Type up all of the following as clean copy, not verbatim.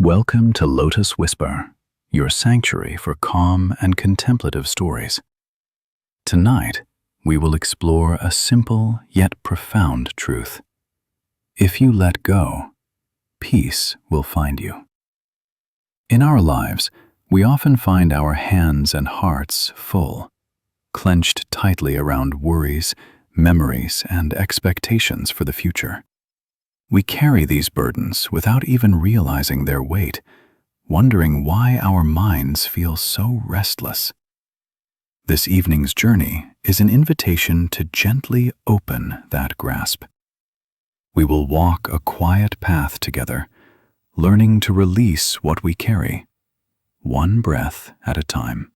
Welcome to Lotus Whisper, your sanctuary for calm and contemplative stories. Tonight, we will explore a simple yet profound truth. If you let go, peace will find you. In our lives, we often find our hands and hearts full, clenched tightly around worries, memories, and expectations for the future. We carry these burdens without even realizing their weight, wondering why our minds feel so restless. This evening's journey is an invitation to gently open that grasp. We will walk a quiet path together, learning to release what we carry, one breath at a time.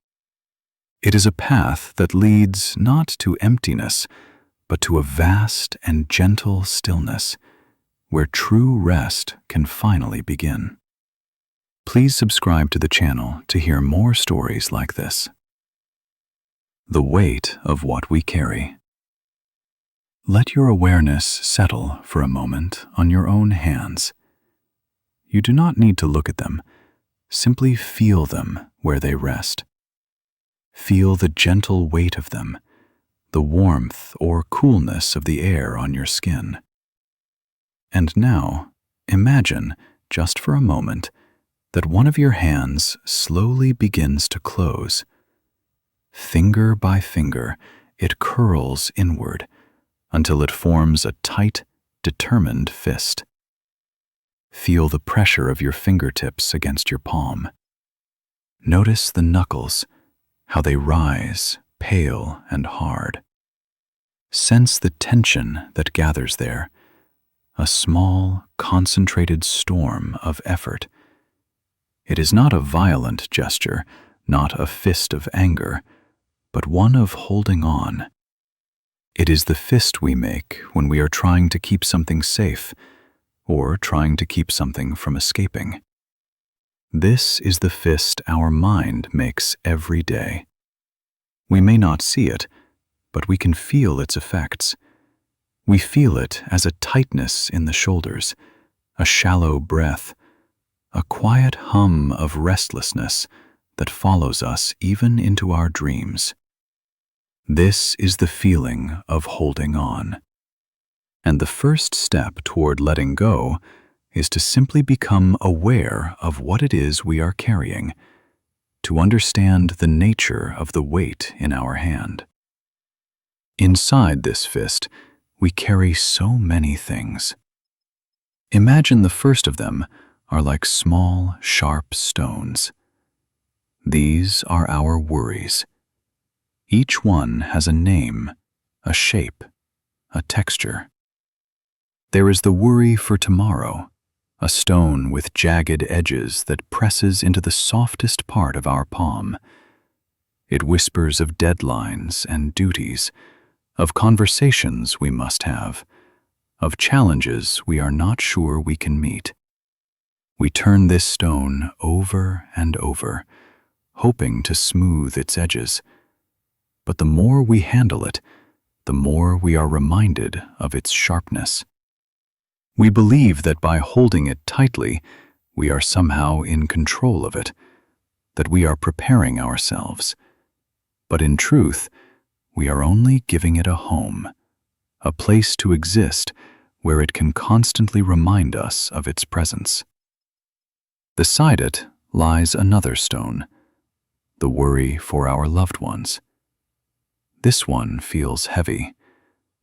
It is a path that leads not to emptiness, but to a vast and gentle stillness, where true rest can finally begin. Please subscribe to the channel to hear more stories like this. The weight of what we carry. Let your awareness settle for a moment on your own hands. You do not need to look at them. Simply feel them where they rest. Feel the gentle weight of them, the warmth or coolness of the air on your skin. And now, imagine, just for a moment, that one of your hands slowly begins to close. Finger by finger, it curls inward until it forms a tight, determined fist. Feel the pressure of your fingertips against your palm. Notice the knuckles, how they rise, pale and hard. Sense the tension that gathers there. A small, concentrated storm of effort. It is not a violent gesture, not a fist of anger, but one of holding on. It is the fist we make when we are trying to keep something safe, or trying to keep something from escaping. This is the fist our mind makes every day. We may not see it, but we can feel its effects. We feel it as a tightness in the shoulders, a shallow breath, a quiet hum of restlessness that follows us even into our dreams. This is the feeling of holding on. And the first step toward letting go is to simply become aware of what it is we are carrying, to understand the nature of the weight in our hand. Inside this fist, we carry so many things. Imagine the first of them are like small, sharp stones. These are our worries. Each one has a name, a shape, a texture. There is the worry for tomorrow, a stone with jagged edges that presses into the softest part of our palm. It whispers of deadlines and duties, of conversations we must have, of challenges we are not sure we can meet. We turn this stone over and over, hoping to smooth its edges. But the more we handle it, the more we are reminded of its sharpness. We believe that by holding it tightly, we are somehow in control of it, that we are preparing ourselves. But in truth, we are only giving it a home, a place to exist where it can constantly remind us of its presence. Beside it lies another stone, the worry for our loved ones. This one feels heavy,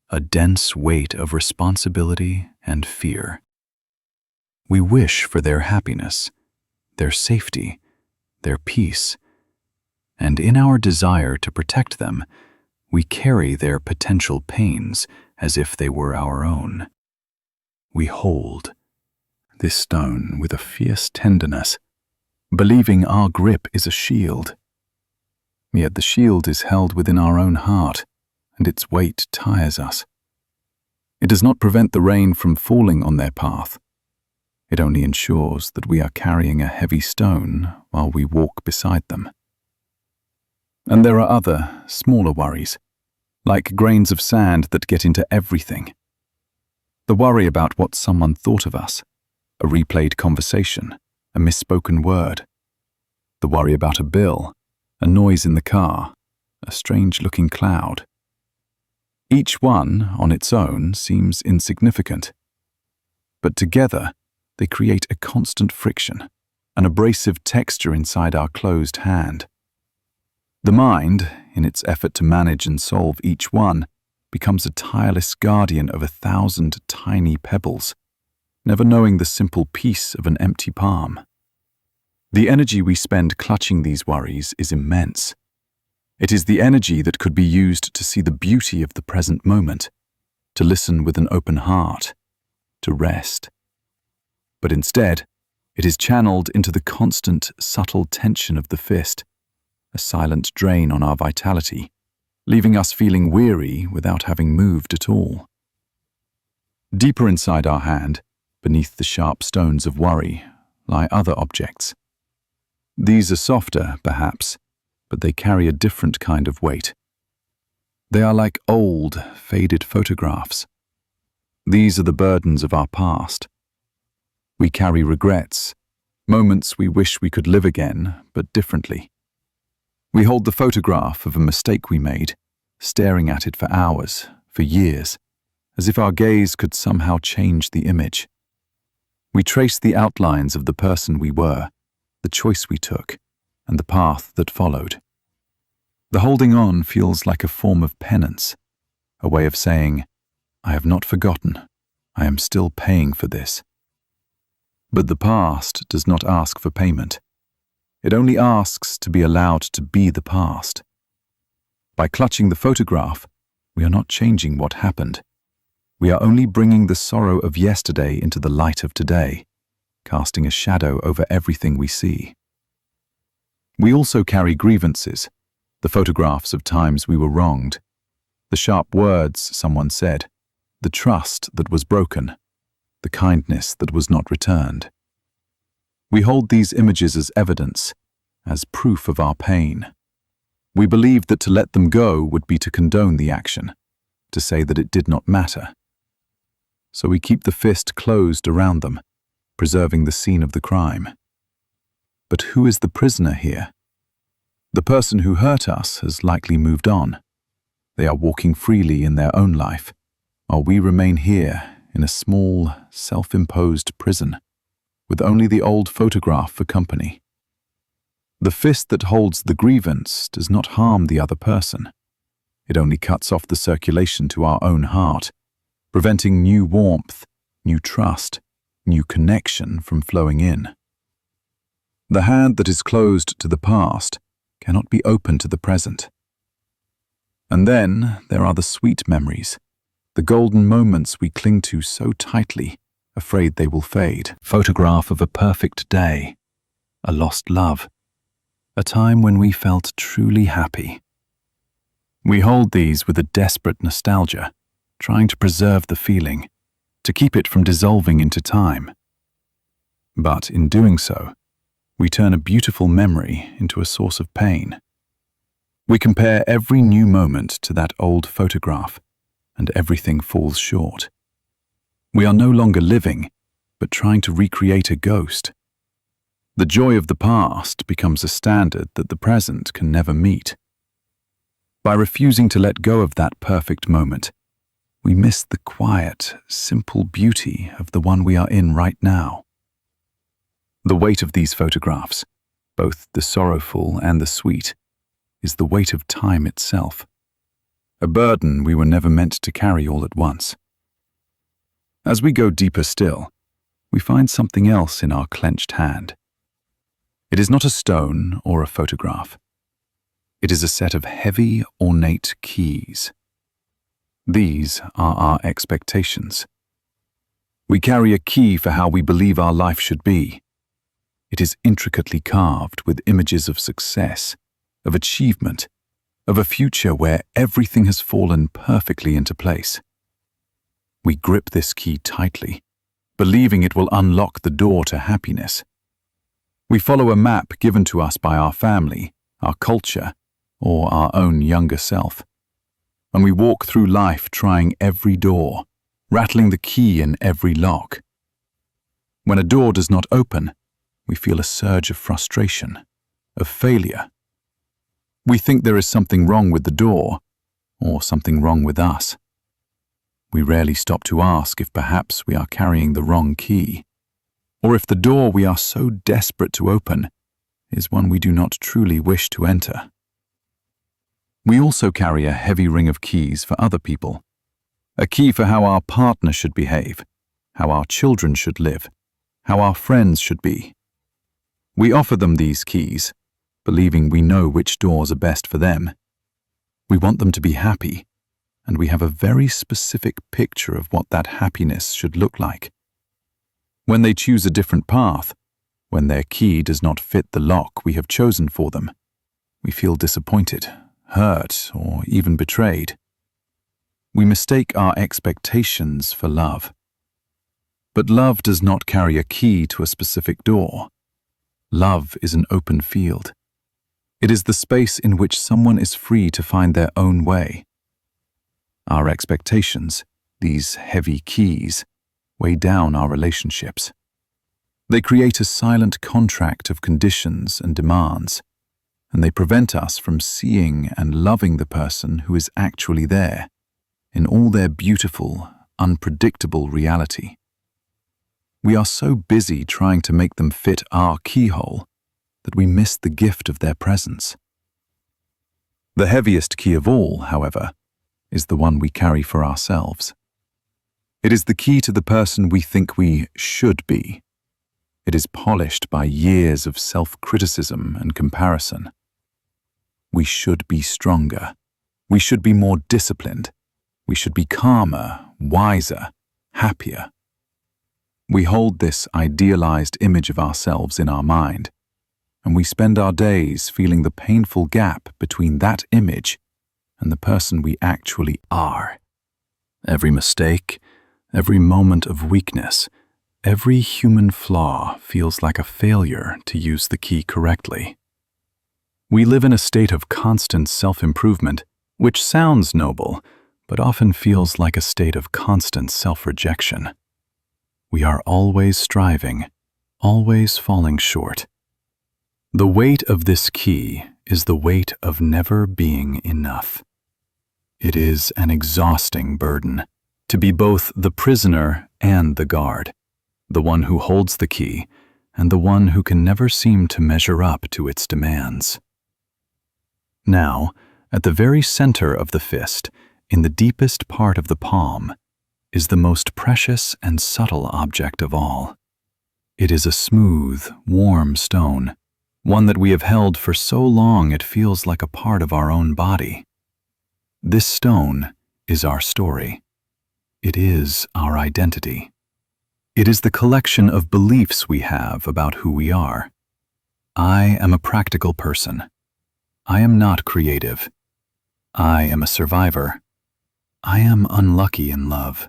a dense weight of responsibility and fear. We wish for their happiness, their safety, their peace, and in our desire to protect them, we carry their potential pains as if they were our own. We hold this stone with a fierce tenderness, believing our grip is a shield. Yet the shield is held within our own heart, and its weight tires us. It does not prevent the rain from falling on their path. It only ensures that we are carrying a heavy stone while we walk beside them. And there are other, smaller worries, like grains of sand that get into everything. The worry about what someone thought of us, a replayed conversation, a misspoken word, the worry about a bill, a noise in the car, a strange-looking cloud. Each one, on its own, seems insignificant, but together they create a constant friction, an abrasive texture inside our closed hand. The mind, in its effort to manage and solve each one, becomes a tireless guardian of 1,000 tiny pebbles, never knowing the simple peace of an empty palm. The energy we spend clutching these worries is immense. It is the energy that could be used to see the beauty of the present moment, to listen with an open heart, to rest. But instead, it is channeled into the constant, subtle tension of the fist, a silent drain on our vitality, leaving us feeling weary without having moved at all. Deeper inside our hand, beneath the sharp stones of worry, lie other objects. These are softer, perhaps, but they carry a different kind of weight. They are like old, faded photographs. These are the burdens of our past. We carry regrets, moments we wish we could live again, but differently. We hold the photograph of a mistake we made, staring at it for hours, for years, as if our gaze could somehow change the image. We trace the outlines of the person we were, the choice we took, and the path that followed. The holding on feels like a form of penance, a way of saying, I have not forgotten, I am still paying for this. But the past does not ask for payment. It only asks to be allowed to be the past. By clutching the photograph, we are not changing what happened. We are only bringing the sorrow of yesterday into the light of today, casting a shadow over everything we see. We also carry grievances, the photographs of times we were wronged, the sharp words someone said, the trust that was broken, the kindness that was not returned. We hold these images as evidence, as proof of our pain. We believe that to let them go would be to condone the action, to say that it did not matter. So we keep the fist closed around them, preserving the scene of the crime. But who is the prisoner here? The person who hurt us has likely moved on. They are walking freely in their own life, while we remain here in a small, self-imposed prison, with only the old photograph for company. The fist that holds the grievance does not harm the other person. It only cuts off the circulation to our own heart, preventing new warmth, new trust, new connection from flowing in. The hand that is closed to the past cannot be open to the present. And then there are the sweet memories, the golden moments we cling to so tightly, afraid they will fade. Photograph of a perfect day, a lost love, a time when we felt truly happy. We hold these with a desperate nostalgia, trying to preserve the feeling, to keep it from dissolving into time. But in doing so, we turn a beautiful memory into a source of pain. We compare every new moment to that old photograph, and everything falls short. We are no longer living, but trying to recreate a ghost. The joy of the past becomes a standard that the present can never meet. By refusing to let go of that perfect moment, we miss the quiet, simple beauty of the one we are in right now. The weight of these photographs, both the sorrowful and the sweet, is the weight of time itself, a burden we were never meant to carry all at once. As we go deeper still, we find something else in our clenched hand. It is not a stone or a photograph. It is a set of heavy, ornate keys. These are our expectations. We carry a key for how we believe our life should be. It is intricately carved with images of success, of achievement, of a future where everything has fallen perfectly into place. We grip this key tightly, believing it will unlock the door to happiness. We follow a map given to us by our family, our culture, or our own younger self. And we walk through life trying every door, rattling the key in every lock. When a door does not open, we feel a surge of frustration, of failure. We think there is something wrong with the door, or something wrong with us. We rarely stop to ask if perhaps we are carrying the wrong key, or if the door we are so desperate to open is one we do not truly wish to enter. We also carry a heavy ring of keys for other people, a key for how our partner should behave, how our children should live, how our friends should be. We offer them these keys, believing we know which doors are best for them. We want them to be happy, and we have a very specific picture of what that happiness should look like. When they choose a different path, when their key does not fit the lock we have chosen for them, we feel disappointed, hurt, or even betrayed. We mistake our expectations for love. But love does not carry a key to a specific door. Love is an open field. It is the space in which someone is free to find their own way. Our expectations, these heavy keys, weigh down our relationships. They create a silent contract of conditions and demands, and they prevent us from seeing and loving the person who is actually there, in all their beautiful, unpredictable reality. We are so busy trying to make them fit our keyhole that we miss the gift of their presence. The heaviest key of all, however, is the one we carry for ourselves. It is the key to the person we think we should be. It is polished by years of self-criticism and comparison. We should be stronger. We should be more disciplined. We should be calmer, wiser, happier. We hold this idealized image of ourselves in our mind, and we spend our days feeling the painful gap between that image and the person we actually are. Every mistake, every moment of weakness, every human flaw feels like a failure to use the key correctly. We live in a state of constant self-improvement, which sounds noble, but often feels like a state of constant self-rejection. We are always striving, always falling short. The weight of this key is the weight of never being enough. It is an exhausting burden to be both the prisoner and the guard, the one who holds the key and the one who can never seem to measure up to its demands. Now, at the very center of the fist, in the deepest part of the palm, is the most precious and subtle object of all. It is a smooth, warm stone, one that we have held for so long it feels like a part of our own body. This stone is our story. It is our identity. It is the collection of beliefs we have about who we are. I am a practical person. I am not creative. I am a survivor. I am unlucky in love.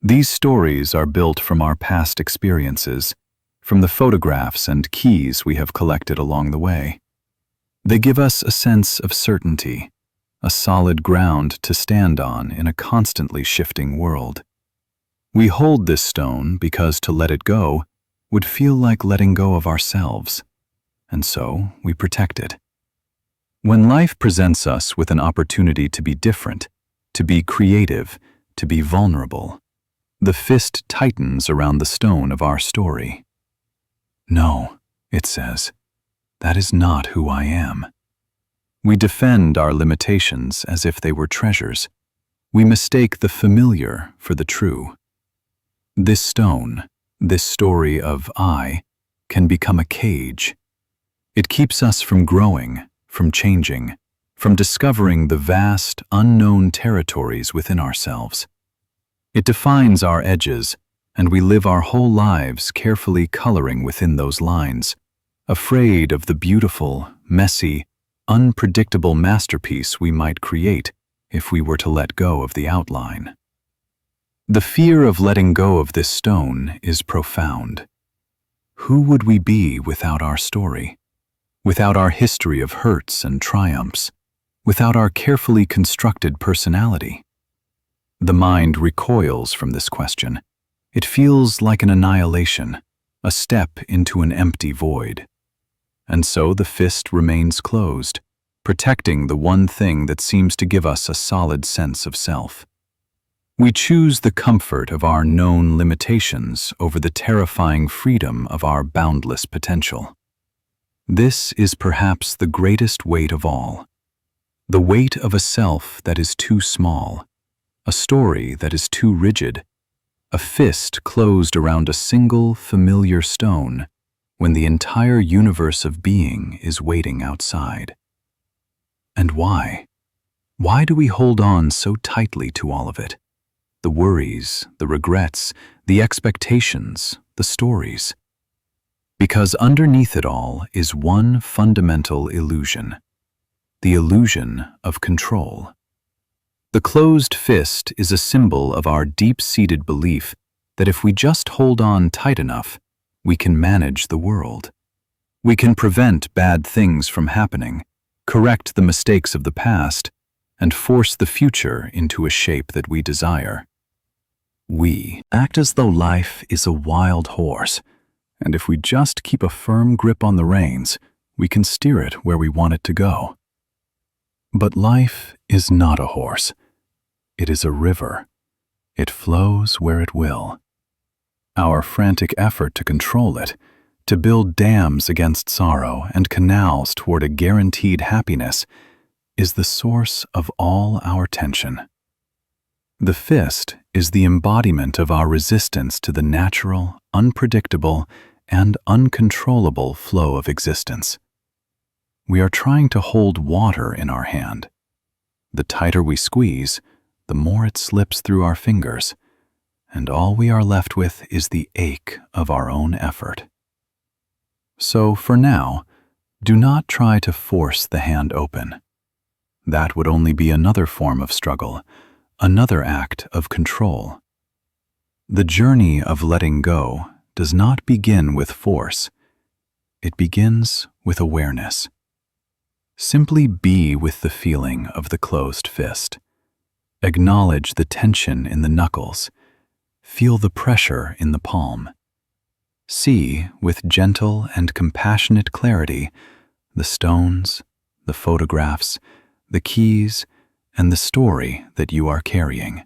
These stories are built from our past experiences, from the photographs and keys we have collected along the way. They give us a sense of certainty, a solid ground to stand on in a constantly shifting world. We hold this stone because to let it go would feel like letting go of ourselves, and so we protect it. When life presents us with an opportunity to be different, to be creative, to be vulnerable, the fist tightens around the stone of our story. No, it says, that is not who I am. We defend our limitations as if they were treasures. We mistake the familiar for the true. This stone, this story of I, can become a cage. It keeps us from growing, from changing, from discovering the vast, unknown territories within ourselves. It defines our edges, and we live our whole lives carefully coloring within those lines, afraid of the beautiful, messy, unpredictable masterpiece we might create if we were to let go of the outline. The fear of letting go of this stone is profound. Who would we be without our story? Without our history of hurts and triumphs? Without our carefully constructed personality? The mind recoils from this question. It feels like an annihilation, a step into an empty void. And so the fist remains closed, protecting the one thing that seems to give us a solid sense of self. We choose the comfort of our known limitations over the terrifying freedom of our boundless potential. This is perhaps the greatest weight of all, the weight of a self that is too small, a story that is too rigid, a fist closed around a single familiar stone when the entire universe of being is waiting outside. And why? Why do we hold on so tightly to all of it? The worries, the regrets, the expectations, the stories. Because underneath it all is one fundamental illusion, the illusion of control. The closed fist is a symbol of our deep-seated belief that if we just hold on tight enough, we can manage the world. We can prevent bad things from happening, correct the mistakes of the past, and force the future into a shape that we desire. We act as though life is a wild horse, and if we just keep a firm grip on the reins, we can steer it where we want it to go. But life is not a horse. It is a river. It flows where it will. Our frantic effort to control it, to build dams against sorrow and canals toward a guaranteed happiness, is the source of all our tension. The fist is the embodiment of our resistance to the natural, unpredictable, and uncontrollable flow of existence. We are trying to hold water in our hand. The tighter we squeeze, the more it slips through our fingers, and all we are left with is the ache of our own effort. So for now, do not try to force the hand open. That would only be another form of struggle, another act of control. The journey of letting go does not begin with force. It begins with awareness. Simply be with the feeling of the closed fist. Acknowledge the tension in the knuckles. Feel the pressure in the palm. See, with gentle and compassionate clarity, the stones, the photographs, the keys, and the story that you are carrying.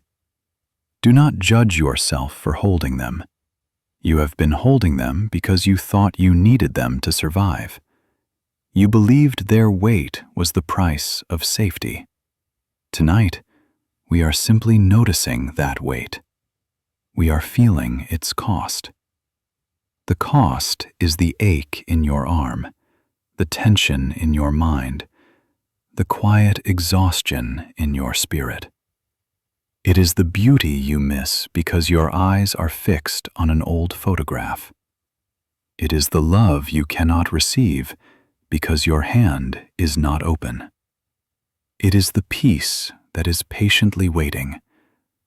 Do not judge yourself for holding them. You have been holding them because you thought you needed them to survive. You believed their weight was the price of safety. Tonight, we are simply noticing that weight. We are feeling its cost. The cost is the ache in your arm, the tension in your mind, the quiet exhaustion in your spirit. It is the beauty you miss because your eyes are fixed on an old photograph. It is the love you cannot receive because your hand is not open. It is the peace that is patiently waiting,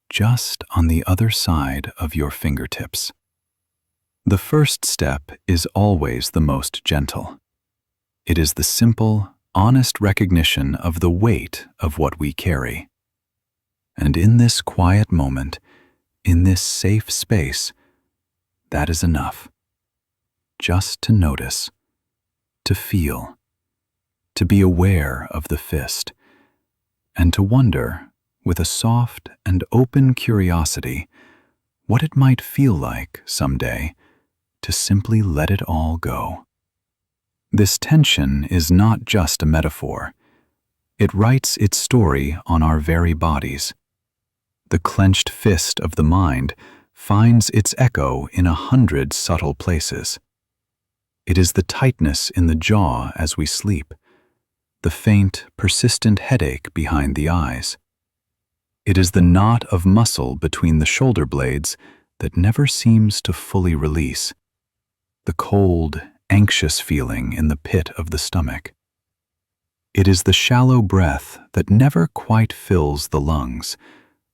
just on the other side of your fingertips. The first step is always the most gentle. It is the simple, honest recognition of the weight of what we carry. And in this quiet moment, in this safe space, that is enough. Just to notice, to feel, to be aware of the fist, and to wonder, with a soft and open curiosity, what it might feel like someday to simply let it all go. This tension is not just a metaphor. It writes its story on our very bodies. The clenched fist of the mind finds its echo in 100 subtle places. It is the tightness in the jaw as we sleep, the faint, persistent headache behind the eyes. It is the knot of muscle between the shoulder blades that never seems to fully release, the cold, anxious feeling in the pit of the stomach. It is the shallow breath that never quite fills the lungs,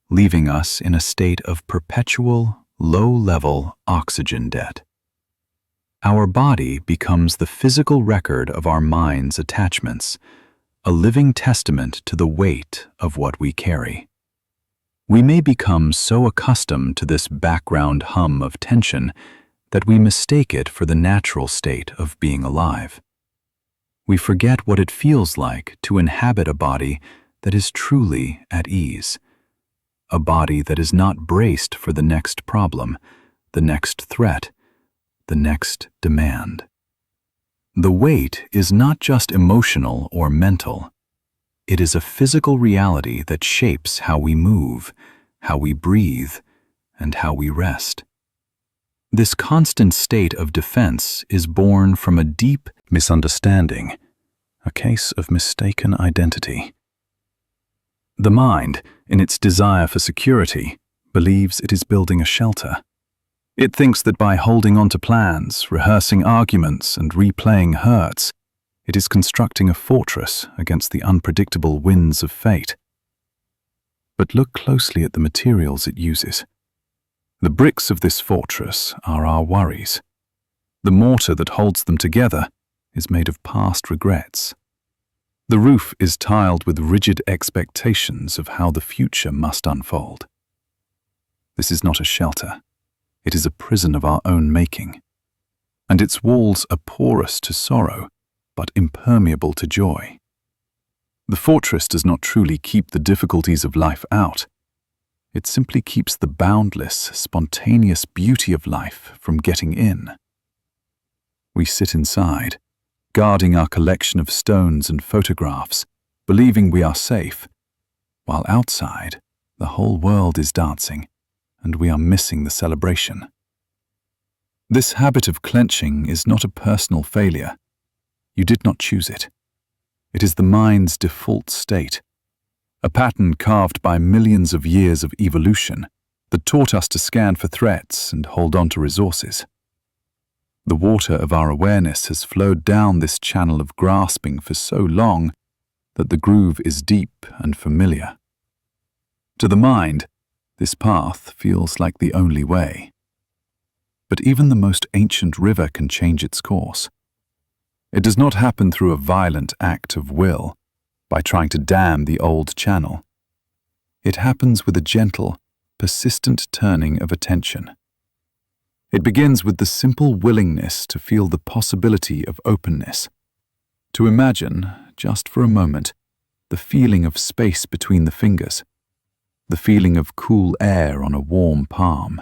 leaving us in a state of perpetual, low-level oxygen debt. Our body becomes the physical record of our mind's attachments, a living testament to the weight of what we carry. We may become so accustomed to this background hum of tension that we mistake it for the natural state of being alive. We forget what it feels like to inhabit a body that is truly at ease, a body that is not braced for the next problem, the next threat, the next demand. The weight is not just emotional or mental. It is a physical reality that shapes how we move, how we breathe, and how we rest. This constant state of defense is born from a deep misunderstanding, a case of mistaken identity. The mind, in its desire for security, believes it is building a shelter. It thinks that by holding on to plans, rehearsing arguments, and replaying hurts, it is constructing a fortress against the unpredictable winds of fate. But look closely at the materials it uses. The bricks of this fortress are our worries. The mortar that holds them together is made of past regrets. The roof is tiled with rigid expectations of how the future must unfold. This is not a shelter. It is a prison of our own making. And its walls are porous to sorrow, but impermeable to joy. The fortress does not truly keep the difficulties of life out. It simply keeps the boundless, spontaneous beauty of life from getting in. We sit inside, guarding our collection of stones and photographs, believing we are safe, while outside, the whole world is dancing, and we are missing the celebration. This habit of clenching is not a personal failure. You did not choose it. It is the mind's default state, a pattern carved by millions of years of evolution that taught us to scan for threats and hold on to resources. The water of our awareness has flowed down this channel of grasping for so long that the groove is deep and familiar. To the mind, this path feels like the only way. But even the most ancient river can change its course. It does not happen through a violent act of will, by trying to dam the old channel. It happens with a gentle, persistent turning of attention. It begins with the simple willingness to feel the possibility of openness, to imagine, just for a moment, the feeling of space between the fingers, the feeling of cool air on a warm palm.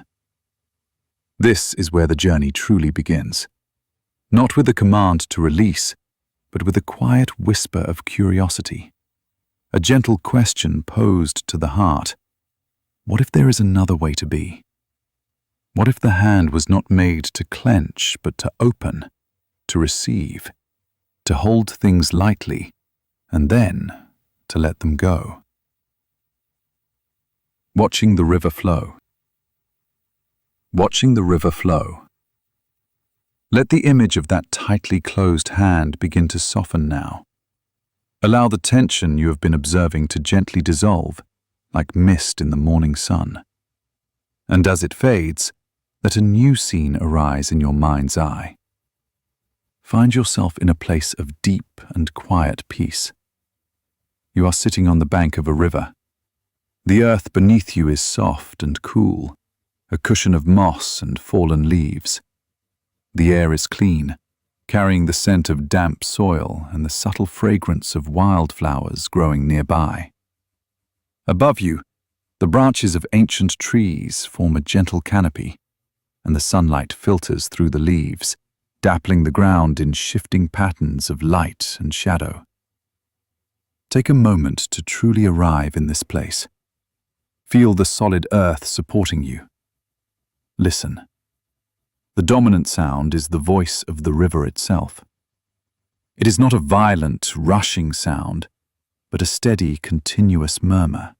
This is where the journey truly begins, not with a command to release, but with a quiet whisper of curiosity, a gentle question posed to the heart. What if there is another way to be? What if the hand was not made to clench, but to open, to receive, to hold things lightly, and then to let them go? Watching the river flow. Watching the river flow. Let the image of that tightly closed hand begin to soften now. Allow the tension you have been observing to gently dissolve, like mist in the morning sun. And as it fades, let a new scene arise in your mind's eye. Find yourself in a place of deep and quiet peace. You are sitting on the bank of a river. The earth beneath you is soft and cool, a cushion of moss and fallen leaves. The air is clean, carrying the scent of damp soil and the subtle fragrance of wildflowers growing nearby. Above you, the branches of ancient trees form a gentle canopy, and the sunlight filters through the leaves, dappling the ground in shifting patterns of light and shadow. Take a moment to truly arrive in this place. Feel the solid earth supporting you. Listen. The dominant sound is the voice of the river itself. It is not a violent, rushing sound, but a steady, continuous murmur.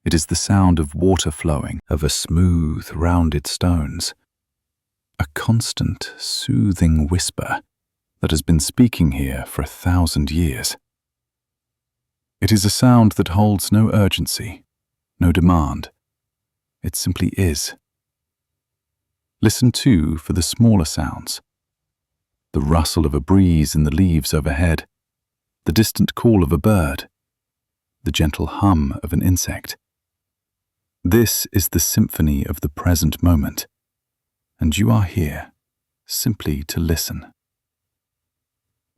It is the sound of water flowing over smooth, rounded stones. A constant, soothing whisper that has been speaking here for 1,000 years. It is a sound that holds no urgency, no demand. It simply is. Listen too for the smaller sounds. The rustle of a breeze in the leaves overhead, the distant call of a bird, the gentle hum of an insect. This is the symphony of the present moment. and you are here, simply to listen.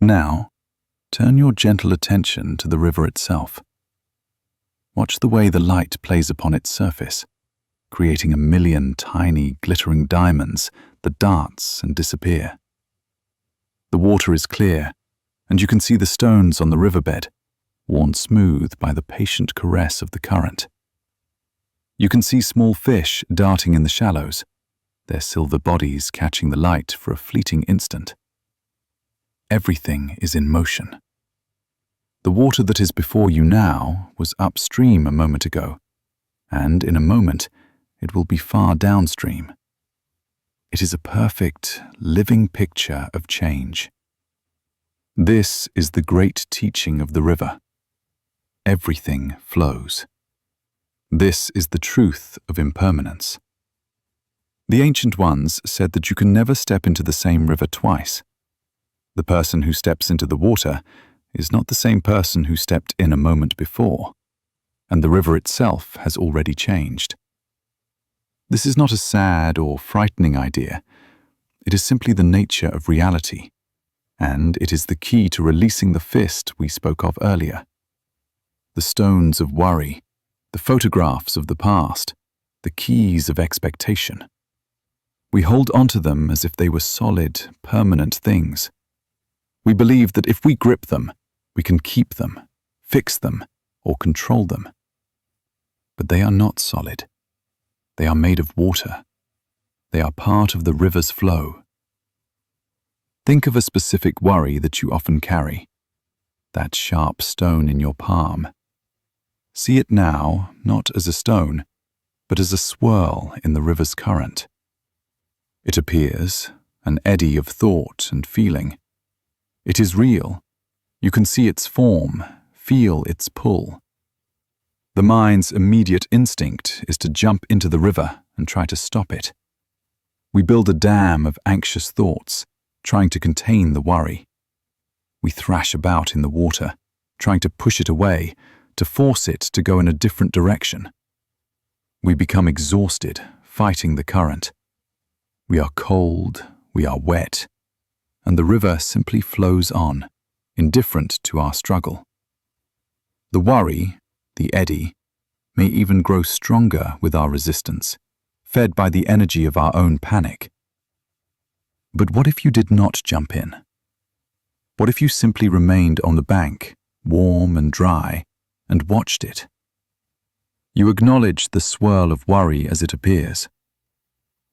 Now, turn your gentle attention to the river itself. Watch the way the light plays upon its surface, creating a million tiny, glittering diamonds that dance and disappear. The water is clear, and you can see the stones on the riverbed, worn smooth by the patient caress of the current. You can see small fish darting in the shallows, their silver bodies catching the light for a fleeting instant. Everything is in motion. The water that is before you now was upstream a moment ago, and in a moment it will be far downstream. It is a perfect, living picture of change. This is the great teaching of the river. Everything flows. This is the truth of impermanence. The ancient ones said that you can never step into the same river twice. The person who steps into the water is not the same person who stepped in a moment before, and the river itself has already changed. This is not a sad or frightening idea. It is simply the nature of reality, and it is the key to releasing the fist we spoke of earlier. The stones of worry, the photographs of the past, the keys of expectation. We hold onto them as if they were solid, permanent things. We believe that if we grip them, we can keep them, fix them, or control them. But they are not solid. They are made of water. They are part of the river's flow. Think of a specific worry that you often carry, that sharp stone in your palm. See it now not as a stone, but as a swirl in the river's current. It appears, an eddy of thought and feeling. It is real. You can see its form, feel its pull. The mind's immediate instinct is to jump into the river and try to stop it. We build a dam of anxious thoughts, trying to contain the worry. We thrash about in the water, trying to push it away, to force it to go in a different direction. We become exhausted, fighting the current. We are cold, we are wet, and the river simply flows on, indifferent to our struggle. The worry, the eddy, may even grow stronger with our resistance, fed by the energy of our own panic. But what if you did not jump in? What if you simply remained on the bank, warm and dry, and watched it? You acknowledge the swirl of worry as it appears.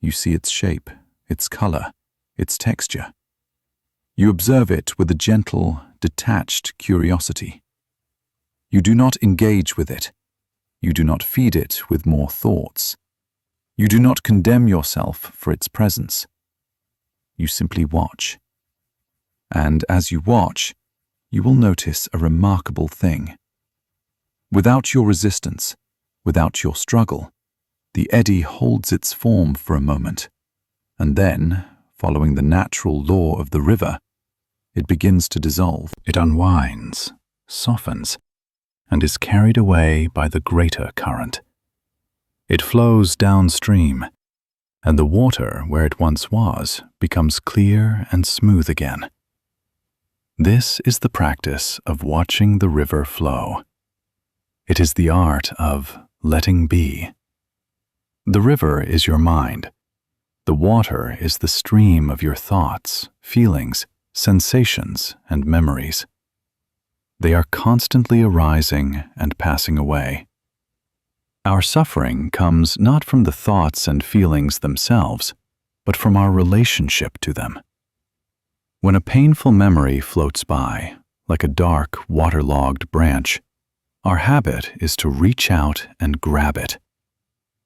You see its shape, its color, its texture. You observe it with a gentle, detached curiosity. You do not engage with it. You do not feed it with more thoughts. You do not condemn yourself for its presence. You simply watch. And as you watch, you will notice a remarkable thing. Without your resistance, without your struggle, the eddy holds its form for a moment, and then, following the natural law of the river, it begins to dissolve. It unwinds, softens, and is carried away by the greater current. It flows downstream, and the water where it once was becomes clear and smooth again. This is the practice of watching the river flow. It is the art of letting be. The river is your mind. The water is the stream of your thoughts, feelings, sensations, and memories. They are constantly arising and passing away. Our suffering comes not from the thoughts and feelings themselves, but from our relationship to them. When a painful memory floats by, like a dark, waterlogged branch, our habit is to reach out and grab it.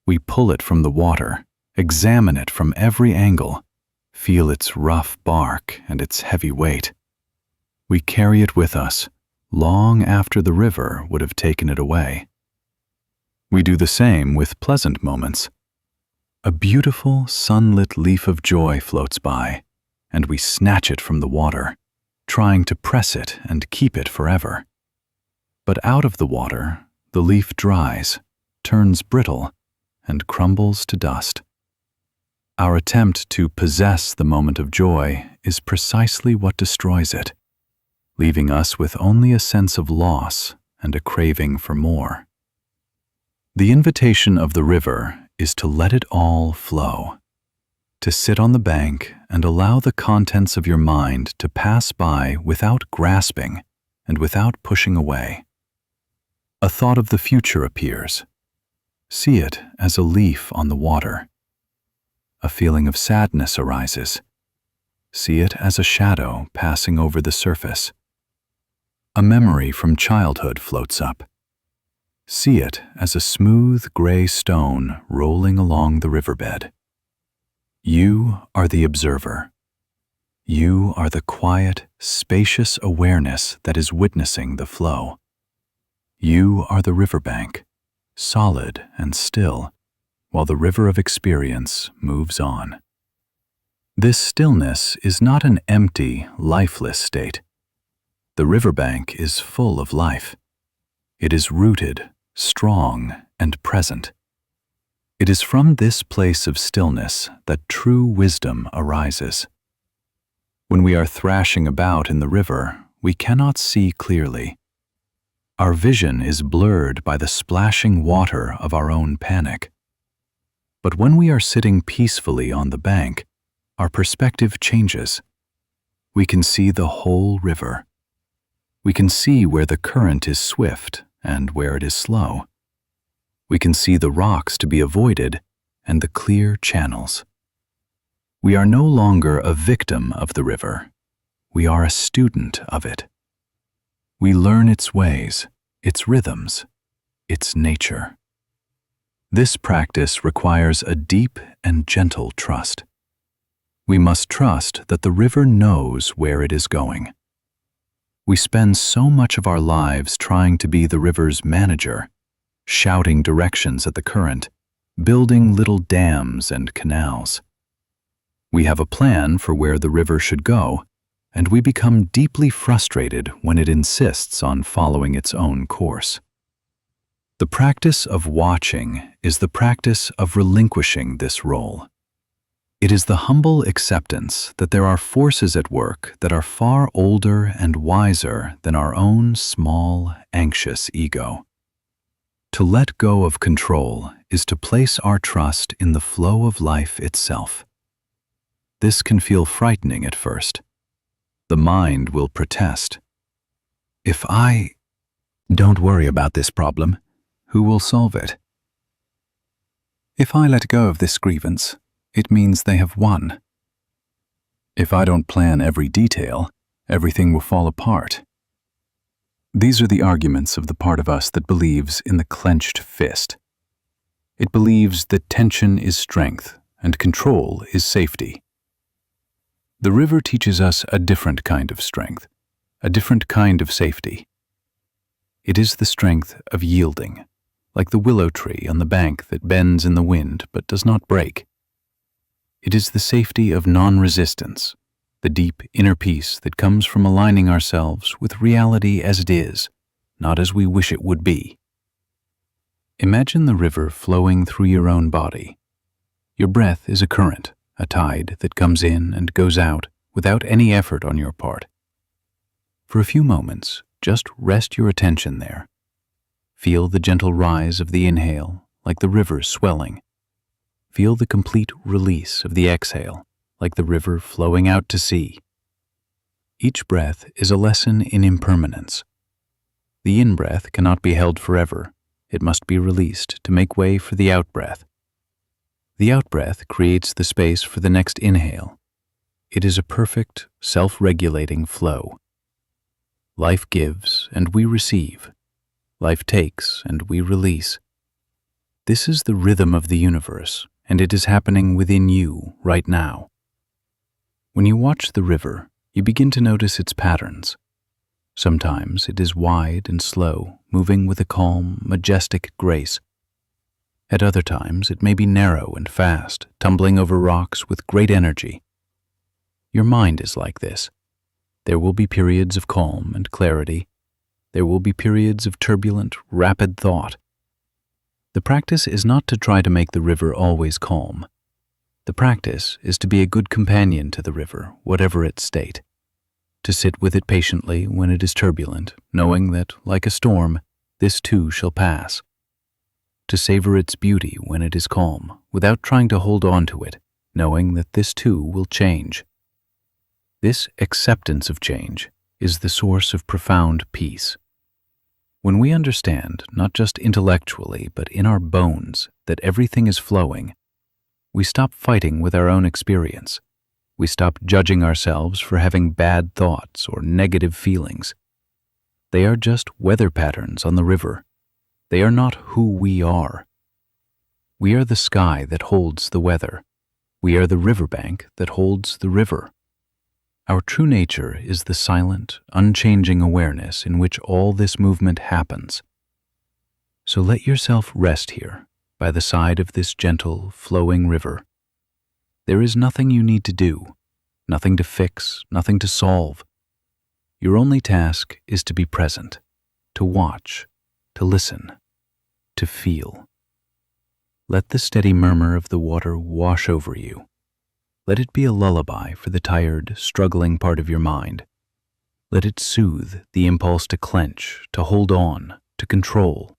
We pull it from the water, examine it from every angle, feel its rough bark and its heavy weight. We carry it with us, long after the river would have taken it away. We do the same with pleasant moments. A beautiful, sunlit leaf of joy floats by, and we snatch it from the water, trying to press it and keep it forever. But out of the water, the leaf dries, turns brittle, and crumbles to dust. Our attempt to possess the moment of joy is precisely what destroys it, leaving us with only a sense of loss and a craving for more. The invitation of the river is to let it all flow, to sit on the bank and allow the contents of your mind to pass by without grasping and without pushing away. A thought of the future appears. See it as a leaf on the water. A feeling of sadness arises. See it as a shadow passing over the surface. A memory from childhood floats up. See it as a smooth gray stone rolling along the riverbed. You are the observer. You are the quiet, spacious awareness that is witnessing the flow. You are the riverbank, solid and still, while the river of experience moves on. This stillness is not an empty, lifeless state. The riverbank is full of life. It is rooted, strong, and present. It is from this place of stillness that true wisdom arises. When we are thrashing about in the river, we cannot see clearly. Our vision is blurred by the splashing water of our own panic. But when we are sitting peacefully on the bank, our perspective changes. We can see the whole river. We can see where the current is swift and where it is slow. We can see the rocks to be avoided and the clear channels. We are no longer a victim of the river. We are a student of it. We learn its ways, its rhythms, its nature. This practice requires a deep and gentle trust. We must trust that the river knows where it is going. We spend so much of our lives trying to be the river's manager, shouting directions at the current, building little dams and canals. We have a plan for where the river should go, and we become deeply frustrated when it insists on following its own course. The practice of watching is the practice of relinquishing this role. It is the humble acceptance that there are forces at work that are far older and wiser than our own small, anxious ego. To let go of control is to place our trust in the flow of life itself. This can feel frightening at first. The mind will protest. If I don't worry about this problem, who will solve it? If I let go of this grievance, it means they have won. If I don't plan every detail, everything will fall apart. These are the arguments of the part of us that believes in the clenched fist. It believes that tension is strength and control is safety. The river teaches us a different kind of strength, a different kind of safety. It is the strength of yielding, like the willow tree on the bank that bends in the wind but does not break. It is the safety of non-resistance, the deep inner peace that comes from aligning ourselves with reality as it is, not as we wish it would be. Imagine the river flowing through your own body. Your breath is a current, a tide that comes in and goes out without any effort on your part. For a few moments, just rest your attention there. Feel the gentle rise of the inhale, like the river swelling. Feel the complete release of the exhale, like the river flowing out to sea. Each breath is a lesson in impermanence. The in-breath cannot be held forever. It must be released to make way for the out-breath. The out-breath creates the space for the next inhale. It is a perfect, self-regulating flow. Life gives and we receive. Life takes and we release. This is the rhythm of the universe, and it is happening within you right now. When you watch the river, you begin to notice its patterns. Sometimes it is wide and slow, moving with a calm, majestic grace. At other times, it may be narrow and fast, tumbling over rocks with great energy. Your mind is like this. There will be periods of calm and clarity. There will be periods of turbulent, rapid thought. The practice is not to try to make the river always calm. The practice is to be a good companion to the river, whatever its state. To sit with it patiently when it is turbulent, knowing that, like a storm, this too shall pass. To savor its beauty when it is calm, without trying to hold on to it, knowing that this too will change. This acceptance of change is the source of profound peace. When we understand, not just intellectually, but in our bones, that everything is flowing, we stop fighting with our own experience. We stop judging ourselves for having bad thoughts or negative feelings. They are just weather patterns on the river. They are not who we are. We are the sky that holds the weather. We are the riverbank that holds the river. Our true nature is the silent, unchanging awareness in which all this movement happens. So let yourself rest here, by the side of this gentle, flowing river. There is nothing you need to do, nothing to fix, nothing to solve. Your only task is to be present, to watch, to listen, to feel. Let the steady murmur of the water wash over you. Let it be a lullaby for the tired, struggling part of your mind. Let it soothe the impulse to clench, to hold on, to control.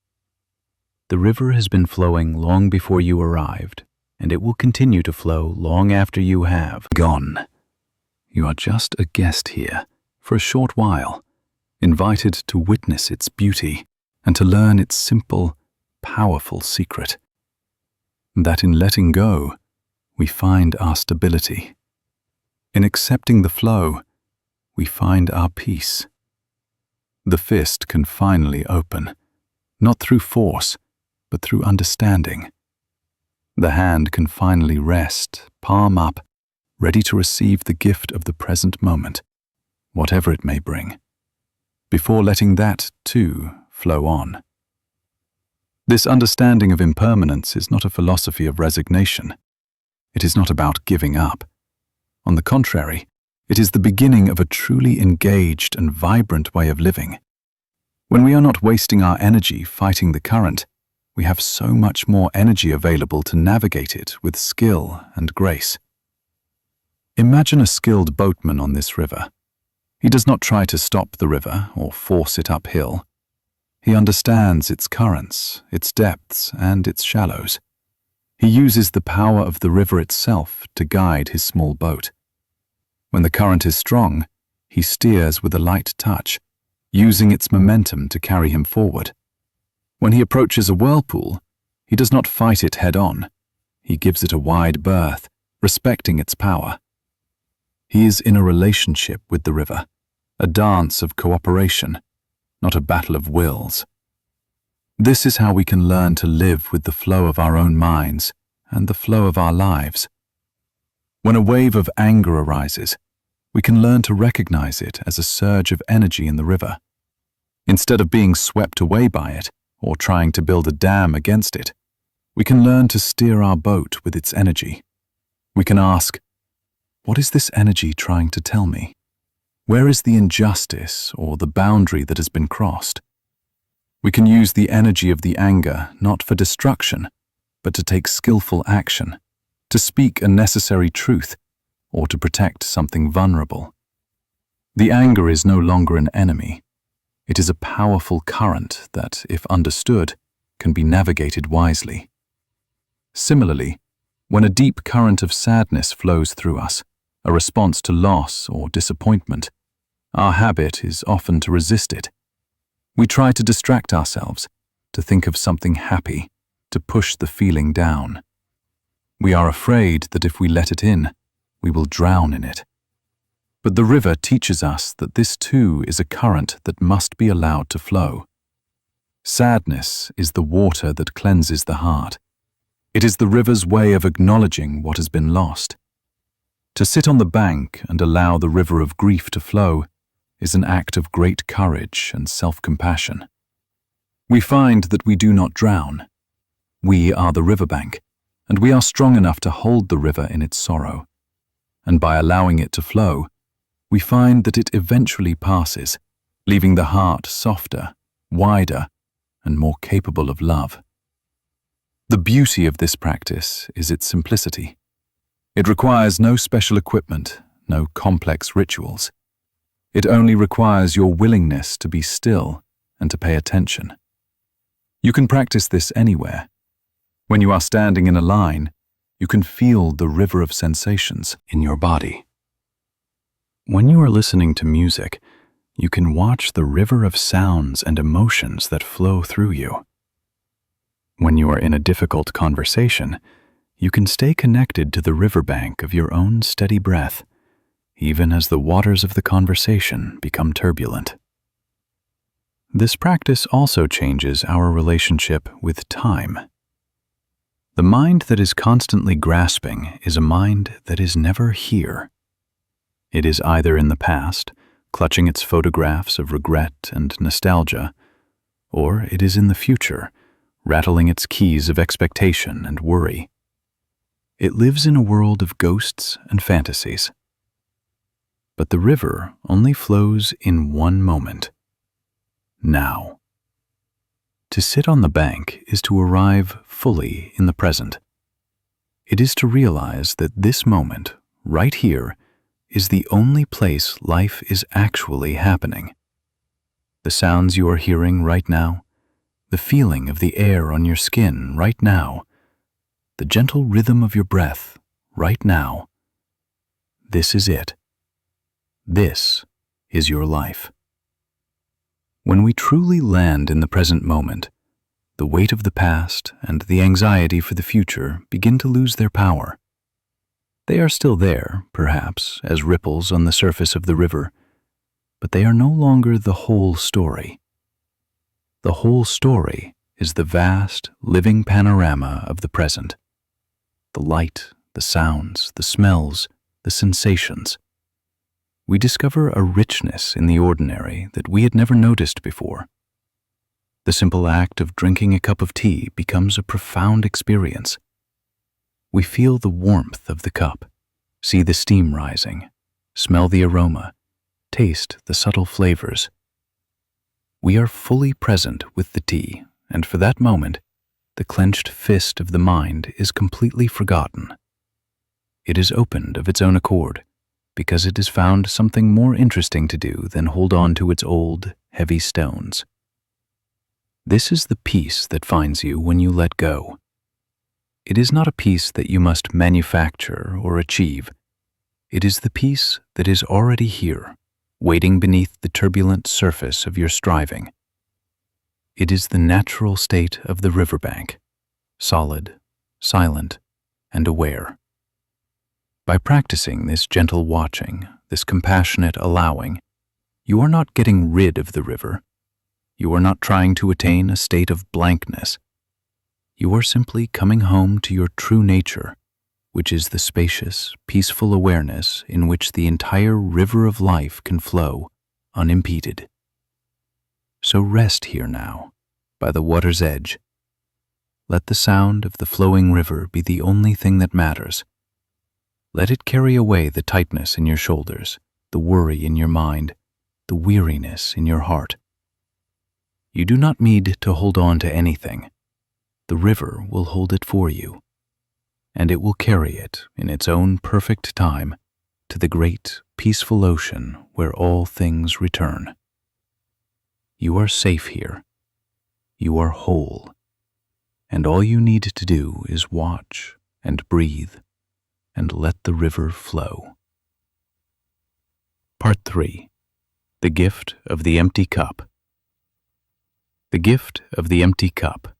The river has been flowing long before you arrived, and it will continue to flow long after you have gone. You are just a guest here for a short while, invited to witness its beauty and to learn its simple, powerful secret. That in letting go, we find our stability. In accepting the flow, we find our peace. The fist can finally open, not through force, but through understanding. The hand can finally rest, palm up, ready to receive the gift of the present moment, whatever it may bring, before letting that, too, flow on. This understanding of impermanence is not a philosophy of resignation. It is not about giving up. On the contrary, it is the beginning of a truly engaged and vibrant way of living. When we are not wasting our energy fighting the current, we have so much more energy available to navigate it with skill and grace. Imagine a skilled boatman on this river. He does not try to stop the river or force it uphill. He understands its currents, its depths, and its shallows. He uses the power of the river itself to guide his small boat. When the current is strong, he steers with a light touch, using its momentum to carry him forward. When he approaches a whirlpool, he does not fight it head-on. He gives it a wide berth, respecting its power. He is in a relationship with the river, a dance of cooperation, not a battle of wills. This is how we can learn to live with the flow of our own minds and the flow of our lives. When a wave of anger arises, we can learn to recognize it as a surge of energy in the river. Instead of being swept away by it or trying to build a dam against it, we can learn to steer our boat with its energy. We can ask, what is this energy trying to tell me? Where is the injustice or the boundary that has been crossed? We can use the energy of the anger not for destruction, but to take skillful action, to speak a necessary truth, or to protect something vulnerable. The anger is no longer an enemy. It is a powerful current that, if understood, can be navigated wisely. Similarly, when a deep current of sadness flows through us, a response to loss or disappointment, our habit is often to resist it. We try to distract ourselves, to think of something happy, to push the feeling down. We are afraid that if we let it in, we will drown in it. But the river teaches us that this too is a current that must be allowed to flow. Sadness is the water that cleanses the heart. It is the river's way of acknowledging what has been lost. To sit on the bank and allow the river of grief to flow is an act of great courage and self-compassion. We find that we do not drown. We are the riverbank, and we are strong enough to hold the river in its sorrow. And by allowing it to flow, we find that it eventually passes, leaving the heart softer, wider, and more capable of love. The beauty of this practice is its simplicity. It requires no special equipment, no complex rituals. It only requires your willingness to be still and to pay attention. You can practice this anywhere. When you are standing in a line, you can feel the river of sensations in your body. When you are listening to music, you can watch the river of sounds and emotions that flow through you. When you are in a difficult conversation, you can stay connected to the riverbank of your own steady breath, even as the waters of the conversation become turbulent. This practice also changes our relationship with time. The mind that is constantly grasping is a mind that is never here. It is either in the past, clutching its photographs of regret and nostalgia, or it is in the future, rattling its keys of expectation and worry. It lives in a world of ghosts and fantasies. But the river only flows in one moment. Now. To sit on the bank is to arrive fully in the present. It is to realize that this moment, right here, is the only place life is actually happening. The sounds you are hearing right now, the feeling of the air on your skin right now, the gentle rhythm of your breath right now. This is it. This is your life. When we truly land in the present moment, the weight of the past and the anxiety for the future begin to lose their power. They are still there, perhaps, as ripples on the surface of the river, but they are no longer the whole story. The whole story is the vast, living panorama of the present. The light, the sounds, the smells, the sensations. We discover a richness in the ordinary that we had never noticed before. The simple act of drinking a cup of tea becomes a profound experience. We feel the warmth of the cup, see the steam rising, smell the aroma, taste the subtle flavors. We are fully present with the tea, and for that moment, the clenched fist of the mind is completely forgotten. It is opened of its own accord, because it has found something more interesting to do than hold on to its old, heavy stones. This is the peace that finds you when you let go. It is not a peace that you must manufacture or achieve. It is the peace that is already here, waiting beneath the turbulent surface of your striving. It is the natural state of the riverbank, solid, silent, and aware. By practicing this gentle watching, this compassionate allowing, you are not getting rid of the river. You are not trying to attain a state of blankness. You are simply coming home to your true nature, which is the spacious, peaceful awareness in which the entire river of life can flow, unimpeded. So rest here now, by the water's edge. Let the sound of the flowing river be the only thing that matters. Let it carry away the tightness in your shoulders, the worry in your mind, the weariness in your heart. You do not need to hold on to anything. The river will hold it for you, and it will carry it in its own perfect time to the great, peaceful ocean where all things return. You are safe here. You are whole, and all you need to do is watch and breathe and let the river flow. Part 3. The Gift of the Empty Cup. The Gift of the Empty Cup.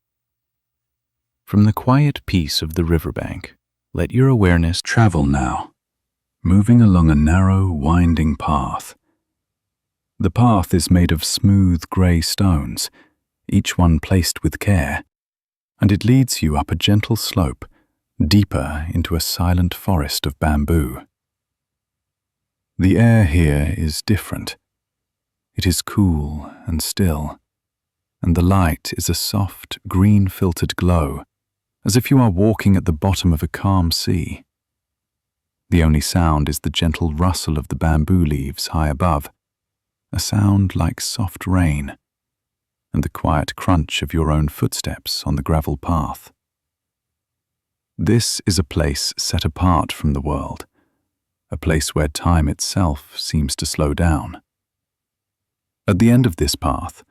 From the quiet peace of the riverbank, let your awareness travel now, moving along a narrow, winding path. The path is made of smooth grey stones, each one placed with care, and it leads you up a gentle slope, deeper into a silent forest of bamboo. The air here is different. It is cool and still, and the light is a soft, green-filtered glow, as if you are walking at the bottom of a calm sea. The only sound is the gentle rustle of the bamboo leaves high above, a sound like soft rain, and the quiet crunch of your own footsteps on the gravel path. This is a place set apart from the world, a place where time itself seems to slow down. At the end of this path,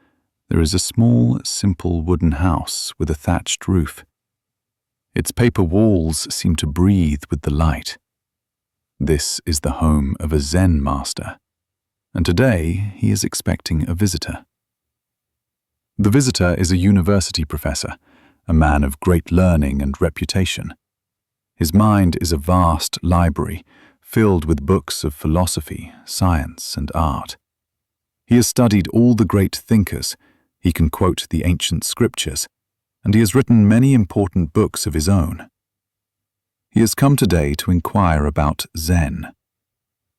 there is a small, simple wooden house with a thatched roof. Its paper walls seem to breathe with the light. This is the home of a Zen master, and today he is expecting a visitor. The visitor is a university professor, a man of great learning and reputation. His mind is a vast library filled with books of philosophy, science, and art. He has studied all the great thinkers, he can quote the ancient scriptures, and he has written many important books of his own. He has come today to inquire about Zen.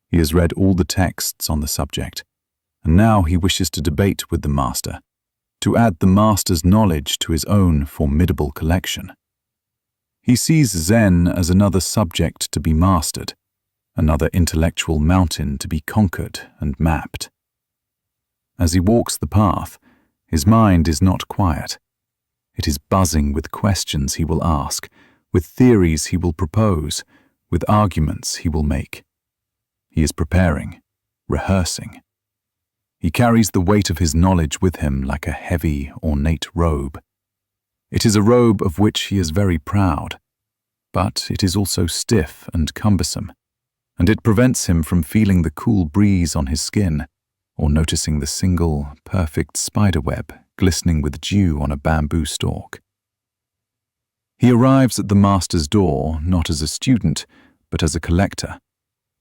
He has read all the texts on the subject, and now he wishes to debate with the master, to add the master's knowledge to his own formidable collection. He sees Zen as another subject to be mastered, another intellectual mountain to be conquered and mapped. As he walks the path, his mind is not quiet. It is buzzing with questions he will ask, with theories he will propose, with arguments he will make. He is preparing, rehearsing. He carries the weight of his knowledge with him like a heavy, ornate robe. It is a robe of which he is very proud, but it is also stiff and cumbersome, and it prevents him from feeling the cool breeze on his skin or noticing the single, perfect spiderweb glistening with dew on a bamboo stalk. He arrives at the master's door not as a student, but as a collector,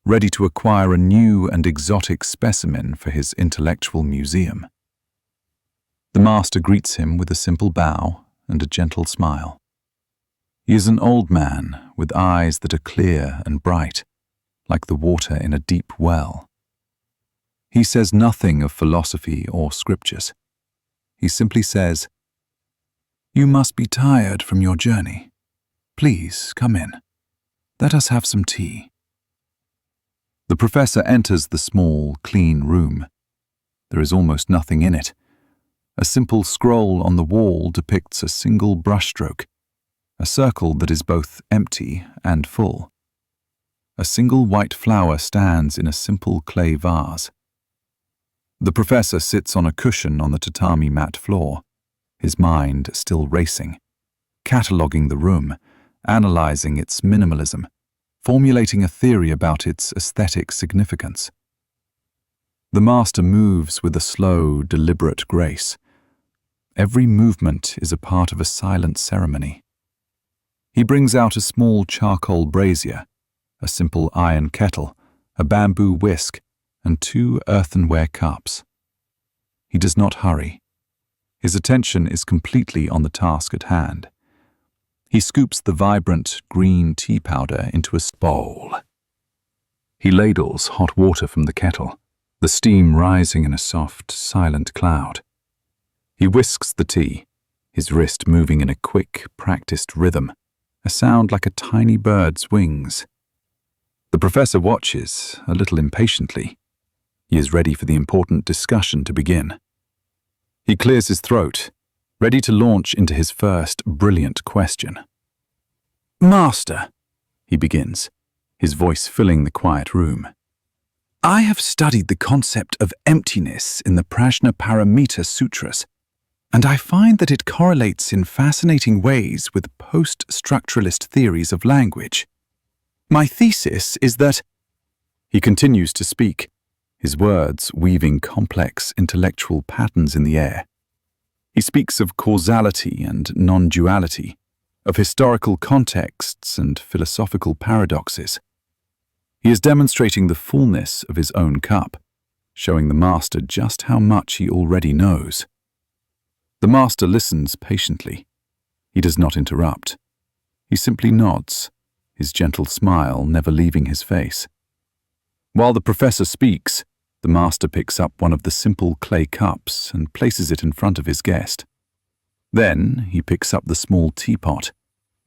ready to acquire a new and exotic specimen for his intellectual museum. The master greets him with a simple bow and a gentle smile. He is an old man with eyes that are clear and bright, like the water in a deep well. He says nothing of philosophy or scriptures. He simply says, "You must be tired from your journey. Please come in. Let us have some tea." The professor enters the small, clean room. There is almost nothing in it. A simple scroll on the wall depicts a single brushstroke, a circle that is both empty and full. A single white flower stands in a simple clay vase. The professor sits on a cushion on the tatami mat floor, his mind still racing, cataloguing the room, analyzing its minimalism, formulating a theory about its aesthetic significance. The master moves with a slow, deliberate grace. Every movement is a part of a silent ceremony. He brings out a small charcoal brazier, a simple iron kettle, a bamboo whisk, and 2 earthenware cups. He does not hurry. His attention is completely on the task at hand. He scoops the vibrant green tea powder into a bowl. He ladles hot water from the kettle, the steam rising in a soft, silent cloud. He whisks the tea, his wrist moving in a quick, practiced rhythm, a sound like a tiny bird's wings. The professor watches, a little impatiently. He is ready for the important discussion to begin. He clears his throat, ready to launch into his first brilliant question. "Master," he begins, his voice filling the quiet room, "I have studied the concept of emptiness in the Prajnaparamita Sutras, and I find that it correlates in fascinating ways with post-structuralist theories of language. My thesis is that—" He continues to speak, his words weaving complex intellectual patterns in the air. He speaks of causality and non-duality, of historical contexts and philosophical paradoxes. He is demonstrating the fullness of his own cup, showing the master just how much he already knows. The master listens patiently. He does not interrupt. He simply nods, his gentle smile never leaving his face. While the professor speaks, the master picks up one of the simple clay cups and places it in front of his guest. Then he picks up the small teapot,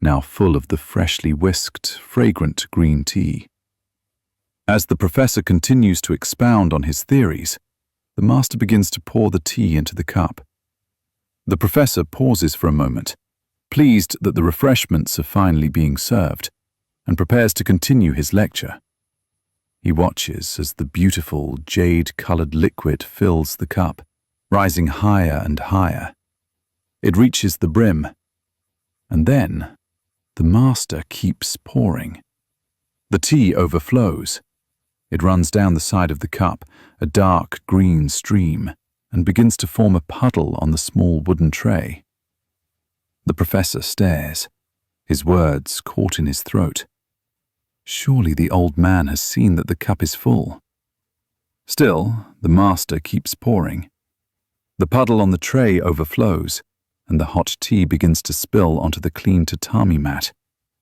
now full of the freshly whisked, fragrant green tea. As the professor continues to expound on his theories, the master begins to pour the tea into the cup. The professor pauses for a moment, pleased that the refreshments are finally being served, and prepares to continue his lecture. He watches as the beautiful jade-colored liquid fills the cup, rising higher and higher. It reaches the brim, and then the master keeps pouring. The tea overflows. It runs down the side of the cup, a dark green stream, and begins to form a puddle on the small wooden tray. The professor stares, his words caught in his throat. Surely the old man has seen that the cup is full. Still, the master keeps pouring. The puddle on the tray overflows, and the hot tea begins to spill onto the clean tatami mat,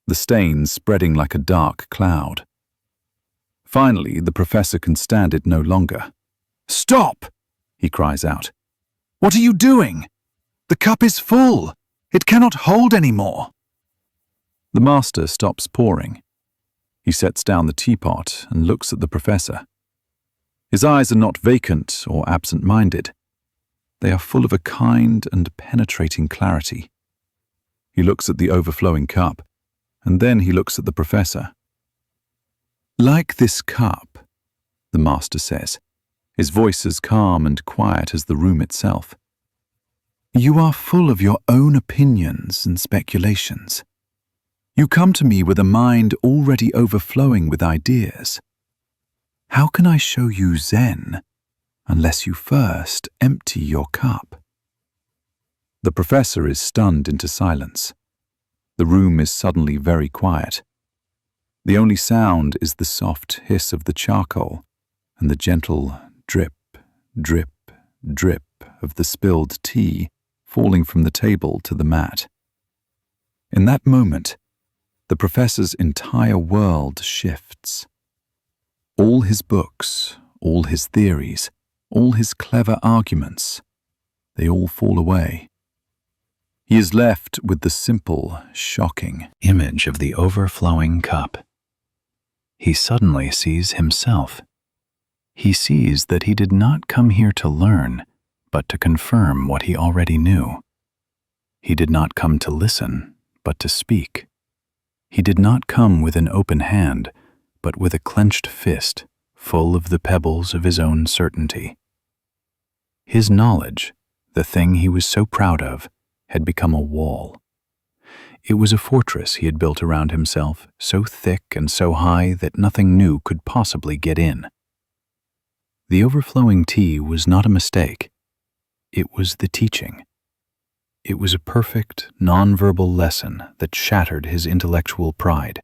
the stains spreading like a dark cloud. Finally, the professor can stand it no longer. "Stop!" he cries out. "What are you doing? The cup is full. It cannot hold any more." The master stops pouring. He sets down the teapot and looks at the professor. His eyes are not vacant or absent-minded. They are full of a kind and penetrating clarity. He looks at the overflowing cup, and then he looks at the professor. "Like this cup," the master says, his voice as calm and quiet as the room itself. "You are full of your own opinions and speculations. You come to me with a mind already overflowing with ideas. How can I show you Zen unless you first empty your cup?" The professor is stunned into silence. The room is suddenly very quiet. The only sound is the soft hiss of the charcoal and the gentle drip, drip, drip of the spilled tea falling from the table to the mat. In that moment, the professor's entire world shifts. All his books, all his theories, all his clever arguments, they all fall away. He is left with the simple, shocking image of the overflowing cup. He suddenly sees himself. He sees that he did not come here to learn, but to confirm what he already knew. He did not come to listen, but to speak. He did not come with an open hand, but with a clenched fist, full of the pebbles of his own certainty. His knowledge, the thing he was so proud of, had become a wall. It was a fortress he had built around himself, so thick and so high that nothing new could possibly get in. The overflowing tea was not a mistake. It was the teaching. It was a perfect, non-verbal lesson that shattered his intellectual pride.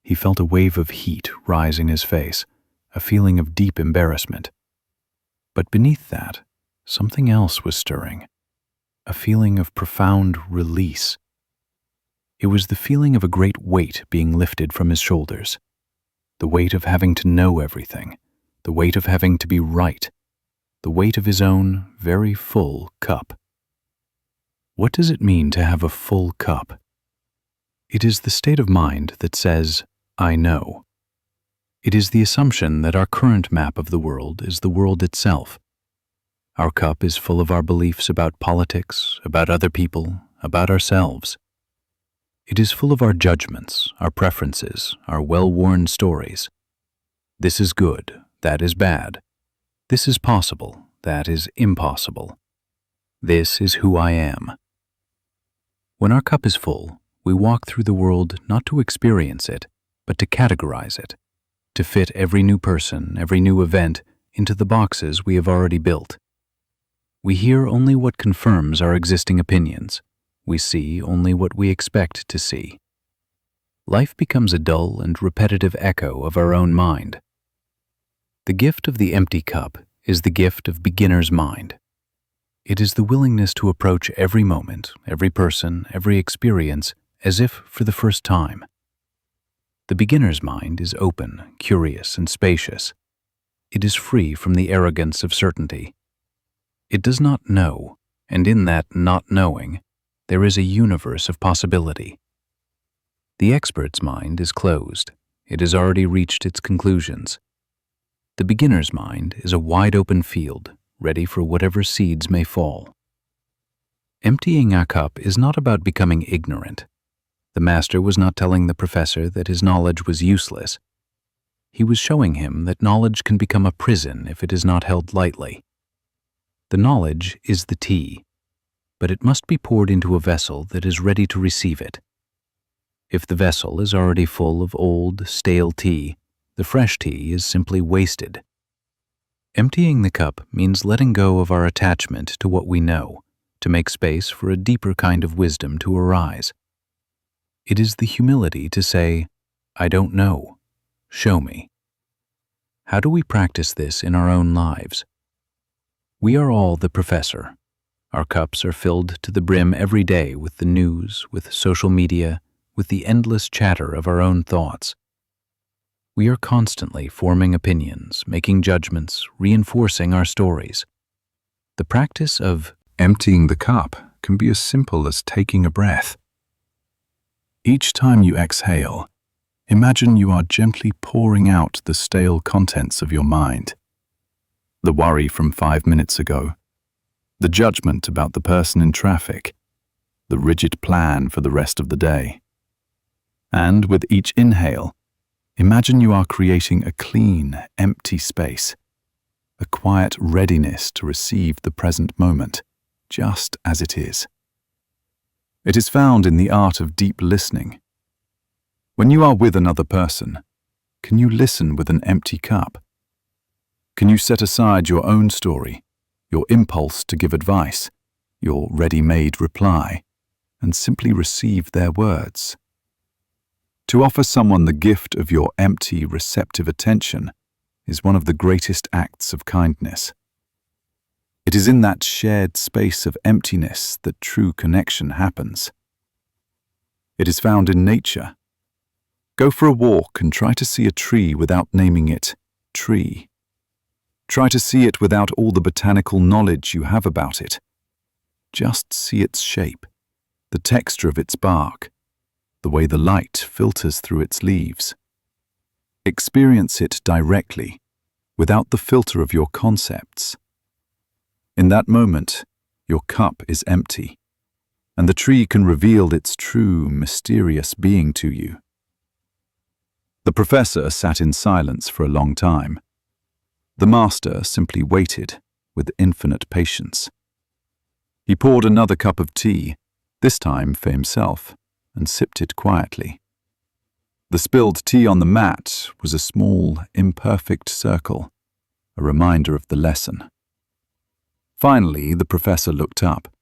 He felt a wave of heat rise in his face, a feeling of deep embarrassment. But beneath that, something else was stirring, a feeling of profound release. It was the feeling of a great weight being lifted from his shoulders, the weight of having to know everything, the weight of having to be right, the weight of his own very full cup. What does it mean to have a full cup? It is the state of mind that says, "I know." It is the assumption that our current map of the world is the world itself. Our cup is full of our beliefs about politics, about other people, about ourselves. It is full of our judgments, our preferences, our well-worn stories. This is good, that is bad. This is possible, that is impossible. This is who I am. When our cup is full, we walk through the world not to experience it, but to categorize it, to fit every new person, every new event into the boxes we have already built. We hear only what confirms our existing opinions. We see only what we expect to see. Life becomes a dull and repetitive echo of our own mind. The gift of the empty cup is the gift of beginner's mind. It is the willingness to approach every moment, every person, every experience as if for the first time. The beginner's mind is open, curious, and spacious. It is free from the arrogance of certainty. It does not know, and in that not knowing, there is a universe of possibility. The expert's mind is closed. It has already reached its conclusions. The beginner's mind is a wide-open field, ready for whatever seeds may fall. Emptying our cup is not about becoming ignorant. The master was not telling the professor that his knowledge was useless. He was showing him that knowledge can become a prison if it is not held lightly. The knowledge is the tea, but it must be poured into a vessel that is ready to receive it. If the vessel is already full of old, stale tea, the fresh tea is simply wasted. Emptying the cup means letting go of our attachment to what we know, to make space for a deeper kind of wisdom to arise. It is the humility to say, "I don't know. Show me." How do we practice this in our own lives? We are all the professor. Our cups are filled to the brim every day with the news, with social media, with the endless chatter of our own thoughts. We are constantly forming opinions, making judgments, reinforcing our stories. The practice of emptying the cup can be as simple as taking a breath. Each time you exhale, imagine you are gently pouring out the stale contents of your mind. The worry from 5 minutes ago, the judgment about the person in traffic, the rigid plan for the rest of the day. And with each inhale, imagine you are creating a clean, empty space, a quiet readiness to receive the present moment, just as it is. It is found in the art of deep listening. When you are with another person, can you listen with an empty cup? Can you set aside your own story, your impulse to give advice, your ready-made reply, and simply receive their words? To offer someone the gift of your empty, receptive attention is one of the greatest acts of kindness. It is in that shared space of emptiness that true connection happens. It is found in nature. Go for a walk and try to see a tree without naming it tree. Try to see it without all the botanical knowledge you have about it. Just see its shape, the texture of its bark, the way the light filters through its leaves. Experience it directly, without the filter of your concepts. In that moment, your cup is empty, and the tree can reveal its true, mysterious being to you. The professor sat in silence for a long time. The master simply waited with infinite patience. He poured another cup of tea, this time for himself, and sipped it quietly. The spilled tea on the mat was a small, imperfect circle, a reminder of the lesson. Finally, the professor looked up.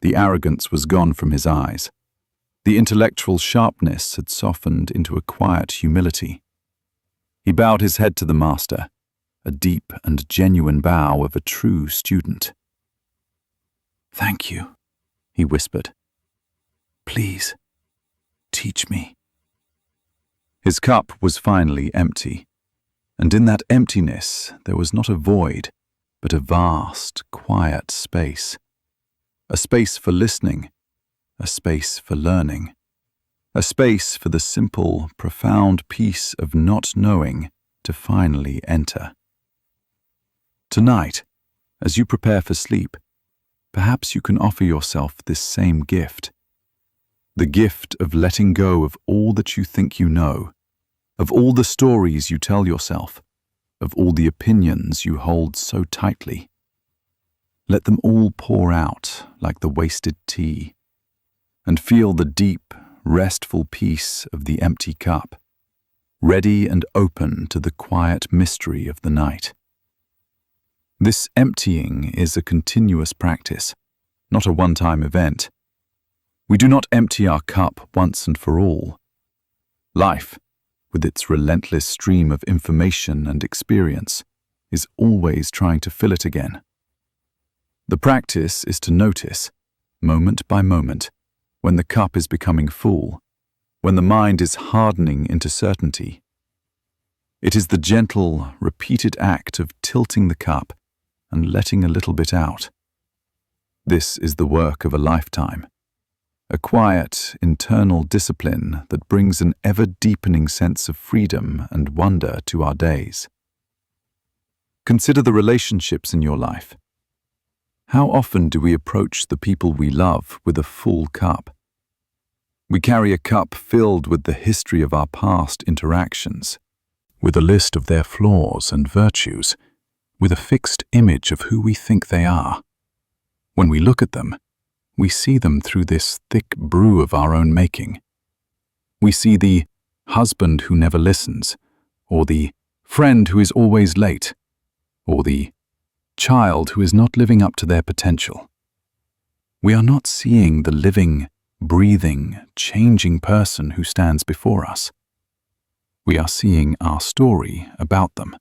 The arrogance was gone from his eyes. The intellectual sharpness had softened into a quiet humility. He bowed his head to the master, a deep and genuine bow of a true student. "Thank you," he whispered. "Please, teach me." His cup was finally empty, and in that emptiness there was not a void, but a vast, quiet space. A space for listening, a space for learning, a space for the simple, profound peace of not knowing to finally enter. Tonight, as you prepare for sleep, perhaps you can offer yourself this same gift. The gift of letting go of all that you think you know, of all the stories you tell yourself, of all the opinions you hold so tightly. Let them all pour out like the wasted tea, and feel the deep, restful peace of the empty cup, ready and open to the quiet mystery of the night. This emptying is a continuous practice, not a one-time event. We do not empty our cup once and for all. Life, with its relentless stream of information and experience, is always trying to fill it again. The practice is to notice, moment by moment, when the cup is becoming full, when the mind is hardening into certainty. It is the gentle, repeated act of tilting the cup and letting a little bit out. This is the work of a lifetime, a quiet, internal discipline that brings an ever-deepening sense of freedom and wonder to our days. Consider the relationships in your life. How often do we approach the people we love with a full cup? We carry a cup filled with the history of our past interactions, with a list of their flaws and virtues, with a fixed image of who we think they are. When we look at them, we see them through this thick brew of our own making. We see the husband who never listens, or the friend who is always late, or the child who is not living up to their potential. We are not seeing the living, breathing, changing person who stands before us. We are seeing our story about them.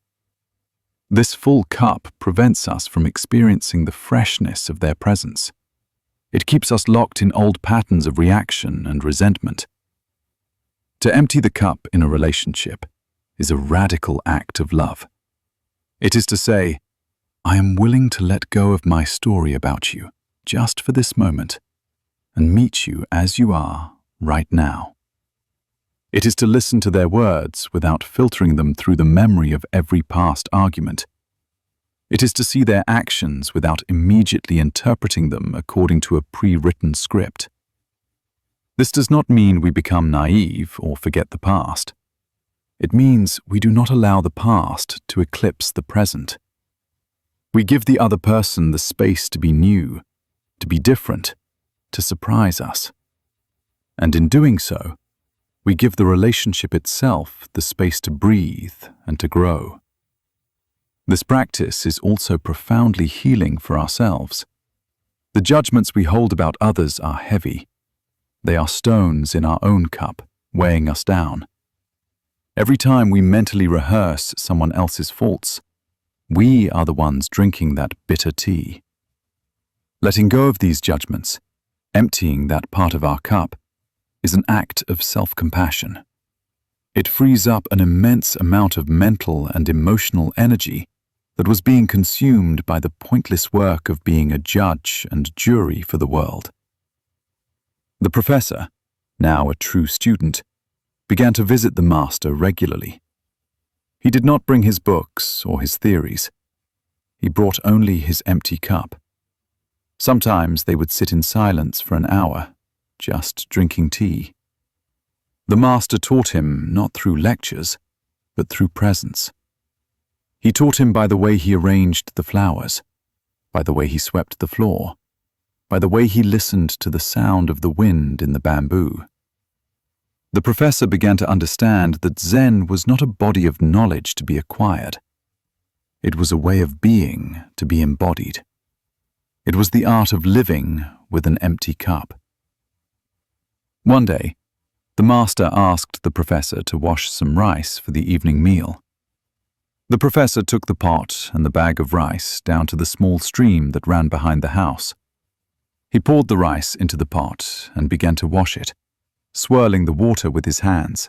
This full cup prevents us from experiencing the freshness of their presence. It keeps us locked in old patterns of reaction and resentment. To empty the cup in a relationship is a radical act of love. It is to say, I am willing to let go of my story about you, just for this moment, and meet you as you are right now. It is to listen to their words without filtering them through the memory of every past argument. It is to see their actions without immediately interpreting them according to a pre-written script. This does not mean we become naive or forget the past. It means we do not allow the past to eclipse the present. We give the other person the space to be new, to be different, to surprise us. And in doing so, we give the relationship itself the space to breathe and to grow. This practice is also profoundly healing for ourselves. The judgments we hold about others are heavy. They are stones in our own cup, weighing us down. Every time we mentally rehearse someone else's faults, we are the ones drinking that bitter tea. Letting go of these judgments, emptying that part of our cup, is an act of self-compassion. It frees up an immense amount of mental and emotional energy that was being consumed by the pointless work of being a judge and jury for the world. The professor, now a true student, began to visit the master regularly. He did not bring his books or his theories. He brought only his empty cup. Sometimes they would sit in silence for an hour, just drinking tea. The master taught him not through lectures, but through presence. He taught him by the way he arranged the flowers, by the way he swept the floor, by the way he listened to the sound of the wind in the bamboo. The professor began to understand that Zen was not a body of knowledge to be acquired. It was a way of being to be embodied. It was the art of living with an empty cup. One day, the master asked the professor to wash some rice for the evening meal. The professor took the pot and the bag of rice down to the small stream that ran behind the house. He poured the rice into the pot and began to wash it, swirling the water with his hands.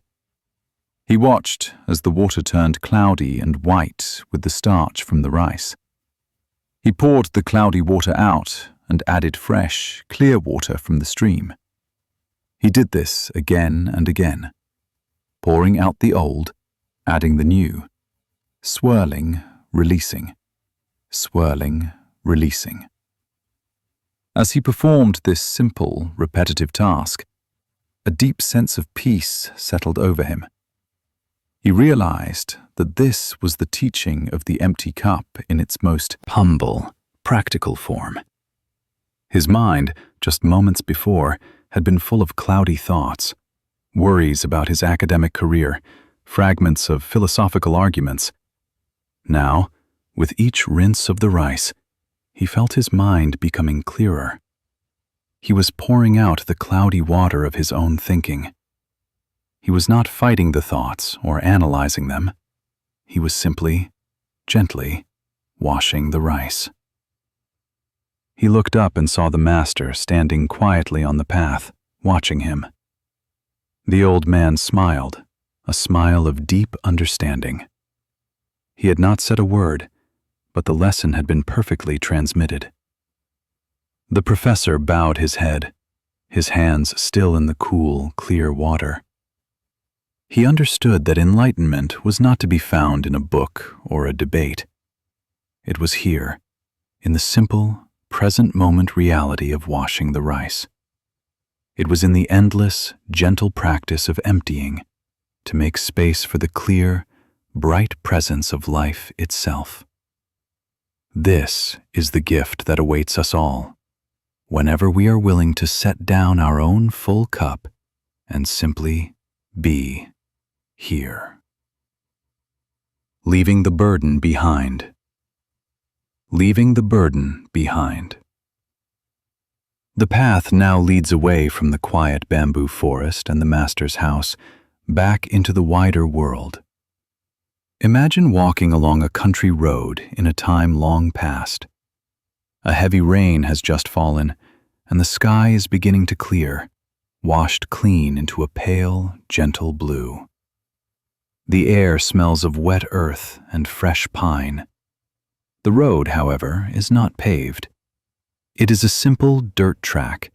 He watched as the water turned cloudy and white with the starch from the rice. He poured the cloudy water out and added fresh, clear water from the stream. He did this again and again, pouring out the old, adding the new, swirling, releasing, swirling, releasing. As he performed this simple, repetitive task, a deep sense of peace settled over him. He realized that this was the teaching of the empty cup in its most humble, practical form. His mind, just moments before, had been full of cloudy thoughts, worries about his academic career, fragments of philosophical arguments. Now, with each rinse of the rice, he felt his mind becoming clearer. He was pouring out the cloudy water of his own thinking. He was not fighting the thoughts or analyzing them. He was simply, gently, washing the rice. He looked up and saw the master standing quietly on the path, watching him. The old man smiled, a smile of deep understanding. He had not said a word, but the lesson had been perfectly transmitted. The professor bowed his head, his hands still in the cool, clear water. He understood that enlightenment was not to be found in a book or a debate. It was here, in the simple, present moment reality of washing the rice. It was in the endless, gentle practice of emptying to make space for the clear, bright presence of life itself. This is the gift that awaits us all, whenever we are willing to set down our own full cup and simply be here. Leaving the burden behind. Leaving the burden behind. The path now leads away from the quiet bamboo forest and the master's house, back into the wider world. Imagine walking along a country road in a time long past. A heavy rain has just fallen, and the sky is beginning to clear, washed clean into a pale, gentle blue. The air smells of wet earth and fresh pine. The road, however, is not paved. It is a simple dirt track,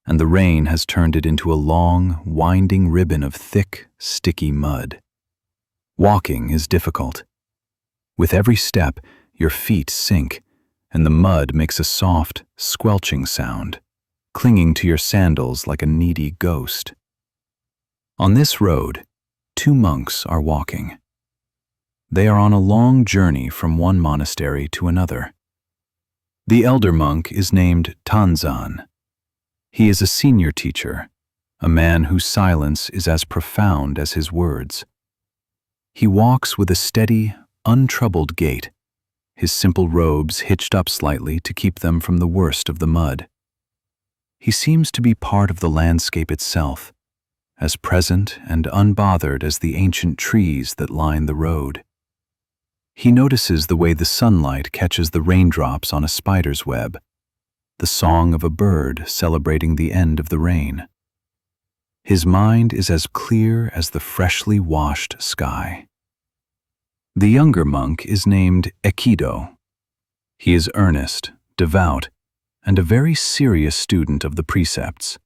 and the rain has turned it into a long, winding ribbon of thick, sticky mud. Walking is difficult. With every step, your feet sink, and the mud makes a soft, squelching sound, clinging to your sandals like a needy ghost. On this road, 2 monks are walking. They are on a long journey from one monastery to another. The elder monk is named Tanzan. He is a senior teacher, a man whose silence is as profound as his words. He walks with a steady, untroubled gait, his simple robes hitched up slightly to keep them from the worst of the mud. He seems to be part of the landscape itself, as present and unbothered as the ancient trees that line the road. He notices the way the sunlight catches the raindrops on a spider's web, the song of a bird celebrating the end of the rain. His mind is as clear as the freshly washed sky. The younger monk is named Aikido. He is earnest, devout, and a very serious student of the precepts.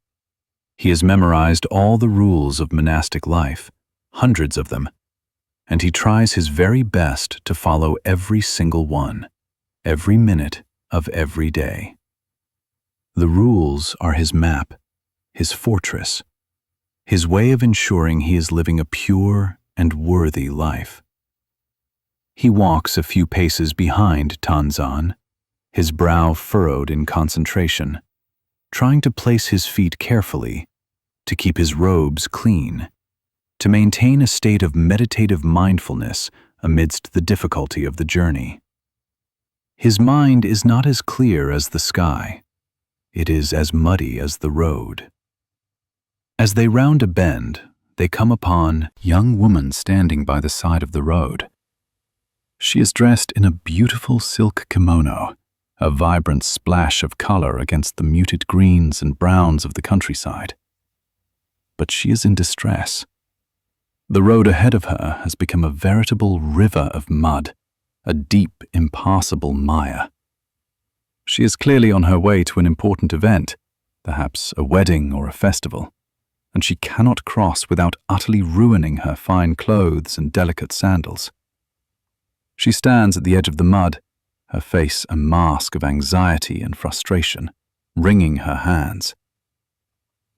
He has memorized all the rules of monastic life, hundreds of them, and he tries his very best to follow every single one, every minute of every day. The rules are his map, his fortress, his way of ensuring he is living a pure and worthy life. He walks a few paces behind Tanzan, his brow furrowed in concentration, trying to place his feet carefully, to keep his robes clean, to maintain a state of meditative mindfulness amidst the difficulty of the journey. His mind is not as clear as the sky. It is as muddy as the road. As they round a bend, they come upon a young woman standing by the side of the road. She is dressed in a beautiful silk kimono, a vibrant splash of color against the muted greens and browns of the countryside. But she is in distress. The road ahead of her has become a veritable river of mud, a deep, impassable mire. She is clearly on her way to an important event, perhaps a wedding or a festival, and she cannot cross without utterly ruining her fine clothes and delicate sandals. She stands at the edge of the mud, her face a mask of anxiety and frustration, wringing her hands.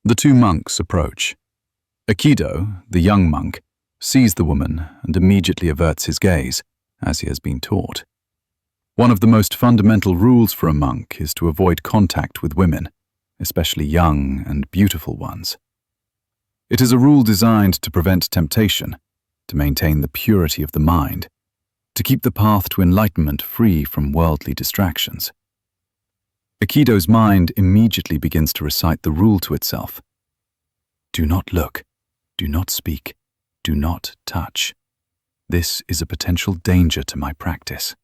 The 2 monks approach. Aikido, the young monk, sees the woman and immediately averts his gaze, as he has been taught. One of the most fundamental rules for a monk is to avoid contact with women, especially young and beautiful ones. It is a rule designed to prevent temptation, to maintain the purity of the mind, to keep the path to enlightenment free from worldly distractions. Aikido's mind immediately begins to recite the rule to itself. Do not look, do not speak, do not touch. This is a potential danger to my practice.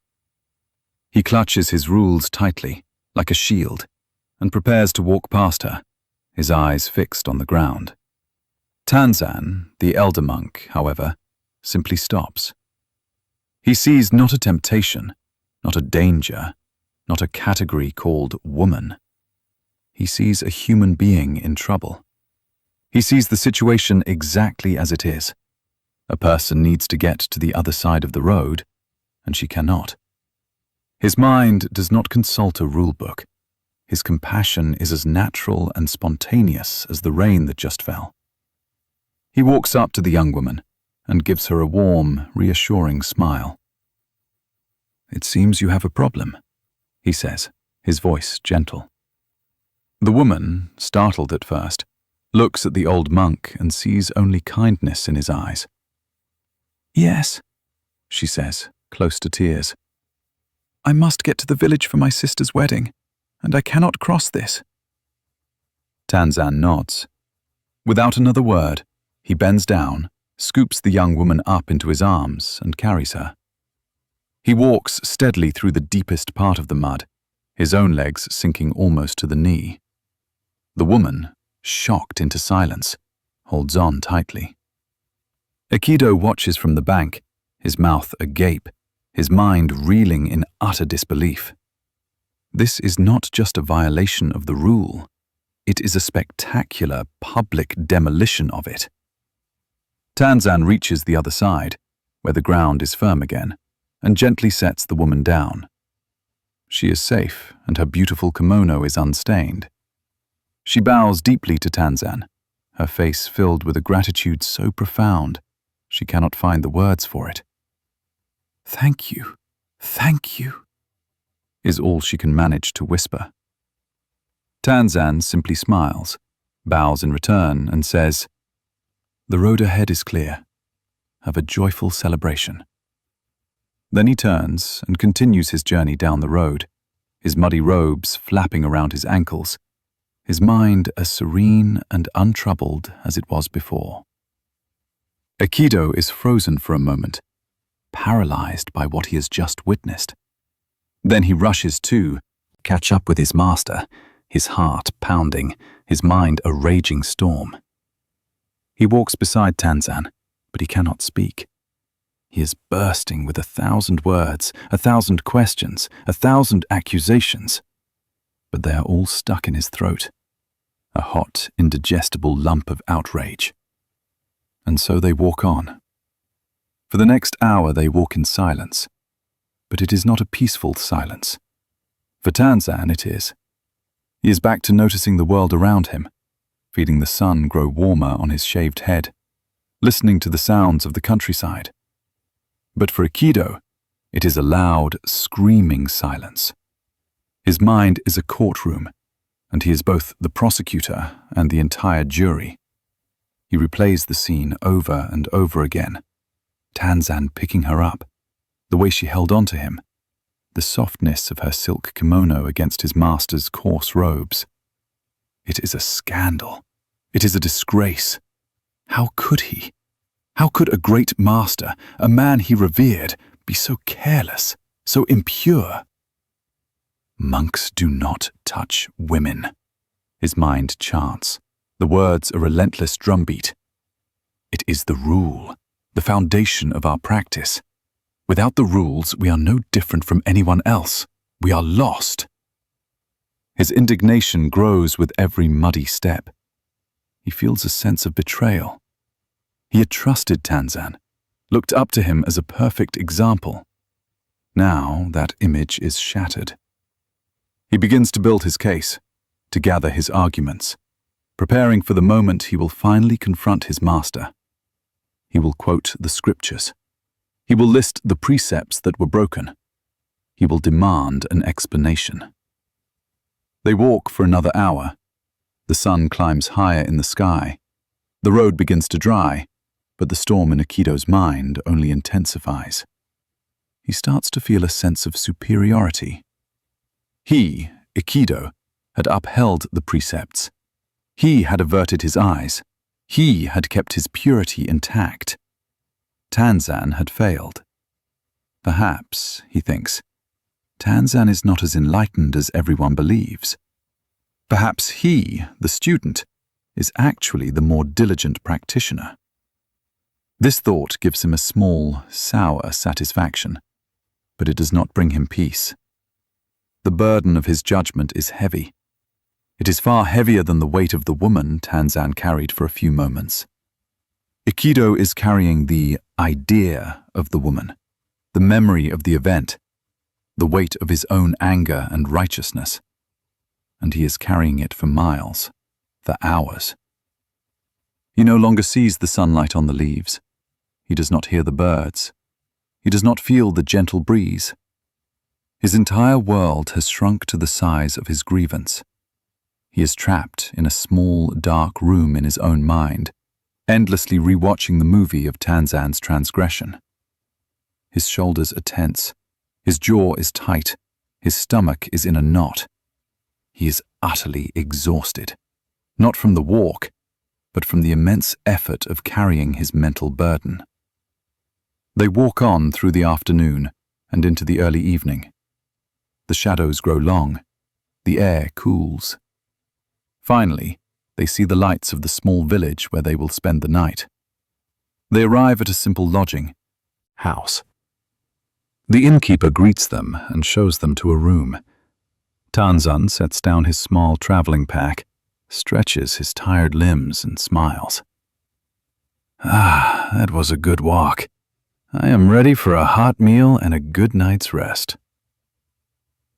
He clutches his rules tightly, like a shield, and prepares to walk past her, his eyes fixed on the ground. Tanzan, the elder monk, however, simply stops. He sees not a temptation, not a danger, not a category called woman. He sees a human being in trouble. He sees the situation exactly as it is. A person needs to get to the other side of the road, and she cannot. His mind does not consult a rule book. His compassion is as natural and spontaneous as the rain that just fell. He walks up to the young woman and gives her a warm, reassuring smile. "It seems you have a problem," he says, his voice gentle. The woman, startled at first, looks at the old monk and sees only kindness in his eyes. "Yes," she says, close to tears. "I must get to the village for my sister's wedding, and I cannot cross this." Tanzan nods. Without another word, he bends down, scoops the young woman up into his arms, and carries her. He walks steadily through the deepest part of the mud, his own legs sinking almost to the knee. The woman, shocked into silence, holds on tightly. Aikido watches from the bank, his mouth agape, his mind reeling in utter disbelief. This is not just a violation of the rule, it is a spectacular public demolition of it. Tanzan reaches the other side, where the ground is firm again, and gently sets the woman down. She is safe, and her beautiful kimono is unstained. She bows deeply to Tanzan, her face filled with a gratitude so profound she cannot find the words for it. "Thank you, is all she can manage to whisper. Tanzan simply smiles, bows in return, and says, "The road ahead is clear. Have a joyful celebration." Then he turns and continues his journey down the road, his muddy robes flapping around his ankles, his mind as serene and untroubled as it was before. Aikido is frozen for a moment, paralyzed by what he has just witnessed. Then he rushes to catch up with his master, his heart pounding, his mind a raging storm. He walks beside Tanzan, but he cannot speak. He is bursting with 1,000 words, 1,000 questions, 1,000 accusations. But they are all stuck in his throat, a hot, indigestible lump of outrage. And so they walk on. For the next hour they walk in silence. But it is not a peaceful silence. For Tanzan it is. He is back to noticing the world around him, feeling the sun grow warmer on his shaved head, listening to the sounds of the countryside. But for Aikido, it is a loud, screaming silence. His mind is a courtroom, and he is both the prosecutor and the entire jury. He replays the scene over and over again, Tanzan picking her up, the way she held on to him, the softness of her silk kimono against his master's coarse robes. It is a scandal. It is a disgrace. How could he? How could a great master, a man he revered, be so careless, so impure? "Monks do not touch women," his mind chants, the words a relentless drumbeat. It is the rule, the foundation of our practice. Without the rules, we are no different from anyone else. We are lost. His indignation grows with every muddy step. He feels a sense of betrayal. He had trusted Tanzan, looked up to him as a perfect example. Now that image is shattered. He begins to build his case, to gather his arguments, preparing for the moment he will finally confront his master. He will quote the scriptures. He will list the precepts that were broken. He will demand an explanation. They walk for another hour. The sun climbs higher in the sky. The road begins to dry, but the storm in Aikido's mind only intensifies. He starts to feel a sense of superiority. He, Aikido, had upheld the precepts. He had averted his eyes. He had kept his purity intact. Tanzan had failed. Perhaps, he thinks, Tanzan is not as enlightened as everyone believes. Perhaps he, the student, is actually the more diligent practitioner. This thought gives him a small, sour satisfaction, but it does not bring him peace. The burden of his judgment is heavy. It is far heavier than the weight of the woman Tanzan carried for a few moments. Aikido is carrying the idea of the woman, the memory of the event, the weight of his own anger and righteousness. and he is carrying it for miles, for hours. He no longer sees the sunlight on the leaves. He does not hear the birds. He does not feel the gentle breeze. His entire world has shrunk to the size of his grievance. He is trapped in a small, dark room in his own mind, endlessly rewatching the movie of Tanzan's transgression. His shoulders are tense. His jaw is tight. His stomach is in a knot. He is utterly exhausted, not from the walk, but from the immense effort of carrying his mental burden. They walk on through the afternoon and into the early evening. The shadows grow long. The air cools. Finally, they see the lights of the small village where they will spend the night. They arrive at a simple lodging house. The innkeeper greets them and shows them to a room. Tanzan sets down his small traveling pack, stretches his tired limbs, and smiles. "Ah, that was a good walk. I am ready for a hot meal and a good night's rest."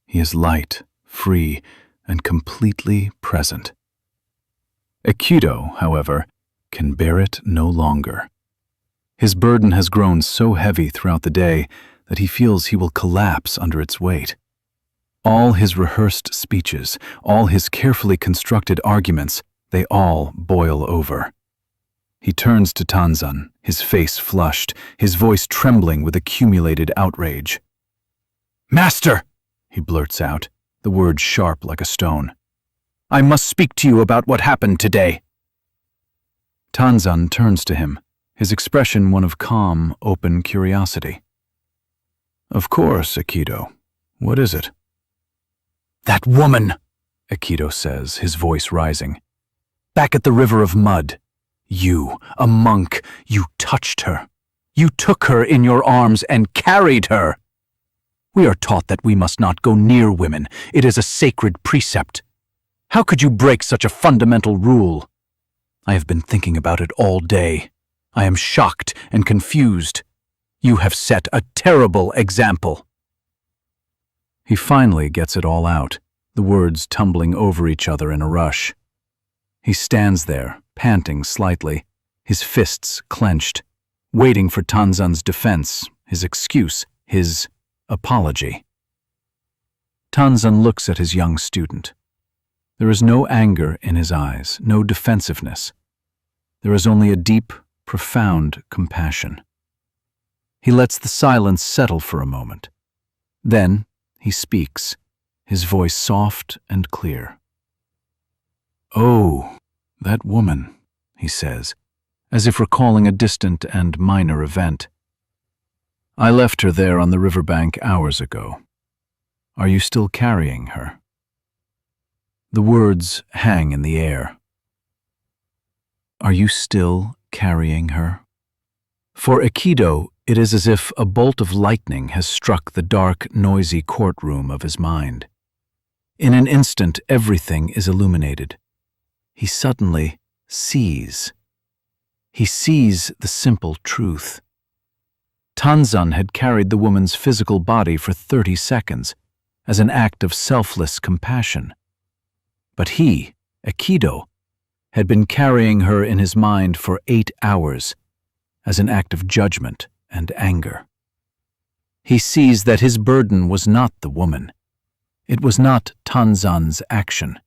He is light, free, and completely present. Aikido, however, can bear it no longer. His burden has grown so heavy throughout the day that he feels he will collapse under its weight. All his rehearsed speeches, all his carefully constructed arguments, they all boil over. He turns to Tanzan, his face flushed, his voice trembling with accumulated outrage. "Master!" he blurts out, the words sharp like a stone. "I must speak to you about what happened today." Tanzan turns to him, his expression one of calm, open curiosity. "Of course, Aikido. What is it?" "That woman," Aikido says, his voice rising. "Back at the river of mud. You, a monk, you touched her. You took her in your arms and carried her. We are taught that we must not go near women. It is a sacred precept. How could you break such a fundamental rule? I have been thinking about it all day. I am shocked and confused. You have set a terrible example." He finally gets it all out, the words tumbling over each other in a rush. He stands there, panting slightly, his fists clenched, waiting for Tanzan's defense, his excuse, his apology. Tanzan looks at his young student. There is no anger in his eyes, no defensiveness. There is only a deep, profound compassion. He lets the silence settle for a moment. Then he speaks, his voice soft and clear. "Oh, that woman," he says, as if recalling a distant and minor event. "I left her there on the riverbank hours ago. Are you still carrying her?" The words hang in the air. Are you still carrying her? For Aikido, it is as if a bolt of lightning has struck the dark, noisy courtroom of his mind. In an instant, everything is illuminated. He suddenly sees. He sees the simple truth. Tanzan had carried the woman's physical body for 30 seconds as an act of selfless compassion. But he, Aikido, had been carrying her in his mind for 8 hours as an act of judgment and anger. He sees that his burden was not the woman. It was not Tanzan's action.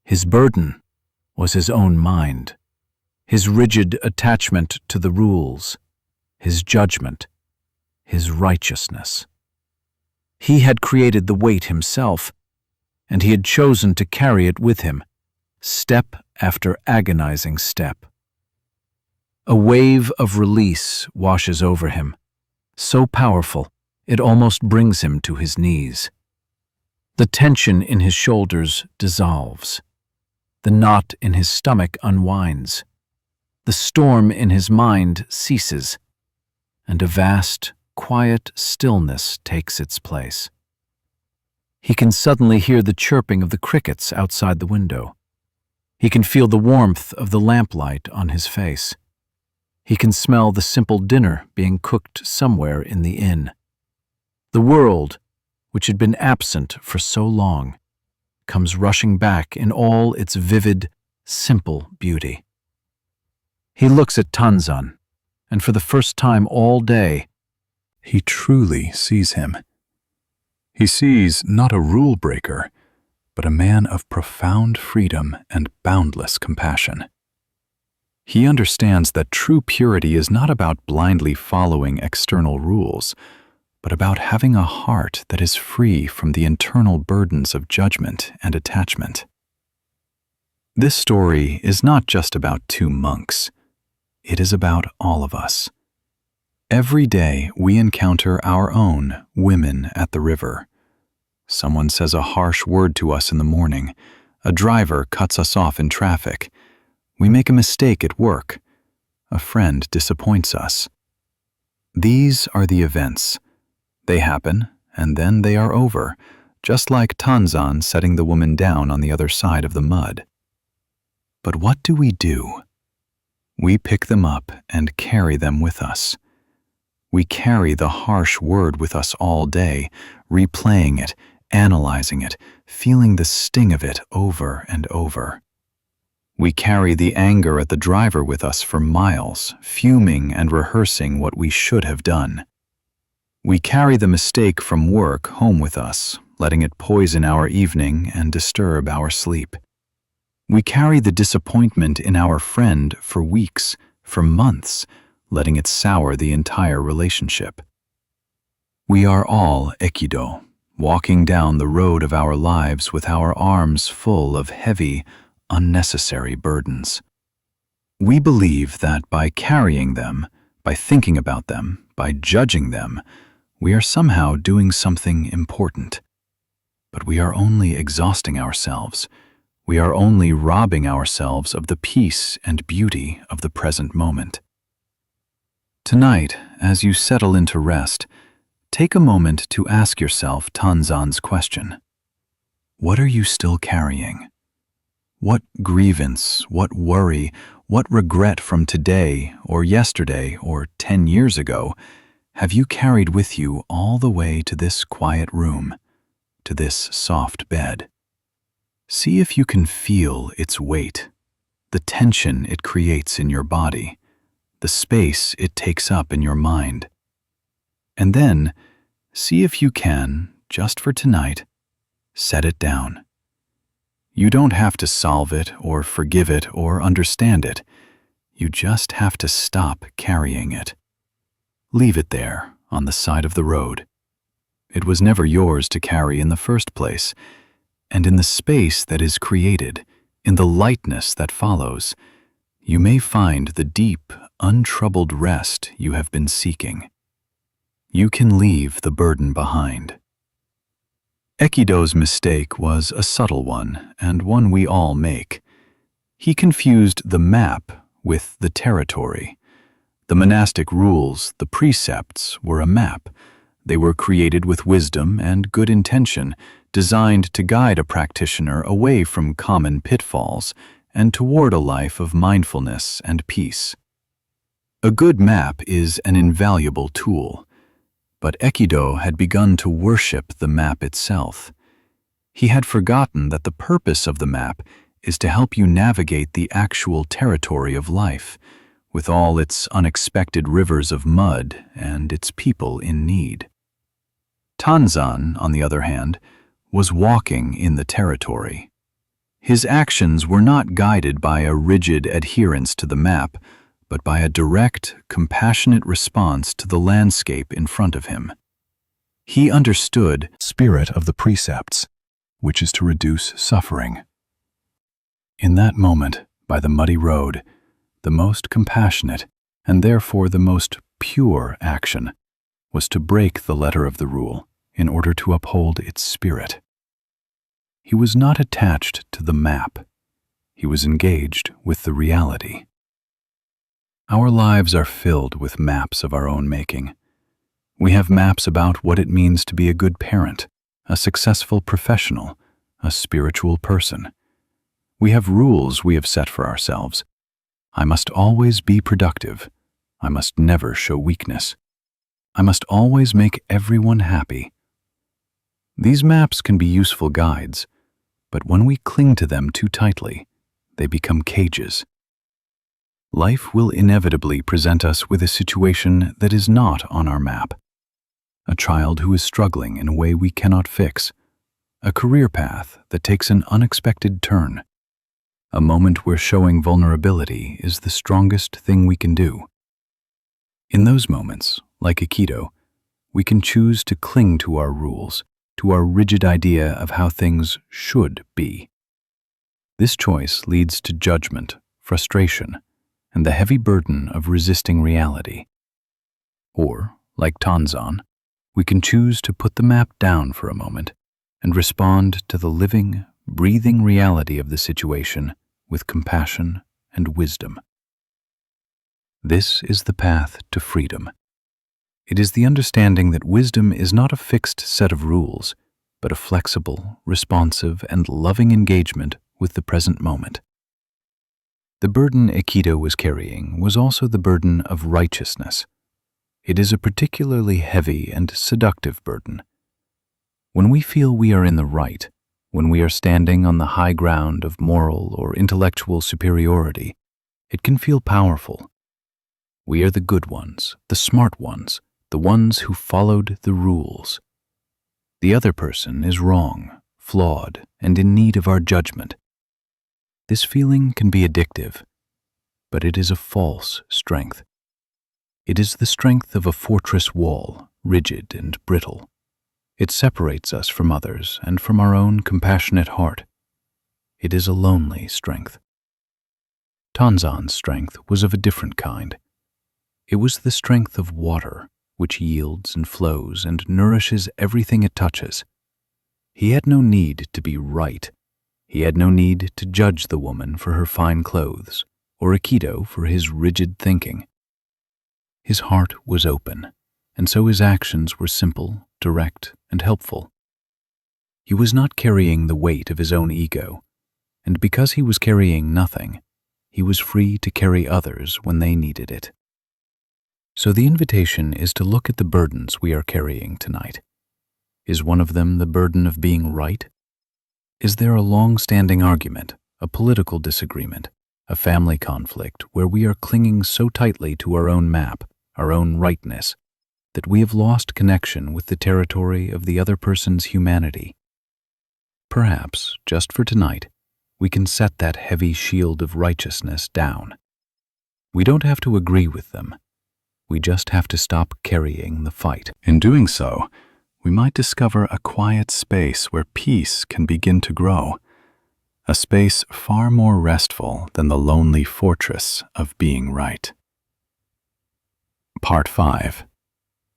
His burden was his own mind, his rigid attachment to the rules, his judgment, his righteousness. He had created the weight himself, and he had chosen to carry it with him, step after agonizing step. A wave of release washes over him, so powerful it almost brings him to his knees. The tension in his shoulders dissolves. The knot in his stomach unwinds. The storm in his mind ceases, and a vast, quiet stillness takes its place. He can suddenly hear the chirping of the crickets outside the window. He can feel the warmth of the lamplight on his face. He can smell the simple dinner being cooked somewhere in the inn. The world, which had been absent for so long, comes rushing back in all its vivid, simple beauty. He looks at Tanzan, and for the first time all day, he truly sees him. He sees not a rule breaker, but a man of profound freedom and boundless compassion. He understands that true purity is not about blindly following external rules, but about having a heart that is free from the internal burdens of judgment and attachment. This story is not just about two monks. It is about all of us. Every day we encounter our own women at the river. Someone says a harsh word to us in the morning. A driver cuts us off in traffic. We make a mistake at work. A friend disappoints us. These are the events. They happen, and then they are over, just like Tanzan setting the woman down on the other side of the mud. But what do? We pick them up and carry them with us. We carry the harsh word with us all day, replaying it, analyzing it, feeling the sting of it over and over. We carry the anger at the driver with us for miles, fuming and rehearsing what we should have done. We carry the mistake from work home with us, letting it poison our evening and disturb our sleep. We carry the disappointment in our friend for weeks, for months, letting it sour the entire relationship. We are all Aikido, walking down the road of our lives with our arms full of heavy, unnecessary burdens. We believe that by carrying them, by thinking about them, by judging them, we are somehow doing something important. But we are only exhausting ourselves. We are only robbing ourselves of the peace and beauty of the present moment. Tonight, as you settle into rest, take a moment to ask yourself Tanzan's question. What are you still carrying? What grievance, what worry, what regret from today or yesterday or 10 years ago have you carried with you all the way to this quiet room, to this soft bed? See if you can feel its weight, the tension it creates in your body, the space it takes up in your mind. And then, see if you can, just for tonight, set it down. You don't have to solve it or forgive it or understand it. You just have to stop carrying it. Leave it there, on the side of the road. It was never yours to carry in the first place, and in the space that is created, in the lightness that follows, you may find the deep, untroubled rest you have been seeking. You can leave the burden behind. Aikido's mistake was a subtle one, and one we all make. He confused the map with the territory. The monastic rules, the precepts, were a map. They were created with wisdom and good intention, designed to guide a practitioner away from common pitfalls and toward a life of mindfulness and peace. A good map is an invaluable tool, but Aikido had begun to worship the map itself. He had forgotten that the purpose of the map is to help you navigate the actual territory of life, with all its unexpected rivers of mud and its people in need. Tanzan, on the other hand, was walking in the territory. His actions were not guided by a rigid adherence to the map, but by a direct, compassionate response to the landscape in front of him. He understood the spirit of the precepts, which is to reduce suffering. In that moment, by the muddy road, the most compassionate, and therefore the most pure action, was to break the letter of the rule in order to uphold its spirit. He was not attached to the map. He was engaged with the reality. Our lives are filled with maps of our own making. We have maps about what it means to be a good parent, a successful professional, a spiritual person. We have rules we have set for ourselves. I must always be productive. I must never show weakness. I must always make everyone happy. These maps can be useful guides, but when we cling to them too tightly, they become cages. Life will inevitably present us with a situation that is not on our map. A child who is struggling in a way we cannot fix. A career path that takes an unexpected turn. A moment where showing vulnerability is the strongest thing we can do. In those moments, like Aikido, we can choose to cling to our rules, to our rigid idea of how things should be. This choice leads to judgment, frustration, and the heavy burden of resisting reality. Or, like Tanzan, we can choose to put the map down for a moment and respond to the living, breathing reality of the situation with compassion and wisdom. This is the path to freedom. It is the understanding that wisdom is not a fixed set of rules, but a flexible, responsive, and loving engagement with the present moment. The burden Aikido was carrying was also the burden of righteousness. It is a particularly heavy and seductive burden. When we feel we are in the right, when we are standing on the high ground of moral or intellectual superiority, it can feel powerful. We are the good ones, the smart ones, the ones who followed the rules. The other person is wrong, flawed, and in need of our judgment. This feeling can be addictive, but it is a false strength. It is the strength of a fortress wall, rigid and brittle. It separates us from others and from our own compassionate heart. It is a lonely strength. Tanzan's strength was of a different kind. It was the strength of water, which yields and flows and nourishes everything it touches. He had no need to be right. He had no need to judge the woman for her fine clothes, or Aikido for his rigid thinking. His heart was open, and so his actions were simple, direct, and helpful. He was not carrying the weight of his own ego, and because he was carrying nothing, he was free to carry others when they needed it. So the invitation is to look at the burdens we are carrying tonight. Is one of them the burden of being right? Is there a long-standing argument, a political disagreement, a family conflict where we are clinging so tightly to our own map, our own rightness, that we have lost connection with the territory of the other person's humanity? Perhaps, just for tonight, we can set that heavy shield of righteousness down. We don't have to agree with them. We just have to stop carrying the fight. In doing so, we might discover a quiet space where peace can begin to grow, a space far more restful than the lonely fortress of being right. Part 5.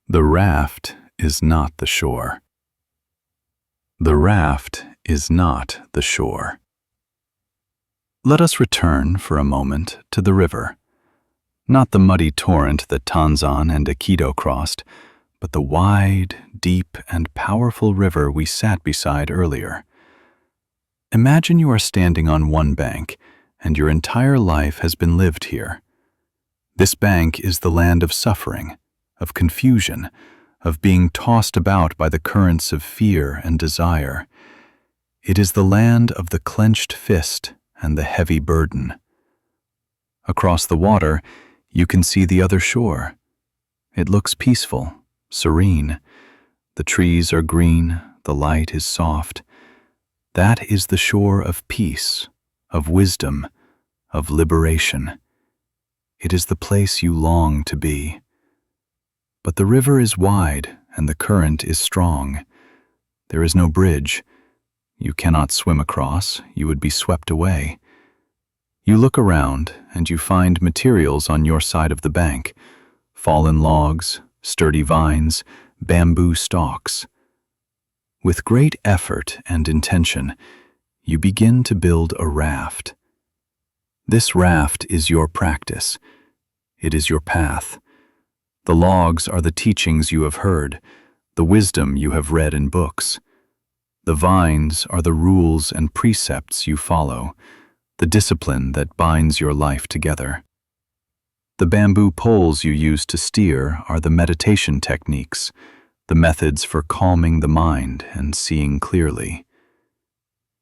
The raft is not the shore. The raft is not the shore. Let us return for a moment to the river. Not the muddy torrent that Tanzan and Aikido crossed, but the wide, deep, and powerful river we sat beside earlier. Imagine you are standing on one bank, and your entire life has been lived here. This bank is the land of suffering, of confusion, of being tossed about by the currents of fear and desire. It is the land of the clenched fist and the heavy burden. Across the water, you can see the other shore. It looks peaceful, serene. The trees are green, the light is soft. That is the shore of peace, of wisdom, of liberation. It is the place you long to be. But the river is wide and the current is strong. There is no bridge. You cannot swim across, you would be swept away. You look around and you find materials on your side of the bank, fallen logs, sturdy vines, bamboo stalks. With great effort and intention, you begin to build a raft. This raft is your practice. It is your path. The logs are the teachings you have heard, the wisdom you have read in books. The vines are the rules and precepts you follow, the discipline that binds your life together. The bamboo poles you use to steer are the meditation techniques, the methods for calming the mind and seeing clearly.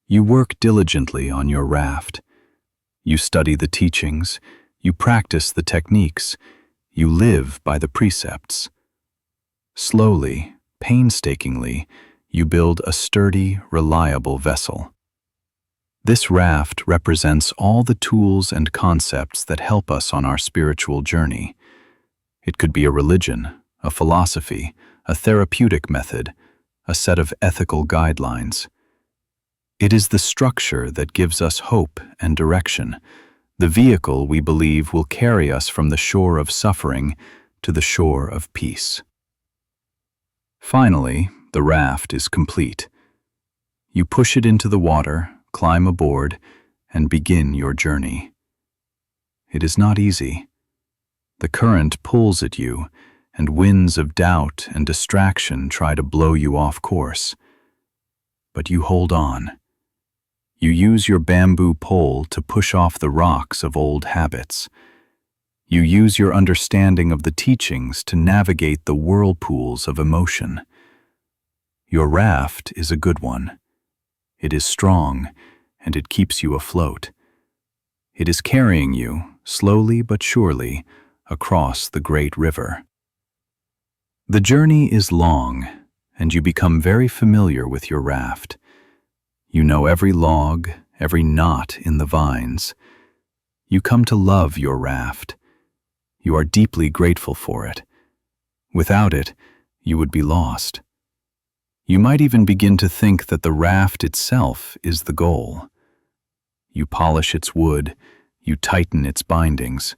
You work diligently on your raft. You study the teachings, you practice the techniques, you live by the precepts. Slowly, painstakingly, you build a sturdy, reliable vessel. This raft represents all the tools and concepts that help us on our spiritual journey. It could be a religion, a philosophy, a therapeutic method, a set of ethical guidelines. It is the structure that gives us hope and direction, the vehicle we believe will carry us from the shore of suffering to the shore of peace. Finally, the raft is complete. You push it into the water, climb aboard, and begin your journey. It is not easy. The current pulls at you, and winds of doubt and distraction try to blow you off course. But you hold on. You use your bamboo pole to push off the rocks of old habits. You use your understanding of the teachings to navigate the whirlpools of emotion. Your raft is a good one. It is strong, and it keeps you afloat. It is carrying you, slowly but surely, across the great river. The journey is long, and you become very familiar with your raft. You know every log, every knot in the vines. You come to love your raft. You are deeply grateful for it. Without it, you would be lost. You might even begin to think that the raft itself is the goal. You polish its wood, you tighten its bindings.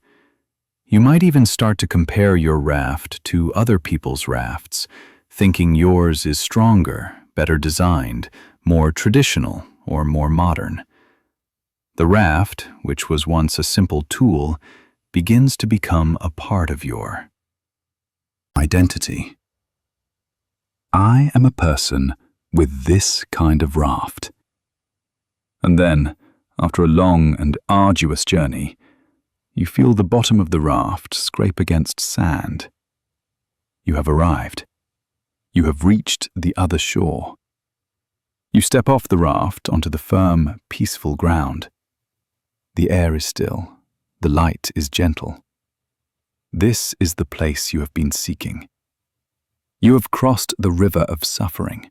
You might even start to compare your raft to other people's rafts, thinking yours is stronger, better designed, more traditional, or more modern. The raft, which was once a simple tool, begins to become a part of your identity. I am a person with this kind of raft. And then, after a long and arduous journey, you feel the bottom of the raft scrape against sand. You have arrived. You have reached the other shore. You step off the raft onto the firm, peaceful ground. The air is still. The light is gentle. This is the place you have been seeking. You have crossed the river of suffering.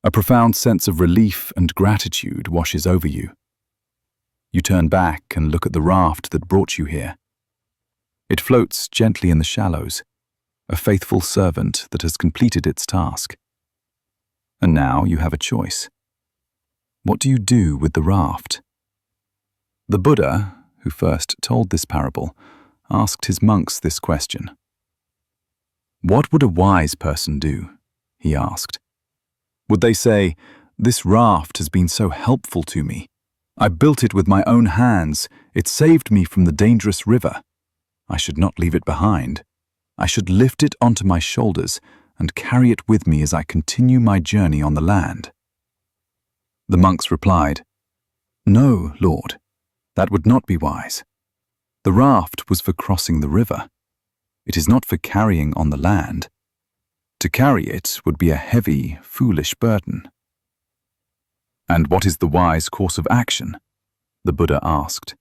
A profound sense of relief and gratitude washes over you. You turn back and look at the raft that brought you here. It floats gently in the shallows, a faithful servant that has completed its task. And now you have a choice. What do you do with the raft? The Buddha, who first told this parable, asked his monks this question. What would a wise person do? He asked. Would they say, "This raft has been so helpful to me. I built it with my own hands. It saved me from the dangerous river. I should not leave it behind. I should lift it onto my shoulders and carry it with me as I continue my journey on the land." The monks replied, "No, Lord, that would not be wise. The raft was for crossing the river. It is not for carrying on the land. To carry it would be a heavy, foolish burden." "And what is the wise course of action?" the Buddha asked.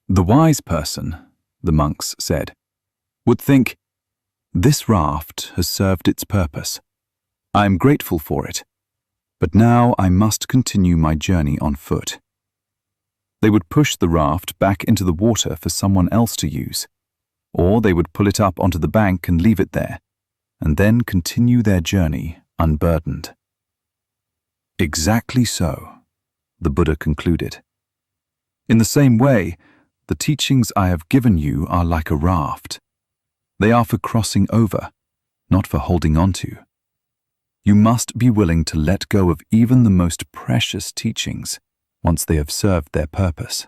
"The wise person," the monks said, "would think, this raft has served its purpose. I am grateful for it, but now I must continue my journey on foot." They would push the raft back into the water for someone else to use, or they would pull it up onto the bank and leave it there, and then continue their journey unburdened. Exactly so, the Buddha concluded. In the same way, the teachings I have given you are like a raft. They are for crossing over, not for holding on to. You must be willing to let go of even the most precious teachings once they have served their purpose.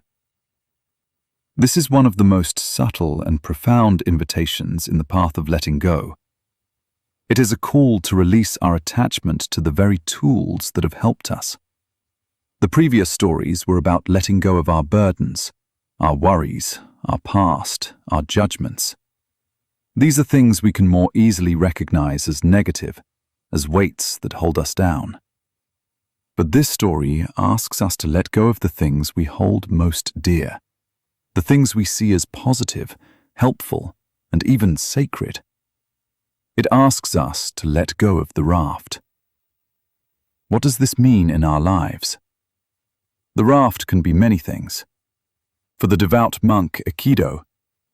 This is one of the most subtle and profound invitations in the path of letting go. It is a call to release our attachment to the very tools that have helped us. The previous stories were about letting go of our burdens, our worries, our past, our judgments. These are things we can more easily recognize as negative, as weights that hold us down. But this story asks us to let go of the things we hold most dear, the things we see as positive, helpful, and even sacred. It asks us to let go of the raft. What does this mean in our lives? The raft can be many things. For the devout monk Aikido,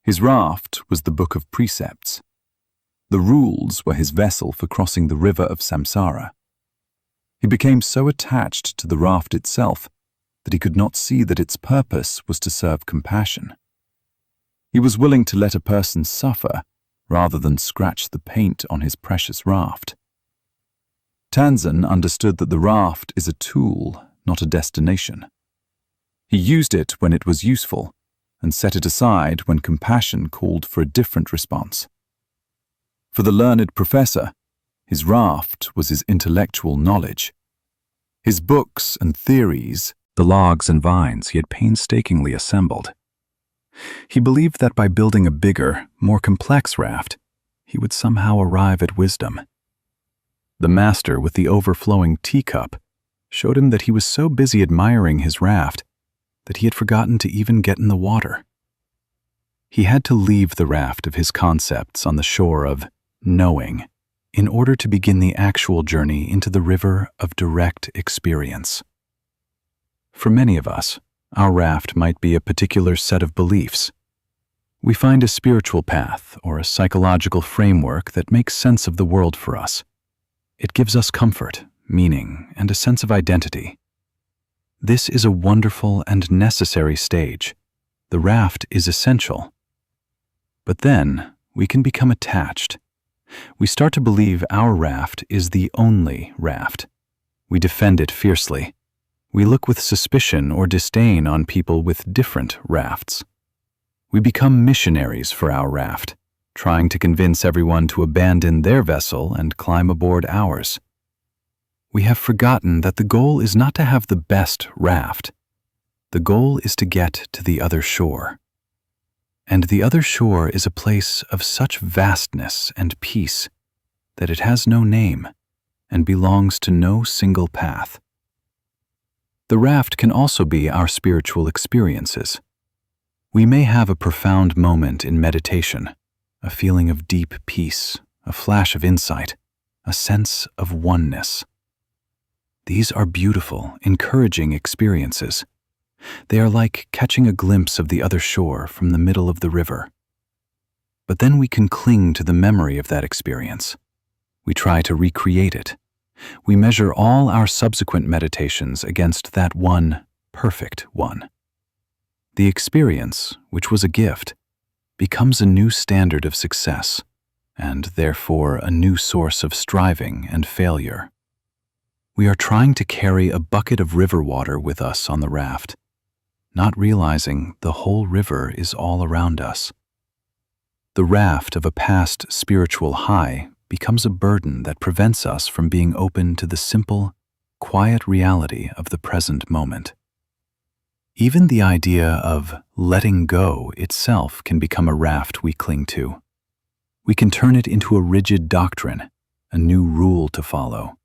his raft was the book of precepts. The rules were his vessel for crossing the river of samsara. He became so attached to the raft itself that he could not see that its purpose was to serve compassion. He was willing to let a person suffer rather than scratch the paint on his precious raft. Tanzan understood that the raft is a tool, not a destination. He used it when it was useful and set it aside when compassion called for a different response. For the learned professor, his raft was his intellectual knowledge. His books and theories, the logs and vines he had painstakingly assembled. He believed that by building a bigger, more complex raft, he would somehow arrive at wisdom. The master with the overflowing teacup showed him that he was so busy admiring his raft that he had forgotten to even get in the water. He had to leave the raft of his concepts on the shore of knowing in order to begin the actual journey into the river of direct experience. For many of us, our raft might be a particular set of beliefs. We find a spiritual path or a psychological framework that makes sense of the world for us. It gives us comfort, meaning, and a sense of identity. This is a wonderful and necessary stage. The raft is essential. But then, we can become attached. We start to believe our raft is the only raft. We defend it fiercely. We look with suspicion or disdain on people with different rafts. We become missionaries for our raft, trying to convince everyone to abandon their vessel and climb aboard ours. We have forgotten that the goal is not to have the best raft. The goal is to get to the other shore. And the other shore is a place of such vastness and peace that it has no name and belongs to no single path. The raft can also be our spiritual experiences. We may have a profound moment in meditation, a feeling of deep peace, a flash of insight, a sense of oneness. These are beautiful, encouraging experiences. They are like catching a glimpse of the other shore from the middle of the river. But then we can cling to the memory of that experience. We try to recreate it. We measure all our subsequent meditations against that one perfect one. The experience, which was a gift, becomes a new standard of success, and therefore a new source of striving and failure. We are trying to carry a bucket of river water with us on the raft, not realizing the whole river is all around us. The raft of a past spiritual high becomes a burden that prevents us from being open to the simple, quiet reality of the present moment. Even the idea of letting go itself can become a raft we cling to. We can turn it into a rigid doctrine, a new rule to follow.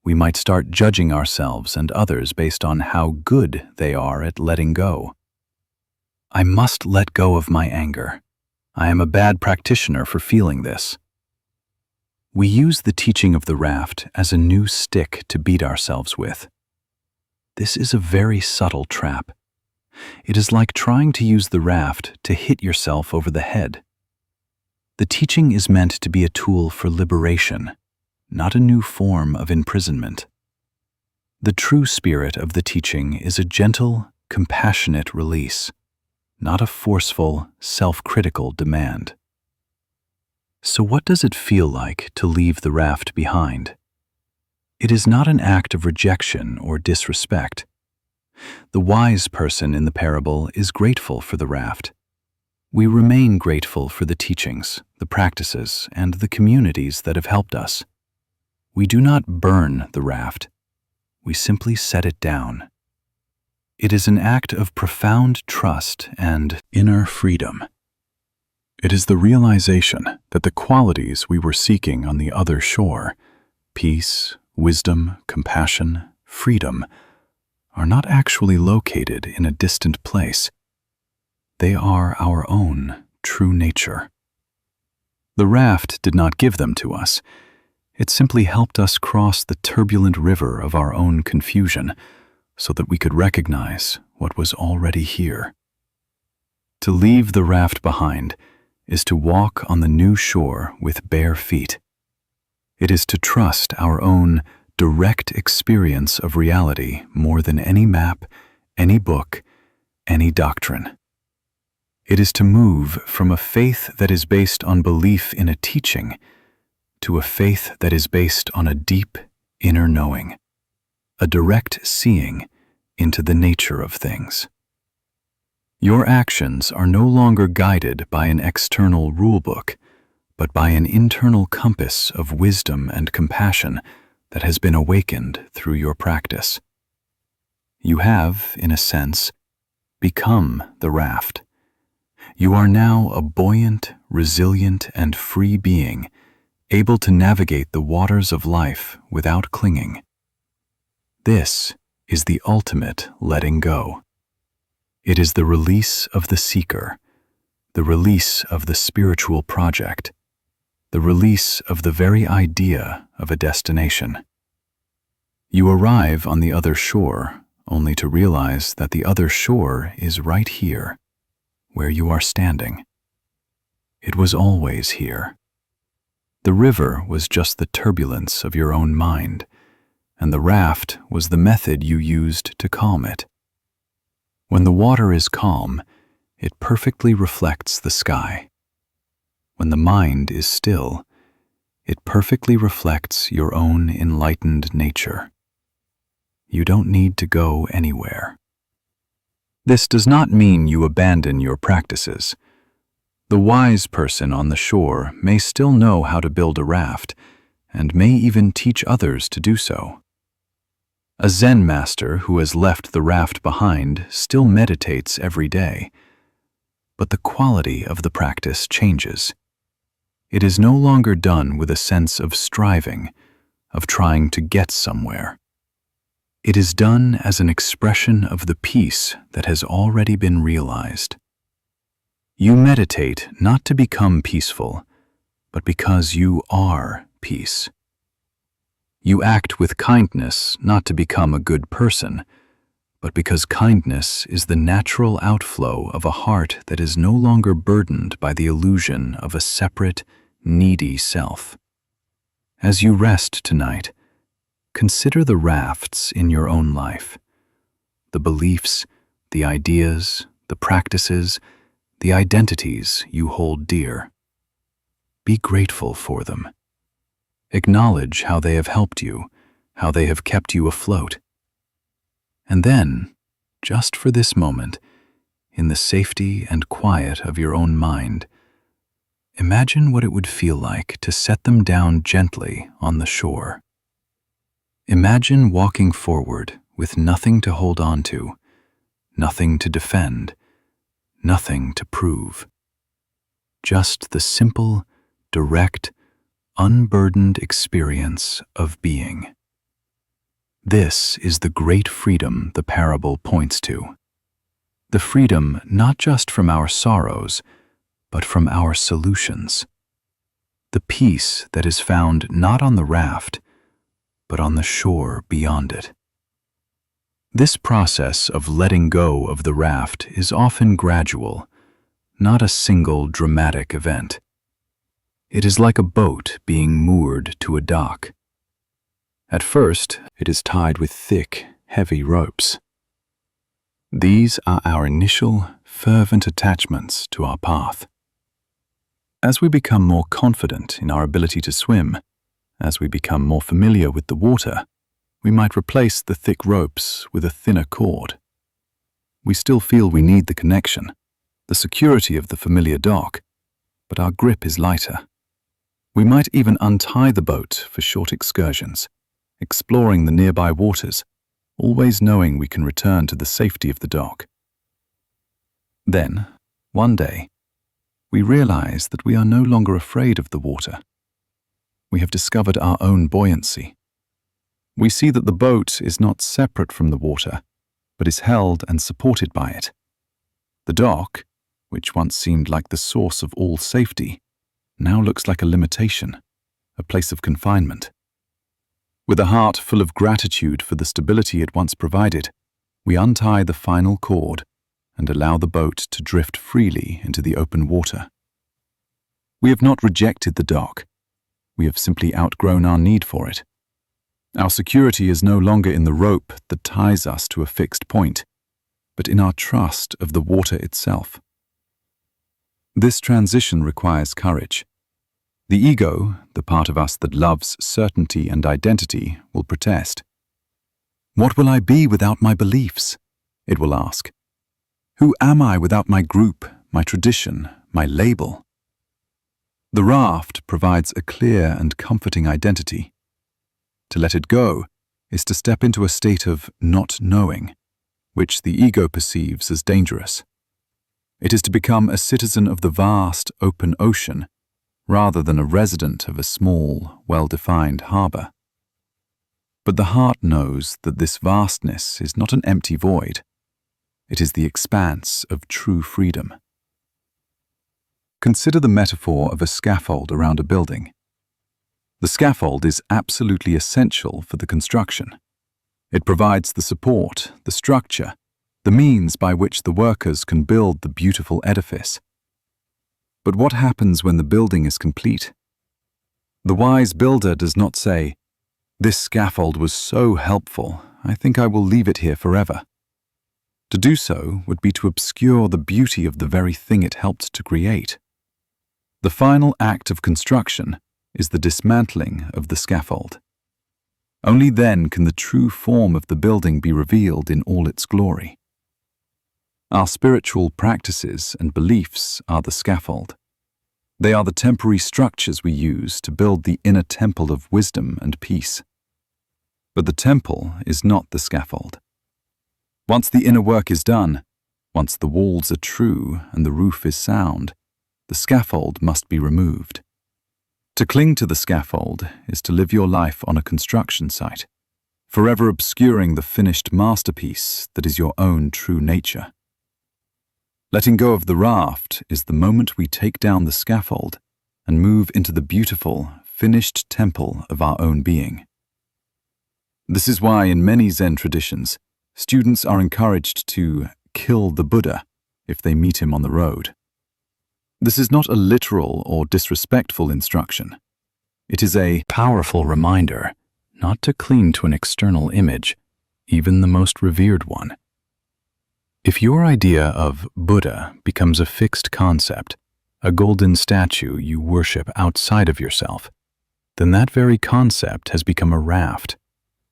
We might start judging ourselves and others based on how good they are at letting go. I must let go of my anger. I am a bad practitioner for feeling this. We use the teaching of the raft as a new stick to beat ourselves with. This is a very subtle trap. It is like trying to use the raft to hit yourself over the head. The teaching is meant to be a tool for liberation, not a new form of imprisonment. The true spirit of the teaching is a gentle, compassionate release, not a forceful, self-critical demand. So what does it feel like to leave the raft behind? It is not an act of rejection or disrespect. The wise person in the parable is grateful for the raft. We remain grateful for the teachings, the practices, and the communities that have helped us. We do not burn the raft. We simply set it down. It is an act of profound trust and inner freedom. It is the realization that the qualities we were seeking on the other shore, peace, wisdom, compassion, freedom, are not actually located in a distant place. They are our own true nature. The raft did not give them to us. It simply helped us cross the turbulent river of our own confusion so that we could recognize what was already here. To leave the raft behind is to walk on the new shore with bare feet. It is to trust our own direct experience of reality more than any map, any book, any doctrine. It is to move from a faith that is based on belief in a teaching to a faith that is based on a deep inner knowing, a direct seeing into the nature of things. Your actions are no longer guided by an external rulebook, but by an internal compass of wisdom and compassion that has been awakened through your practice. You have, in a sense, become the raft. You are now a buoyant, resilient, and free being, able to navigate the waters of life without clinging. This is the ultimate letting go. It is the release of the seeker, the release of the spiritual project, the release of the very idea of a destination. You arrive on the other shore only to realize that the other shore is right here, where you are standing. It was always here. The river was just the turbulence of your own mind, and the raft was the method you used to calm it. When the water is calm, it perfectly reflects the sky. When the mind is still, it perfectly reflects your own enlightened nature. You don't need to go anywhere. This does not mean you abandon your practices. The wise person on the shore may still know how to build a raft, and may even teach others to do so. A Zen master who has left the raft behind still meditates every day, but the quality of the practice changes. It is no longer done with a sense of striving, of trying to get somewhere. It is done as an expression of the peace that has already been realized. You meditate not to become peaceful, but because you are peace. You act with kindness not to become a good person, but because kindness is the natural outflow of a heart that is no longer burdened by the illusion of a separate, needy self. As you rest tonight, consider the rafts in your own life, the beliefs, the ideas, the practices, the identities you hold dear. Be grateful for them. Acknowledge how they have helped you, how they have kept you afloat. And then, just for this moment, in the safety and quiet of your own mind, imagine what it would feel like to set them down gently on the shore. Imagine walking forward with nothing to hold on to, nothing to defend, nothing to prove. Just the simple, direct, unburdened experience of being. This is the great freedom the parable points to. The freedom not just from our sorrows, but from our solutions. The peace that is found not on the raft, but on the shore beyond it. This process of letting go of the raft is often gradual, not a single dramatic event. It is like a boat being moored to a dock. At first, it is tied with thick, heavy ropes. These are our initial, fervent attachments to our path. As we become more confident in our ability to swim, as we become more familiar with the water, we might replace the thick ropes with a thinner cord. We still feel we need the connection, the security of the familiar dock, but our grip is lighter. We might even untie the boat for short excursions, exploring the nearby waters, always knowing we can return to the safety of the dock. Then, one day, we realize that we are no longer afraid of the water. We have discovered our own buoyancy. We see that the boat is not separate from the water, but is held and supported by it. The dock, which once seemed like the source of all safety, now looks like a limitation, a place of confinement. With a heart full of gratitude for the stability it once provided, we untie the final cord and allow the boat to drift freely into the open water. We have not rejected the dock. We have simply outgrown our need for it. Our security is no longer in the rope that ties us to a fixed point, but in our trust of the water itself. This transition requires courage. The ego, the part of us that loves certainty and identity, will protest. What will I be without my beliefs? It will ask. Who am I without my group, my tradition, my label? The raft provides a clear and comforting identity. To let it go is to step into a state of not knowing, which the ego perceives as dangerous. It is to become a citizen of the vast, open ocean, rather than a resident of a small, well-defined harbor. But the heart knows that this vastness is not an empty void. It is the expanse of true freedom. Consider the metaphor of a scaffold around a building. The scaffold is absolutely essential for the construction. It provides the support, the structure, the means by which the workers can build the beautiful edifice. But what happens when the building is complete? The wise builder does not say, "This scaffold was so helpful, I think I will leave it here forever." To do so would be to obscure the beauty of the very thing it helped to create. The final act of construction is the dismantling of the scaffold. Only then can the true form of the building be revealed in all its glory. Our spiritual practices and beliefs are the scaffold. They are the temporary structures we use to build the inner temple of wisdom and peace. But the temple is not the scaffold. Once the inner work is done, once the walls are true and the roof is sound, the scaffold must be removed. To cling to the scaffold is to live your life on a construction site, forever obscuring the finished masterpiece that is your own true nature. Letting go of the raft is the moment we take down the scaffold and move into the beautiful, finished temple of our own being. This is why in many Zen traditions, students are encouraged to kill the Buddha if they meet him on the road. This is not a literal or disrespectful instruction. It is a powerful reminder not to cling to an external image, even the most revered one. If your idea of Buddha becomes a fixed concept, a golden statue you worship outside of yourself, then that very concept has become a raft,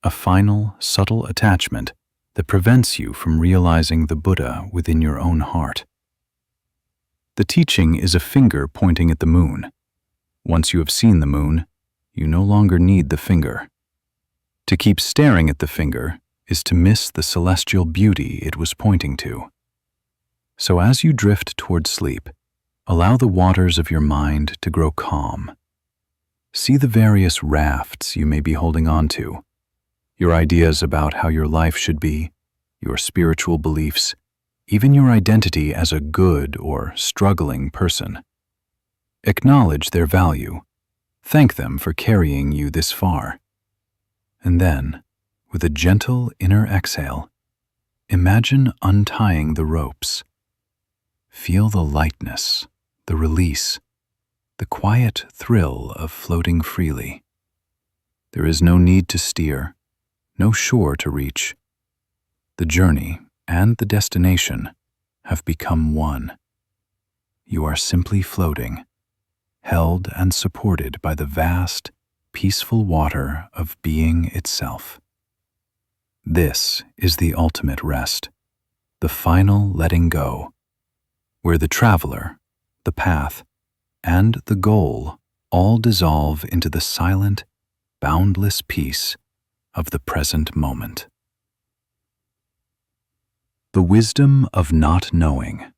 a final, subtle attachment that prevents you from realizing the Buddha within your own heart. The teaching is a finger pointing at the moon. Once you have seen the moon, you no longer need the finger. To keep staring at the finger is to miss the celestial beauty it was pointing to. So as you drift toward sleep, allow the waters of your mind to grow calm. See the various rafts you may be holding on to, your ideas about how your life should be, your spiritual beliefs, even your identity as a good or struggling person. Acknowledge their value. Thank them for carrying you this far. And then, with a gentle inner exhale, imagine untying the ropes. Feel the lightness, the release, the quiet thrill of floating freely. There is no need to steer, no shore to reach. The journey and the destination have become one. You are simply floating, held and supported by the vast, peaceful water of being itself. This is the ultimate rest, the final letting go, where the traveler, the path, and the goal all dissolve into the silent, boundless peace of the present moment. The wisdom of not knowing.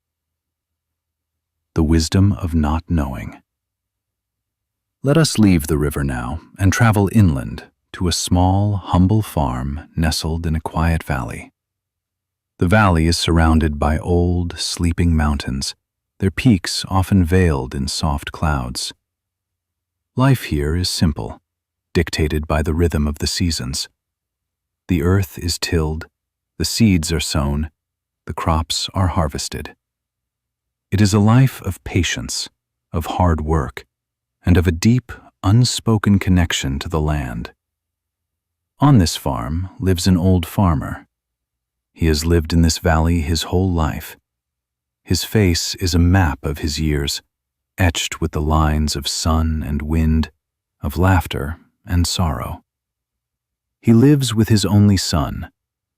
The wisdom of not knowing. Let us leave the river now and travel inland to a small, humble farm nestled in a quiet valley. The valley is surrounded by old, sleeping mountains, their peaks often veiled in soft clouds. Life here is simple, dictated by the rhythm of the seasons. The earth is tilled, the seeds are sown, the crops are harvested. It is a life of patience, of hard work, and of a deep, unspoken connection to the land. On this farm lives an old farmer. He has lived in this valley his whole life. His face is a map of his years, etched with the lines of sun and wind, of laughter and sorrow. He lives with his only son,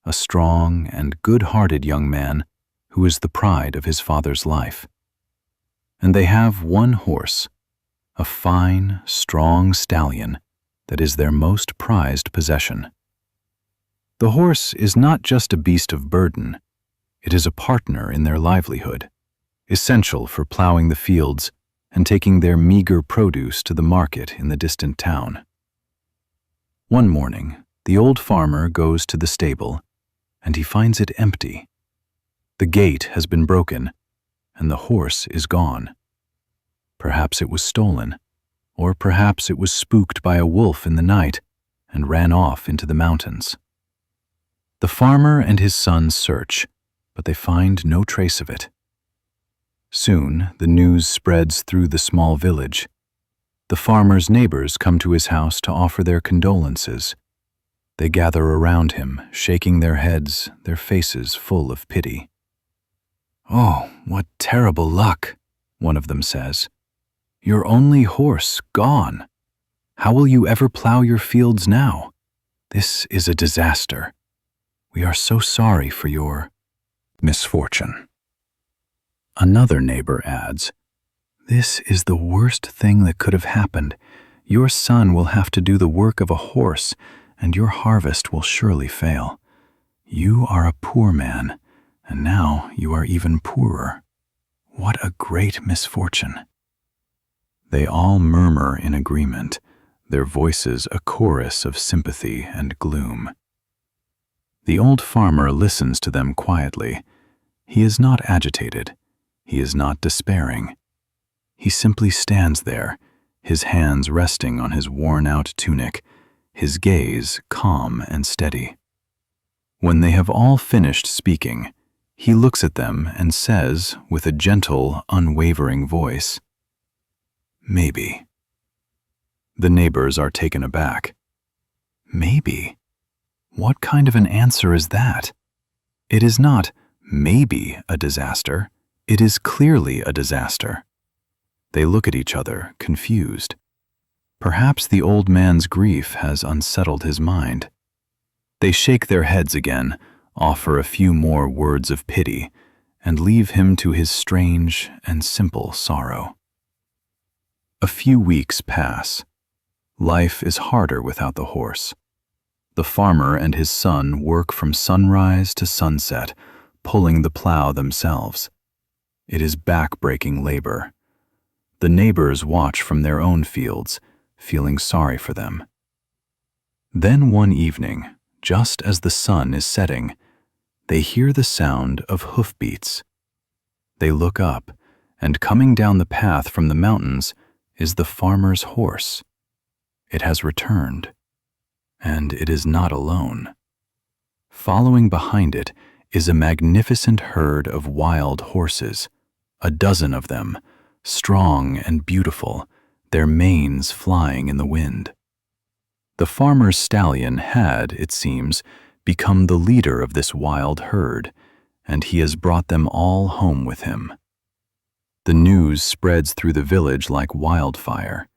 a strong and good-hearted young man who is the pride of his father's life. And they have one horse, a fine, strong stallion that is their most prized possession. The horse is not just a beast of burden, it is a partner in their livelihood, essential for plowing the fields and taking their meager produce to the market in the distant town. One morning, the old farmer goes to the stable, and he finds it empty. The gate has been broken, and the horse is gone. Perhaps it was stolen, or perhaps it was spooked by a wolf in the night and ran off into the mountains. The farmer and his son search, but they find no trace of it. Soon, the news spreads through the small village. The farmer's neighbors come to his house to offer their condolences. They gather around him, shaking their heads, their faces full of pity. "Oh, what terrible luck," one of them says. "Your only horse gone. How will you ever plow your fields now? This is a disaster. We are so sorry for your misfortune." Another neighbor adds, "This is the worst thing that could have happened. Your son will have to do the work of a horse, and your harvest will surely fail. You are a poor man, and now you are even poorer. What a great misfortune." They all murmur in agreement, their voices a chorus of sympathy and gloom. The old farmer listens to them quietly. He is not agitated. He is not despairing. He simply stands there, his hands resting on his worn-out tunic, his gaze calm and steady. When they have all finished speaking, he looks at them and says with a gentle, unwavering voice, "Maybe." The neighbors are taken aback. Maybe? What kind of an answer is that? It is not maybe a disaster. It is clearly a disaster. They look at each other, confused. Perhaps the old man's grief has unsettled his mind. They shake their heads again, offer a few more words of pity, and leave him to his strange and simple sorrow. A few weeks pass. Life is harder without the horse. The farmer and his son work from sunrise to sunset, pulling the plow themselves. It is back-breaking labor. The neighbors watch from their own fields, feeling sorry for them. Then one evening, just as the sun is setting, they hear the sound of hoofbeats. They look up, and coming down the path from the mountains is the farmer's horse. It has returned, and it is not alone. Following behind it is a magnificent herd of wild horses, a dozen of them, strong and beautiful, their manes flying in the wind. The farmer's stallion had, it seems, become the leader of this wild herd, and he has brought them all home with him. The news spreads through the village like wildfire.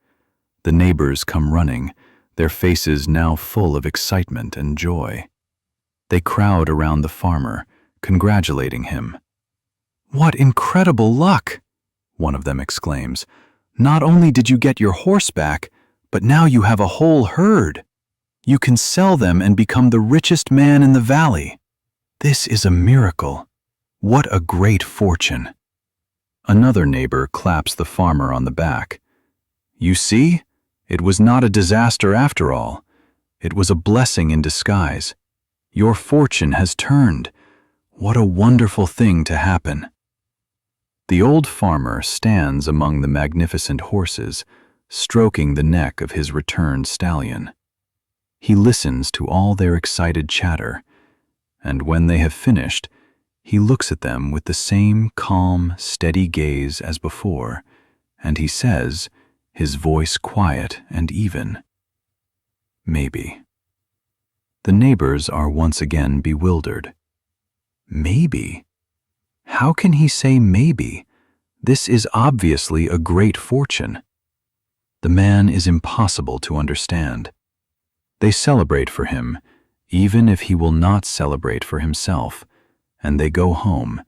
The neighbors come running, their faces now full of excitement and joy. They crowd around the farmer, congratulating him. "What incredible luck!" one of them exclaims. "Not only did you get your horse back, but now you have a whole herd. You can sell them and become the richest man in the valley. This is a miracle. What a great fortune." Another neighbor claps the farmer on the back. "You see, it was not a disaster after all. It was a blessing in disguise. Your fortune has turned. What a wonderful thing to happen." The old farmer stands among the magnificent horses, stroking the neck of his returned stallion. He listens to all their excited chatter, and when they have finished, he looks at them with the same calm, steady gaze as before, and he says, his voice quiet and even, "Maybe." The neighbors are once again bewildered. Maybe? How can he say maybe? This is obviously a great fortune. The man is impossible to understand. They celebrate for him, even if he will not celebrate for himself, and they go home,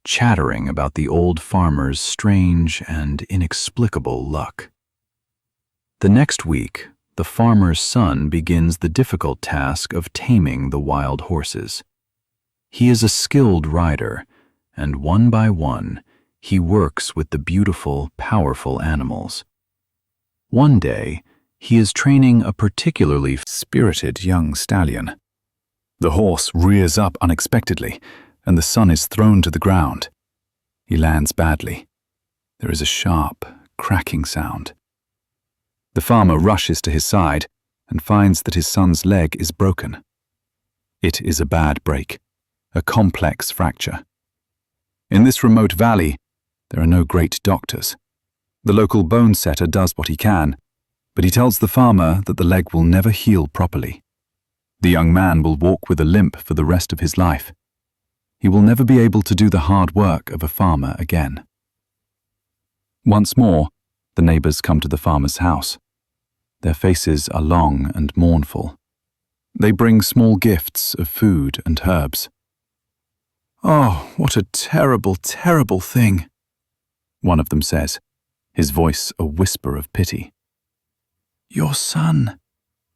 chattering about the old farmer's strange and inexplicable luck. The next week, the farmer's son begins the difficult task of taming the wild horses. He is a skilled rider, and one by one, he works with the beautiful, powerful animals. One day, he is training a particularly spirited young stallion. The horse rears up unexpectedly, and the son is thrown to the ground. He lands badly. There is a sharp, cracking sound. The farmer rushes to his side and finds that his son's leg is broken. It is a bad break, a complex fracture. In this remote valley, there are no great doctors. The local bone setter does what he can, but he tells the farmer that the leg will never heal properly. The young man will walk with a limp for the rest of his life. He will never be able to do the hard work of a farmer again. Once more, the neighbors come to the farmer's house. Their faces are long and mournful. They bring small gifts of food and herbs. "Oh, what a terrible, terrible thing," one of them says, his voice a whisper of pity. "Your son,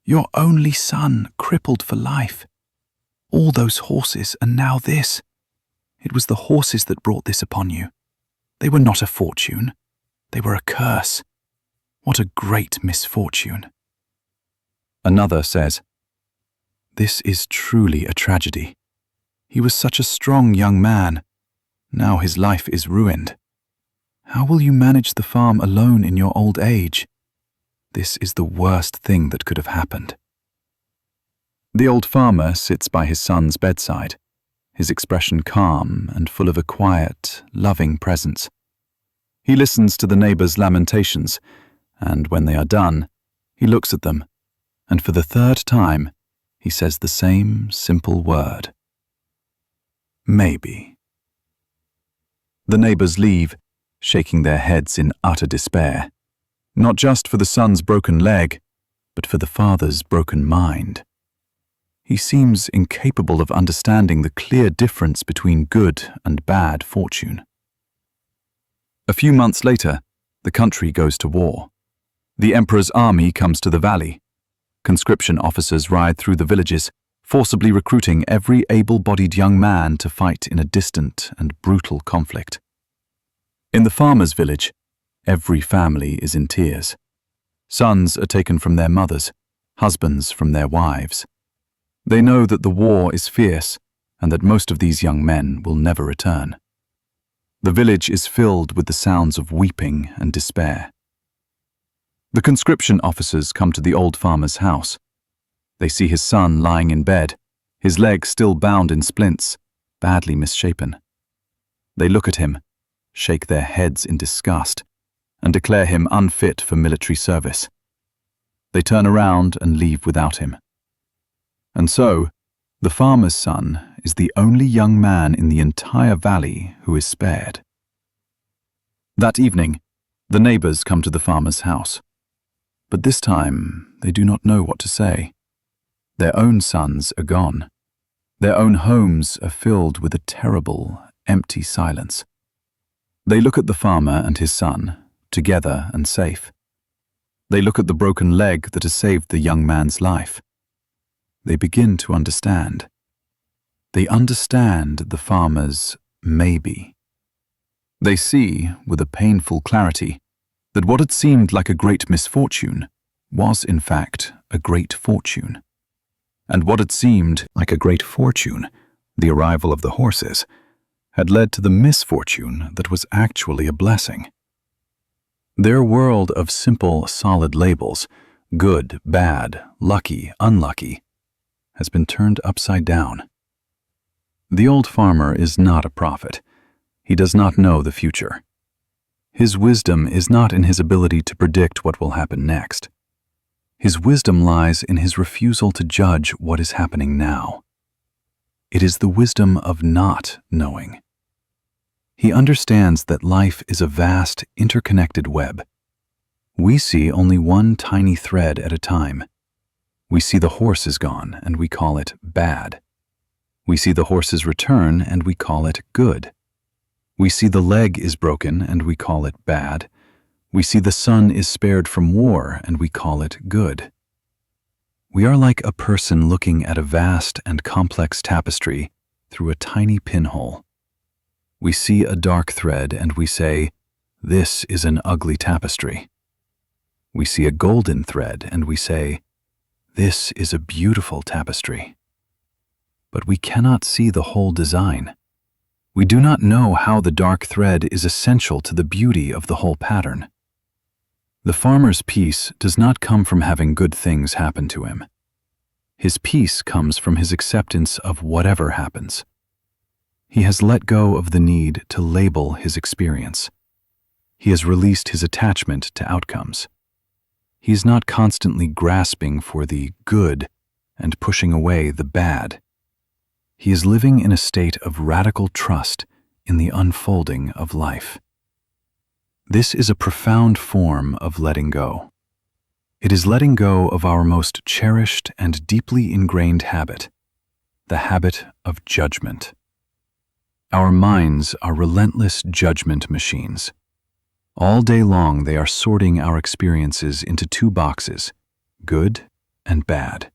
your only son, crippled for life. All those horses, and now this. It was the horses that brought this upon you. They were not a fortune. They were a curse. What a great misfortune." Another says, "This is truly a tragedy. He was such a strong young man. Now his life is ruined. How will you manage the farm alone in your old age? This is the worst thing that could have happened." The old farmer sits by his son's bedside, his expression calm and full of a quiet, loving presence. He listens to the neighbors' lamentations, and when they are done, he looks at them, and for the third time, he says the same simple word. Maybe. The neighbors leave, shaking their heads in utter despair, not just for the son's broken leg, but for the father's broken mind. He seems incapable of understanding the clear difference between good and bad fortune. A few months later, the country goes to war. The emperor's army comes to the valley. Conscription officers ride through the villages, forcibly recruiting every able-bodied young man to fight in a distant and brutal conflict. In the farmer's village, every family is in tears. Sons are taken from their mothers, husbands from their wives. They know that the war is fierce and that most of these young men will never return. The village is filled with the sounds of weeping and despair. The conscription officers come to the old farmer's house. They see his son lying in bed, his leg still bound in splints, badly misshapen. They look at him, shake their heads in disgust, and declare him unfit for military service. They turn around and leave without him. And so, the farmer's son is the only young man in the entire valley who is spared. That evening, the neighbors come to the farmer's house. But this time, they do not know what to say. Their own sons are gone. Their own homes are filled with a terrible, empty silence. They look at the farmer and his son, together and safe. They look at the broken leg that has saved the young man's life. They begin to understand. They understand the farmer's maybe. They see, with a painful clarity, that what had seemed like a great misfortune was, in fact, a great fortune. And what had seemed like a great fortune, the arrival of the horses, had led to the misfortune that was actually a blessing. Their world of simple, solid labels, good, bad, lucky, unlucky, has been turned upside down. The old farmer is not a prophet. He does not know the future. His wisdom is not in his ability to predict what will happen next. His wisdom lies in his refusal to judge what is happening now. It is the wisdom of not knowing. He understands that life is a vast, interconnected web. We see only one tiny thread at a time. We see the horse is gone, and we call it bad. We see the horse's return, and we call it good. We see the leg is broken, and we call it bad. We see the son is spared from war, and we call it good. We are like a person looking at a vast and complex tapestry through a tiny pinhole. We see a dark thread, and we say, "This is an ugly tapestry." We see a golden thread, and we say, "This is a beautiful tapestry." But we cannot see the whole design. We do not know how the dark thread is essential to the beauty of the whole pattern. The farmer's peace does not come from having good things happen to him. His peace comes from his acceptance of whatever happens. He has let go of the need to label his experience. He has released his attachment to outcomes. He is not constantly grasping for the good and pushing away the bad. He is living in a state of radical trust in the unfolding of life. This is a profound form of letting go. It is letting go of our most cherished and deeply ingrained habit, the habit of judgment. Our minds are relentless judgment machines. All day long they are sorting our experiences into two boxes, good and bad.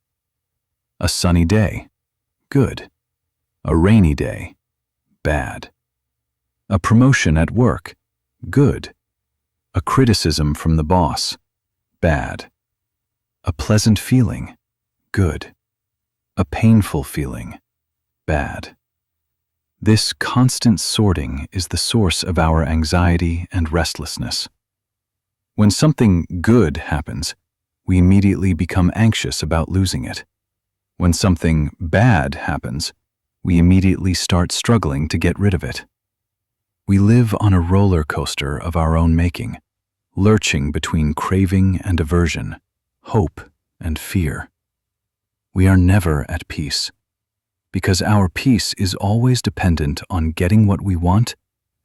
A sunny day, good. A rainy day, bad. A promotion at work, good. A criticism from the boss, bad. A pleasant feeling, good. A painful feeling, bad. This constant sorting is the source of our anxiety and restlessness. When something good happens, we immediately become anxious about losing it. When something bad happens, we immediately start struggling to get rid of it. We live on a roller coaster of our own making, lurching between craving and aversion, hope and fear. We are never at peace, because our peace is always dependent on getting what we want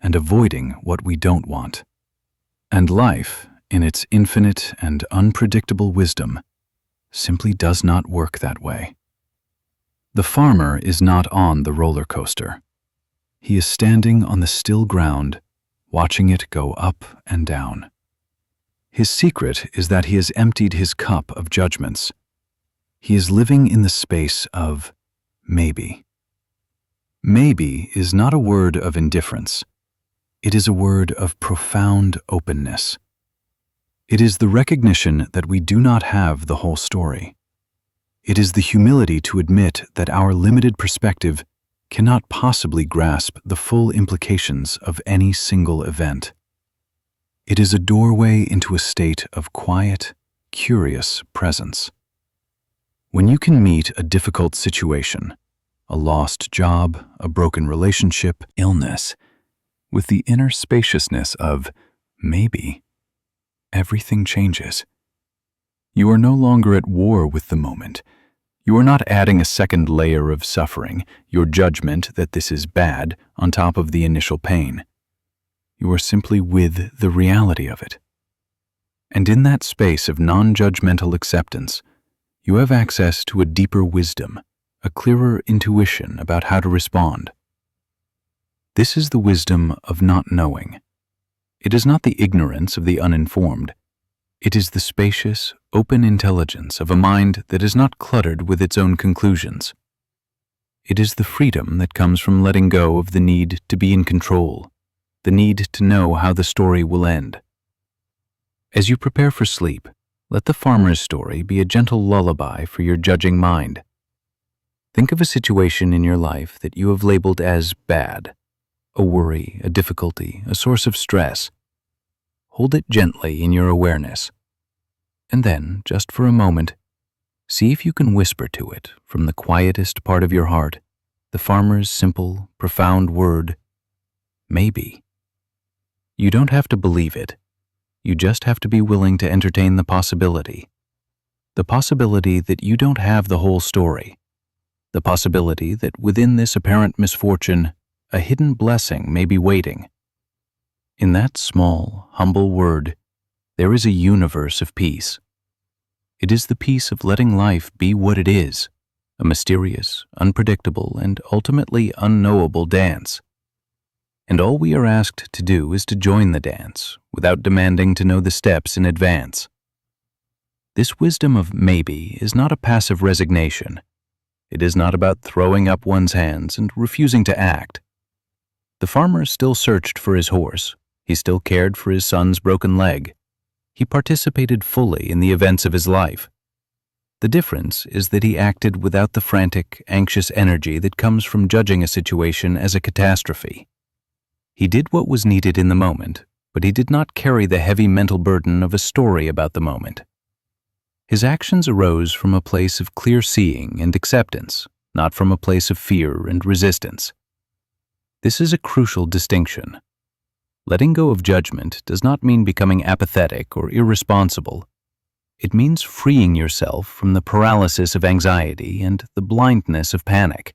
and avoiding what we don't want. And life, in its infinite and unpredictable wisdom, simply does not work that way. The farmer is not on the roller coaster. He is standing on the still ground, watching it go up and down. His secret is that he has emptied his cup of judgments. He is living in the space of maybe. Maybe is not a word of indifference. It is a word of profound openness. It is the recognition that we do not have the whole story. It is the humility to admit that our limited perspective cannot possibly grasp the full implications of any single event. It is a doorway into a state of quiet, curious presence. When you can meet a difficult situation, a lost job, a broken relationship, illness, with the inner spaciousness of maybe, everything changes. You are no longer at war with the moment. You are not adding a second layer of suffering, your judgment that this is bad, on top of the initial pain. You are simply with the reality of it. And in that space of non-judgmental acceptance, you have access to a deeper wisdom, a clearer intuition about how to respond. This is the wisdom of not knowing. It is not the ignorance of the uninformed. It is the spacious, open intelligence of a mind that is not cluttered with its own conclusions. It is the freedom that comes from letting go of the need to be in control, the need to know how the story will end. As you prepare for sleep, let the farmer's story be a gentle lullaby for your judging mind. Think of a situation in your life that you have labeled as bad, a worry, a difficulty, a source of stress. Hold it gently in your awareness. And then, just for a moment, see if you can whisper to it from the quietest part of your heart the farmer's simple, profound word, maybe. You don't have to believe it. You just have to be willing to entertain the possibility. The possibility that you don't have the whole story. The possibility that within this apparent misfortune, a hidden blessing may be waiting. In that small, humble word, there is a universe of peace. It is the peace of letting life be what it is, a mysterious, unpredictable, and ultimately unknowable dance. And all we are asked to do is to join the dance, without demanding to know the steps in advance. This wisdom of maybe is not a passive resignation. It is not about throwing up one's hands and refusing to act. The farmer still searched for his horse. He still cared for his son's broken leg. He participated fully in the events of his life. The difference is that he acted without the frantic, anxious energy that comes from judging a situation as a catastrophe. He did what was needed in the moment, but he did not carry the heavy mental burden of a story about the moment. His actions arose from a place of clear seeing and acceptance, not from a place of fear and resistance. This is a crucial distinction. Letting go of judgment does not mean becoming apathetic or irresponsible. It means freeing yourself from the paralysis of anxiety and the blindness of panic.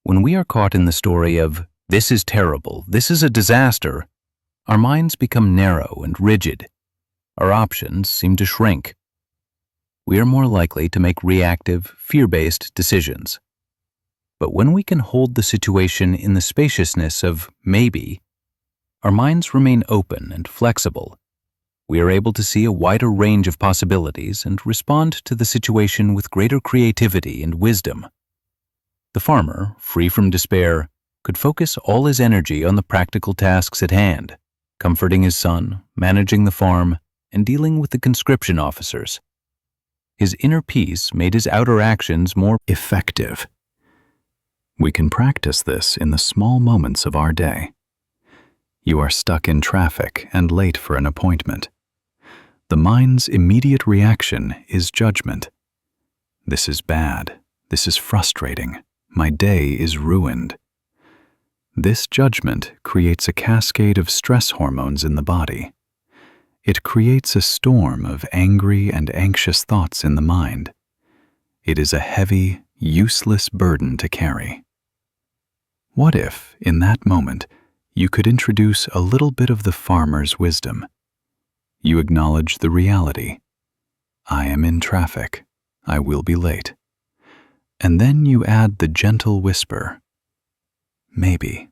When we are caught in the story of, "This is terrible, this is a disaster," our minds become narrow and rigid. Our options seem to shrink. We are more likely to make reactive, fear-based decisions. But when we can hold the situation in the spaciousness of maybe, our minds remain open and flexible. We are able to see a wider range of possibilities and respond to the situation with greater creativity and wisdom. The farmer, free from despair, could focus all his energy on the practical tasks at hand, comforting his son, managing the farm, and dealing with the conscription officers. His inner peace made his outer actions more effective. We can practice this in the small moments of our day. You are stuck in traffic and late for an appointment. The mind's immediate reaction is judgment. This is bad. This is frustrating. My day is ruined. This judgment creates a cascade of stress hormones in the body. It creates a storm of angry and anxious thoughts in the mind. It is a heavy, useless burden to carry. What if, in that moment, you could introduce a little bit of the farmer's wisdom? You acknowledge the reality. I am in traffic. I will be late. And then you add the gentle whisper, maybe.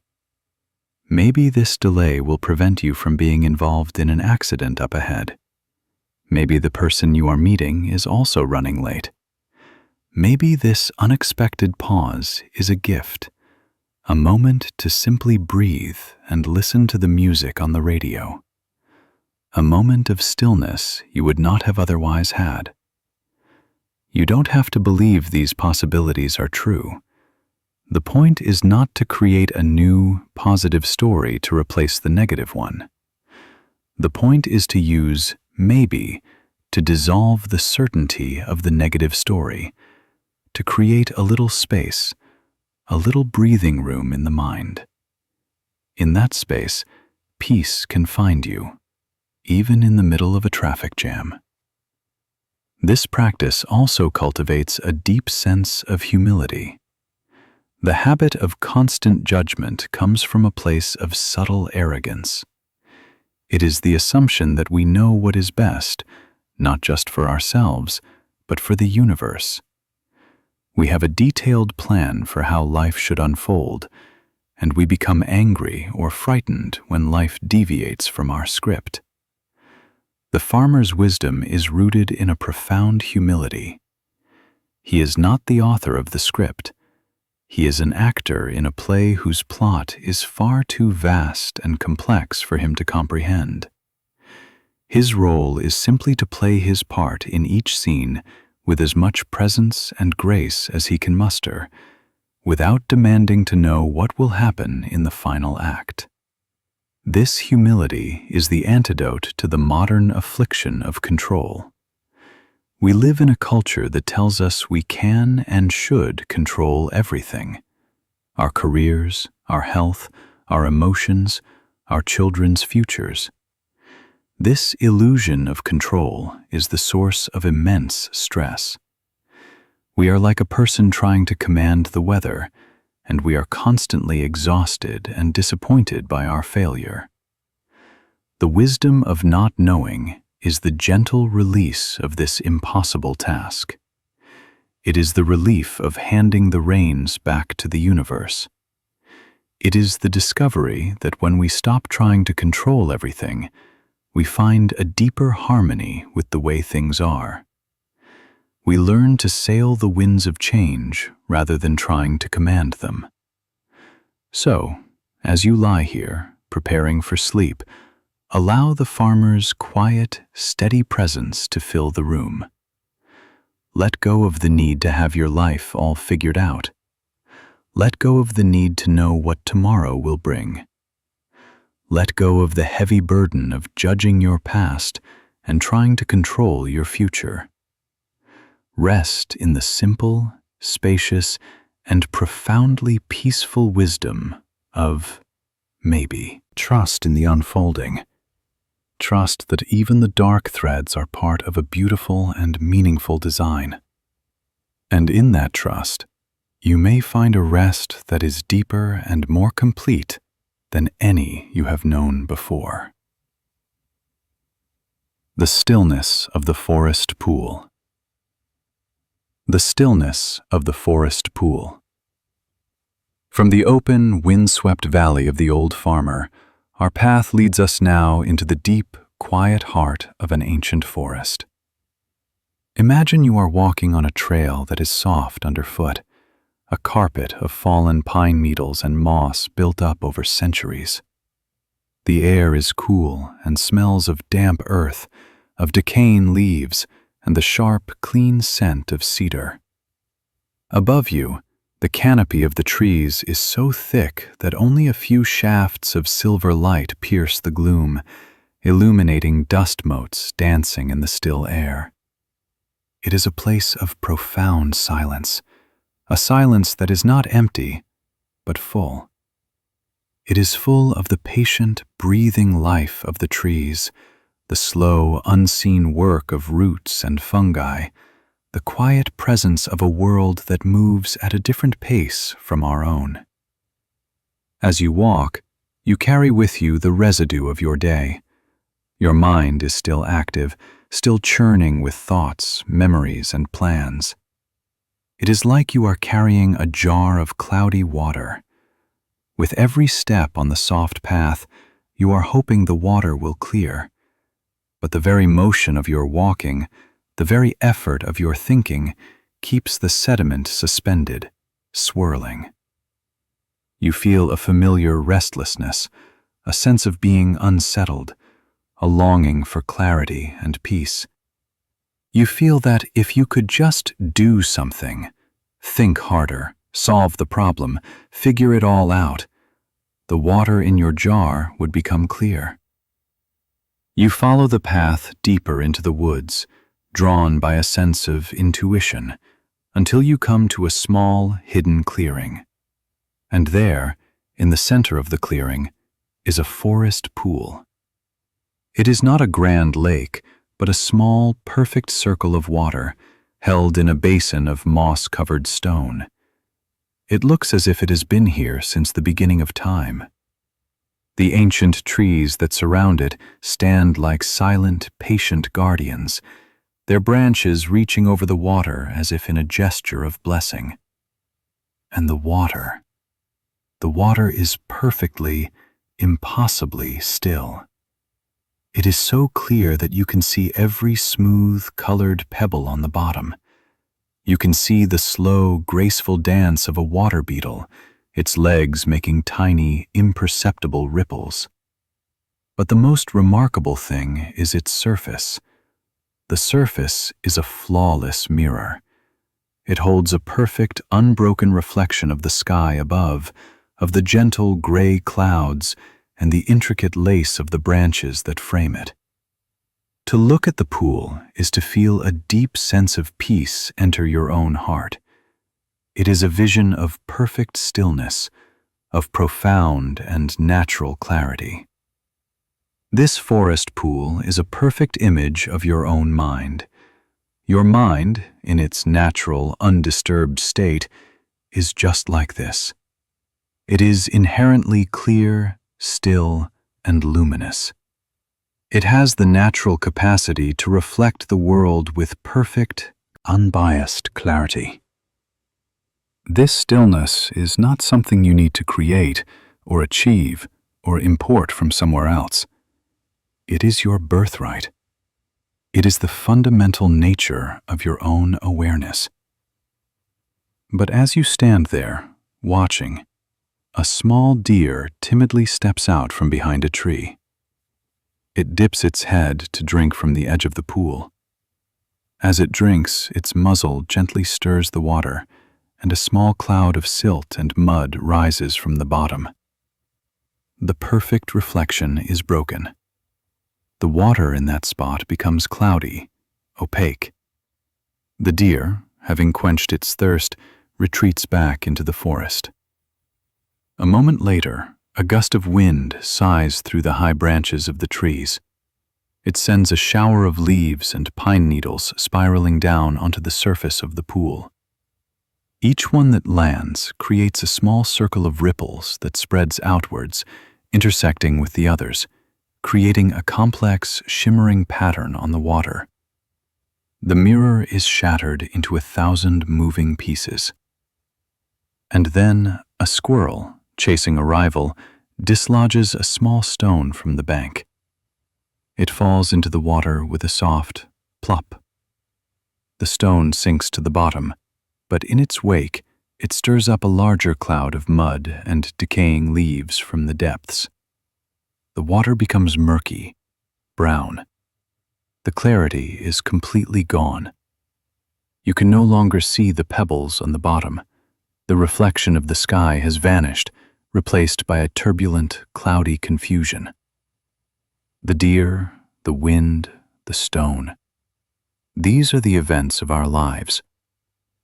Maybe this delay will prevent you from being involved in an accident up ahead. Maybe the person you are meeting is also running late. Maybe this unexpected pause is a gift, a moment to simply breathe and listen to the music on the radio. A moment of stillness you would not have otherwise had. You don't have to believe these possibilities are true. The point is not to create a new, positive story to replace the negative one. The point is to use maybe to dissolve the certainty of the negative story, to create a little space, a little breathing room in the mind. In that space, peace can find you, even in the middle of a traffic jam. This practice also cultivates a deep sense of humility. The habit of constant judgment comes from a place of subtle arrogance. It is the assumption that we know what is best, not just for ourselves, but for the universe. We have a detailed plan for how life should unfold, and we become angry or frightened when life deviates from our script. The farmer's wisdom is rooted in a profound humility. He is not the author of the script. He is an actor in a play whose plot is far too vast and complex for him to comprehend. His role is simply to play his part in each scene with as much presence and grace as he can muster, without demanding to know what will happen in the final act. This humility is the antidote to the modern affliction of control. We live in a culture that tells us we can and should control everything: our careers, our health, our emotions, our children's futures. This illusion of control is the source of immense stress. We are like a person trying to command the weather, and we are constantly exhausted and disappointed by our failure. The wisdom of not knowing is the gentle release of this impossible task. It is the relief of handing the reins back to the universe. It is the discovery that when we stop trying to control everything, we find a deeper harmony with the way things are. We learn to sail the winds of change rather than trying to command them. So, as you lie here, preparing for sleep, allow the farmer's quiet, steady presence to fill the room. Let go of the need to have your life all figured out. Let go of the need to know what tomorrow will bring. Let go of the heavy burden of judging your past and trying to control your future. Rest in the simple, spacious, and profoundly peaceful wisdom of maybe. Trust in the unfolding. Trust that even the dark threads are part of a beautiful and meaningful design. And in that trust, you may find a rest that is deeper and more complete than any you have known before. The stillness of the forest pool. The stillness of the forest pool. From the open, windswept valley of the old farmer, our path leads us now into the deep, quiet heart of an ancient forest. Imagine you are walking on a trail that is soft underfoot, a carpet of fallen pine needles and moss built up over centuries. The air is cool and smells of damp earth, of decaying leaves, and the sharp, clean scent of cedar. Above you, the canopy of the trees is so thick that only a few shafts of silver light pierce the gloom, illuminating dust motes dancing in the still air. It is a place of profound silence, a silence that is not empty, but full. It is full of the patient, breathing life of the trees, the slow, unseen work of roots and fungi, the quiet presence of a world that moves at a different pace from our own. As you walk, you carry with you the residue of your day. Your mind is still active, still churning with thoughts, memories, and plans. It is like you are carrying a jar of cloudy water. With every step on the soft path, you are hoping the water will clear. But the very motion of your walking, the very effort of your thinking, keeps the sediment suspended, swirling. You feel a familiar restlessness, a sense of being unsettled, a longing for clarity and peace. You feel that if you could just do something, think harder, solve the problem, figure it all out, the water in your jar would become clear. You follow the path deeper into the woods, drawn by a sense of intuition, until you come to a small, hidden clearing. And there, in the center of the clearing, is a forest pool. It is not a grand lake, but a small, perfect circle of water, held in a basin of moss-covered stone. It looks as if it has been here since the beginning of time. The ancient trees that surround it stand like silent, patient guardians, their branches reaching over the water as if in a gesture of blessing. And the water is perfectly, impossibly still. It is so clear that you can see every smooth, colored pebble on the bottom. You can see the slow, graceful dance of a water beetle, its legs making tiny, imperceptible ripples. But the most remarkable thing is its surface. The surface is a flawless mirror. It holds a perfect, unbroken reflection of the sky above, of the gentle gray clouds, and the intricate lace of the branches that frame it. To look at the pool is to feel a deep sense of peace enter your own heart. It is a vision of perfect stillness, of profound and natural clarity. This forest pool is a perfect image of your own mind. Your mind, in its natural, undisturbed state, is just like this. It is inherently clear, still, and luminous. It has the natural capacity to reflect the world with perfect, unbiased clarity. This stillness is not something you need to create, or achieve, or import from somewhere else. It is your birthright. It is the fundamental nature of your own awareness. But as you stand there, watching, a small deer timidly steps out from behind a tree. It dips its head to drink from the edge of the pool. As it drinks, its muzzle gently stirs the water, and a small cloud of silt and mud rises from the bottom. The perfect reflection is broken. The water in that spot becomes cloudy, opaque. The deer, having quenched its thirst, retreats back into the forest. A moment later, a gust of wind sighs through the high branches of the trees. It sends a shower of leaves and pine needles spiraling down onto the surface of the pool. Each one that lands creates a small circle of ripples that spreads outwards, intersecting with the others, creating a complex, shimmering pattern on the water. The mirror is shattered into 1,000 moving pieces. And then a squirrel, chasing a rival, dislodges a small stone from the bank. It falls into the water with a soft plop. The stone sinks to the bottom, but in its wake, it stirs up a larger cloud of mud and decaying leaves from the depths. The water becomes murky, brown. The clarity is completely gone. You can no longer see the pebbles on the bottom. The reflection of the sky has vanished, replaced by a turbulent, cloudy confusion. The deer, the wind, the stone. These are the events of our lives.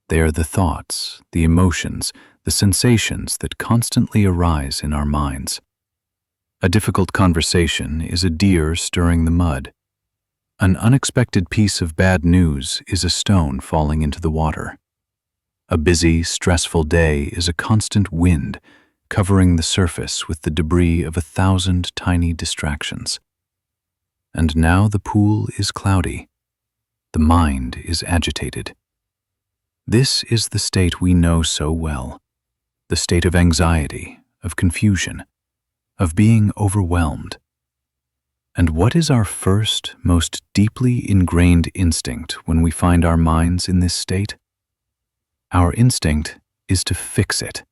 They are the thoughts, the emotions, the sensations that constantly arise in our minds. A difficult conversation is a deer stirring the mud. An unexpected piece of bad news is a stone falling into the water. A busy, stressful day is a constant wind, covering the surface with the debris of 1,000 tiny distractions. And now the pool is cloudy. The mind is agitated. This is the state we know so well, the state of anxiety, of confusion, of being overwhelmed. And what is our first, most deeply ingrained instinct when we find our minds in this state? Our instinct is to fix it.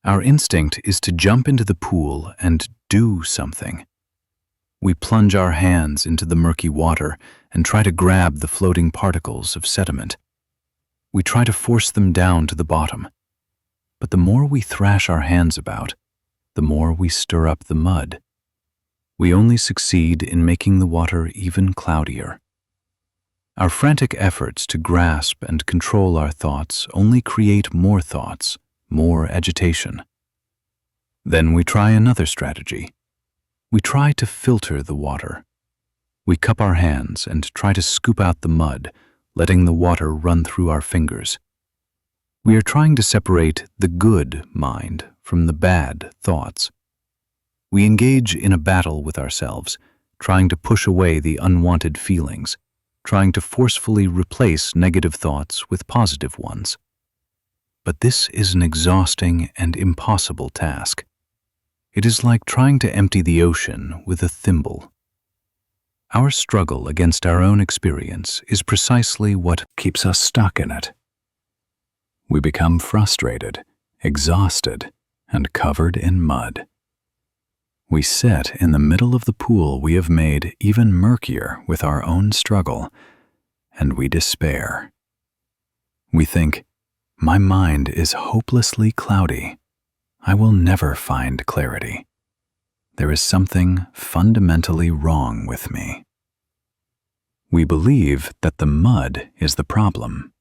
Our instinct is to jump into the pool and do something. We plunge our hands into the murky water and try to grab the floating particles of sediment. We try to force them down to the bottom. But the more we thrash our hands about, the more we stir up the mud. We only succeed in making the water even cloudier. Our frantic efforts to grasp and control our thoughts only create more thoughts, more agitation. Then we try another strategy. We try to filter the water. We cup our hands and try to scoop out the mud, letting the water run through our fingers. We are trying to separate the good mind from the bad thoughts. We engage in a battle with ourselves, trying to push away the unwanted feelings, trying to forcefully replace negative thoughts with positive ones. But this is an exhausting and impossible task. It is like trying to empty the ocean with a thimble. Our struggle against our own experience is precisely what keeps us stuck in it. We become frustrated, exhausted, and covered in mud. We sit in the middle of the pool we have made even murkier with our own struggle, and we despair. We think, my mind is hopelessly cloudy. I will never find clarity. There is something fundamentally wrong with me. We believe that the mud is the problem.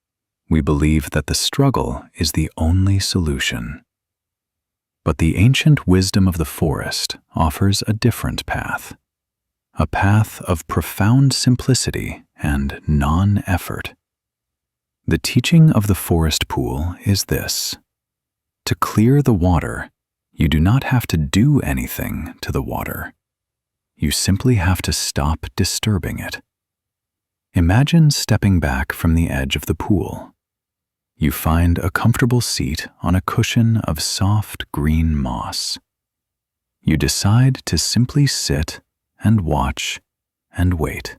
We believe that the struggle is the only solution. But the ancient wisdom of the forest offers a different path, a path of profound simplicity and non-effort. The teaching of the forest pool is this: to clear the water, you do not have to do anything to the water. You simply have to stop disturbing it. Imagine stepping back from the edge of the pool. You find a comfortable seat on a cushion of soft green moss. You decide to simply sit and watch and wait.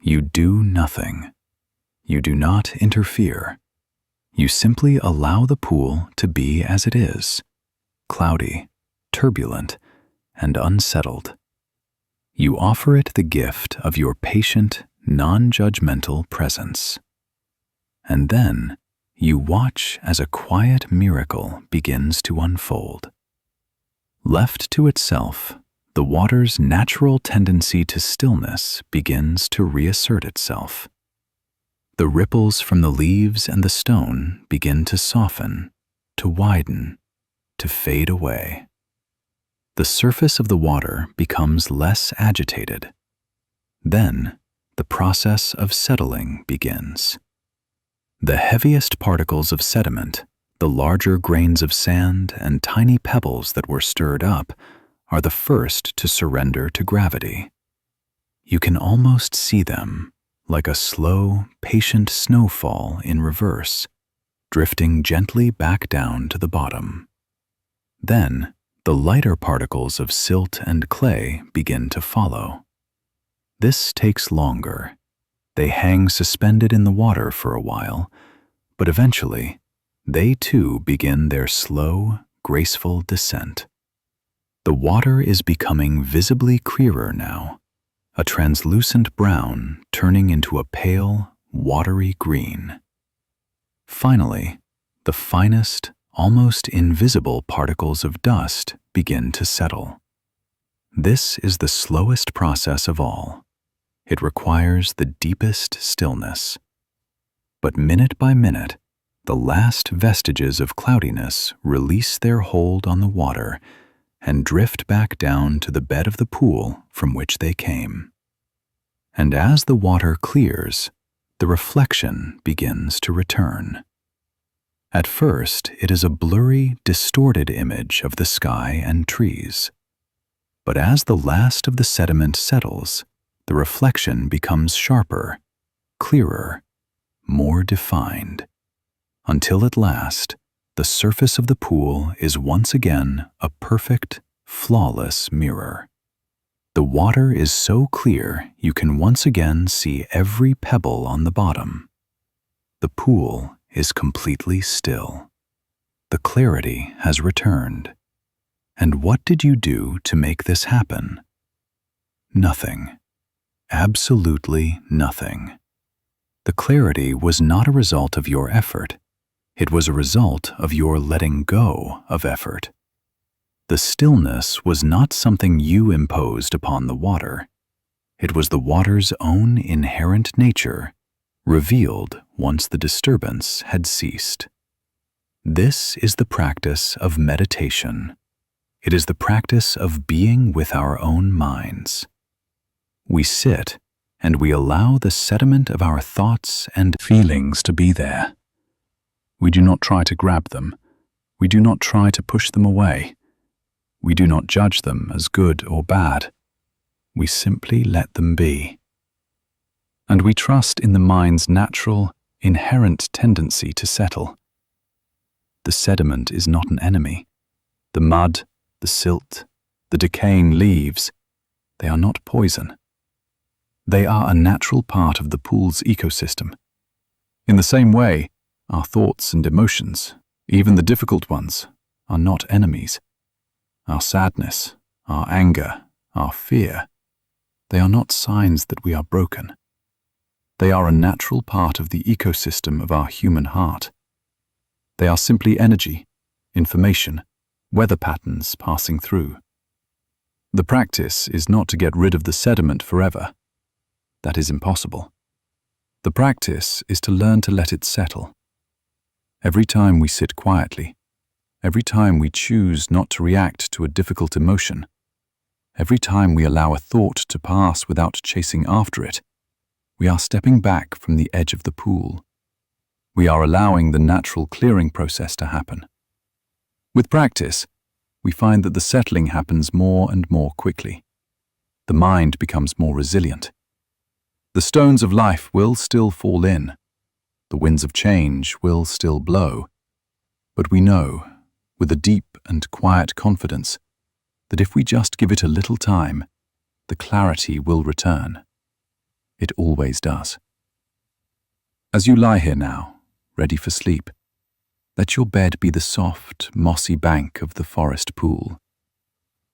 You do nothing. You do not interfere. You simply allow the pool to be as it is, cloudy, turbulent, and unsettled. You offer it the gift of your patient, non-judgmental presence. And then you watch as a quiet miracle begins to unfold. Left to itself, the water's natural tendency to stillness begins to reassert itself. The ripples from the leaves and the stone begin to soften, to widen, to fade away. The surface of the water becomes less agitated. Then, the process of settling begins. The heaviest particles of sediment, the larger grains of sand and tiny pebbles that were stirred up, are the first to surrender to gravity. You can almost see them, like a slow, patient snowfall in reverse, drifting gently back down to the bottom. Then, the lighter particles of silt and clay begin to follow. This takes longer. They hang suspended in the water for a while, but eventually, they too begin their slow, graceful descent. The water is becoming visibly clearer now, a translucent brown turning into a pale, watery green. Finally, the finest, almost invisible particles of dust begin to settle. This is the slowest process of all. It requires the deepest stillness. But minute by minute, the last vestiges of cloudiness release their hold on the water and drift back down to the bed of the pool from which they came. And as the water clears, the reflection begins to return. At first, it is a blurry, distorted image of the sky and trees. But as the last of the sediment settles, the reflection becomes sharper, clearer, more defined, until at last, the surface of the pool is once again a perfect, flawless mirror. The water is so clear you can once again see every pebble on the bottom. The pool is completely still. The clarity has returned. And what did you do to make this happen? Nothing. Absolutely nothing. The clarity was not a result of your effort. It was a result of your letting go of effort. The stillness was not something you imposed upon the water. It was the water's own inherent nature, revealed once the disturbance had ceased. This is the practice of meditation. It is the practice of being with our own minds. We sit and we allow the sediment of our thoughts and feelings to be there. We do not try to grab them. We do not try to push them away. We do not judge them as good or bad. We simply let them be. And we trust in the mind's natural, inherent tendency to settle. The sediment is not an enemy. The mud, the silt, the decaying leaves, they are not poison. They are a natural part of the pool's ecosystem. In the same way, our thoughts and emotions, even the difficult ones, are not enemies. Our sadness, our anger, our fear, they are not signs that we are broken. They are a natural part of the ecosystem of our human heart. They are simply energy, information, weather patterns passing through. The practice is not to get rid of the sediment forever. That is impossible. The practice is to learn to let it settle. Every time we sit quietly, every time we choose not to react to a difficult emotion, every time we allow a thought to pass without chasing after it, we are stepping back from the edge of the pool. We are allowing the natural clearing process to happen. With practice, we find that the settling happens more and more quickly. The mind becomes more resilient. The stones of life will still fall in. The winds of change will still blow. But we know, with a deep and quiet confidence, that if we just give it a little time, the clarity will return. It always does. As you lie here now, ready for sleep, let your bed be the soft, mossy bank of the forest pool.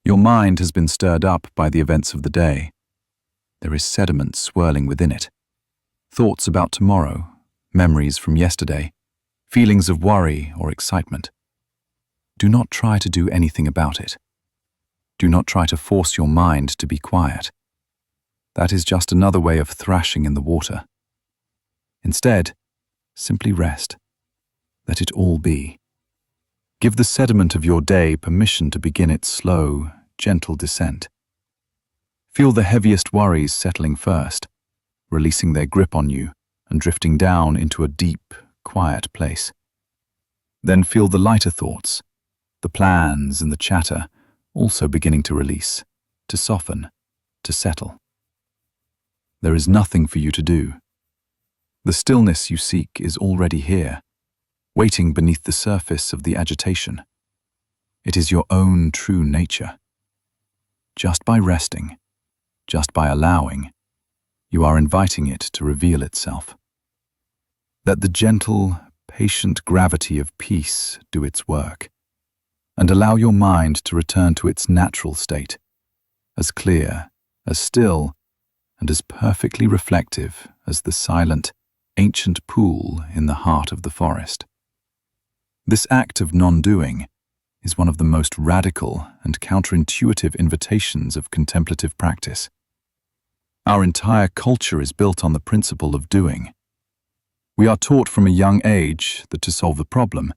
Your mind has been stirred up by the events of the day. There is sediment swirling within it. Thoughts about tomorrow, memories from yesterday, feelings of worry or excitement. Do not try to do anything about it. Do not try to force your mind to be quiet. That is just another way of thrashing in the water. Instead, simply rest. Let it all be. Give the sediment of your day permission to begin its slow, gentle descent. Feel the heaviest worries settling first, releasing their grip on you and drifting down into a deep, quiet place. Then feel the lighter thoughts, the plans and the chatter also beginning to release, to soften, to settle. There is nothing for you to do. The stillness you seek is already here, waiting beneath the surface of the agitation. It is your own true nature. Just by resting, just by allowing, you are inviting it to reveal itself. Let the gentle, patient gravity of peace do its work, and allow your mind to return to its natural state, as clear, as still, and as perfectly reflective as the silent, ancient pool in the heart of the forest. This act of non-doing is one of the most radical and counterintuitive invitations of contemplative practice. Our entire culture is built on the principle of doing. We are taught from a young age that to solve the problem,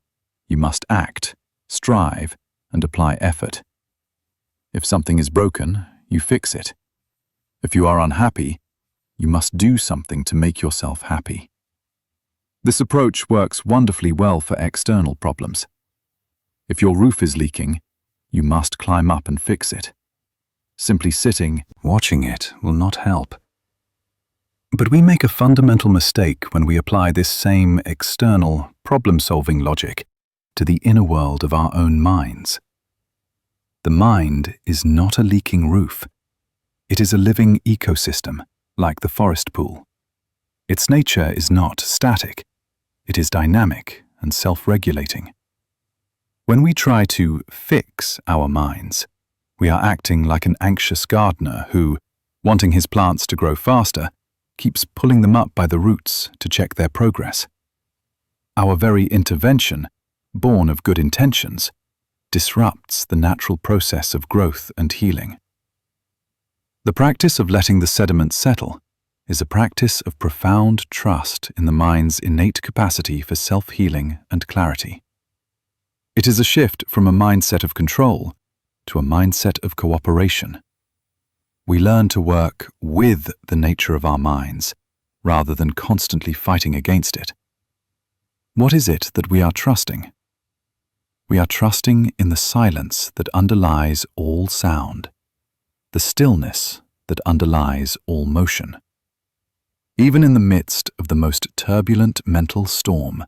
you must act, strive, and apply effort. If something is broken, you fix it. If you are unhappy, you must do something to make yourself happy. This approach works wonderfully well for external problems. If your roof is leaking, you must climb up and fix it. Simply sitting, watching it will not help. But we make a fundamental mistake when we apply this same external, problem-solving logic to the inner world of our own minds. The mind is not a leaking roof. It is a living ecosystem, like the forest pool. Its nature is not static. It is dynamic and self-regulating. When we try to fix our minds, we are acting like an anxious gardener who, wanting his plants to grow faster, keeps pulling them up by the roots to check their progress. Our very intervention, born of good intentions, disrupts the natural process of growth and healing. The practice of letting the sediment settle is a practice of profound trust in the mind's innate capacity for self-healing and clarity. It is a shift from a mindset of control to a mindset of cooperation. We learn to work with the nature of our minds rather than constantly fighting against it. What is it that we are trusting? We are trusting in the silence that underlies all sound, the stillness that underlies all motion. Even in the midst of the most turbulent mental storm,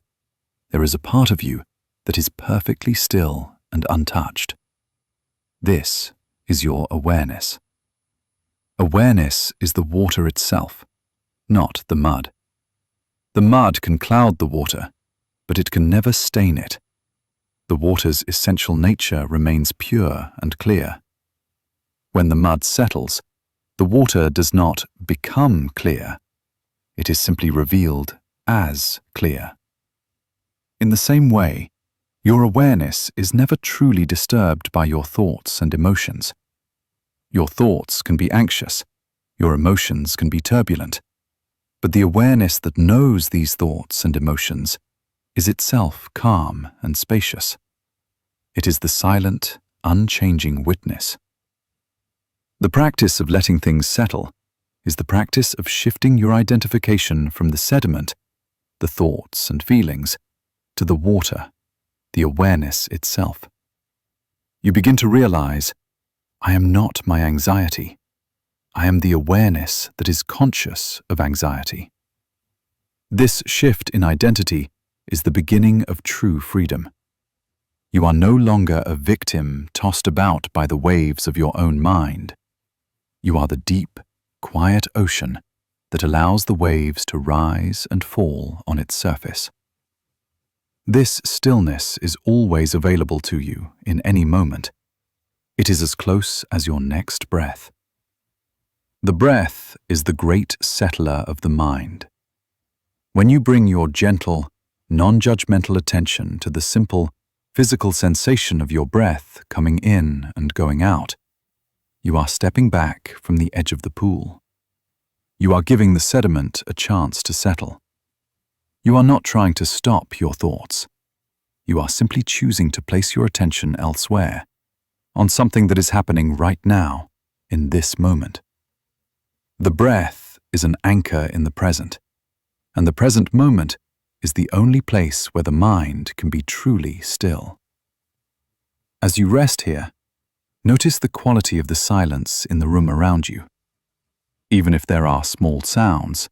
there is a part of you that is perfectly still and untouched. This is your awareness. Awareness is the water itself, not the mud. The mud can cloud the water, but it can never stain it. The water's essential nature remains pure and clear. When the mud settles, the water does not become clear. It is simply revealed as clear. In the same way, your awareness is never truly disturbed by your thoughts and emotions. Your thoughts can be anxious, your emotions can be turbulent, but the awareness that knows these thoughts and emotions is itself calm and spacious. It is the silent, unchanging witness. The practice of letting things settle is the practice of shifting your identification from the sediment, the thoughts and feelings, to the water, the awareness itself. You begin to realize, I am not my anxiety. I am the awareness that is conscious of anxiety. This shift in identity is the beginning of true freedom. You are no longer a victim tossed about by the waves of your own mind. You are the deep, quiet ocean that allows the waves to rise and fall on its surface. This stillness is always available to you in any moment. It is as close as your next breath. The breath is the great settler of the mind. When you bring your gentle, non-judgmental attention to the simple, physical sensation of your breath coming in and going out, you are stepping back from the edge of the pool. You are giving the sediment a chance to settle. You are not trying to stop your thoughts. You are simply choosing to place your attention elsewhere, on something that is happening right now, in this moment. The breath is an anchor in the present, and the present moment is the only place where the mind can be truly still. As you rest here, notice the quality of the silence in the room around you. Even if there are small sounds,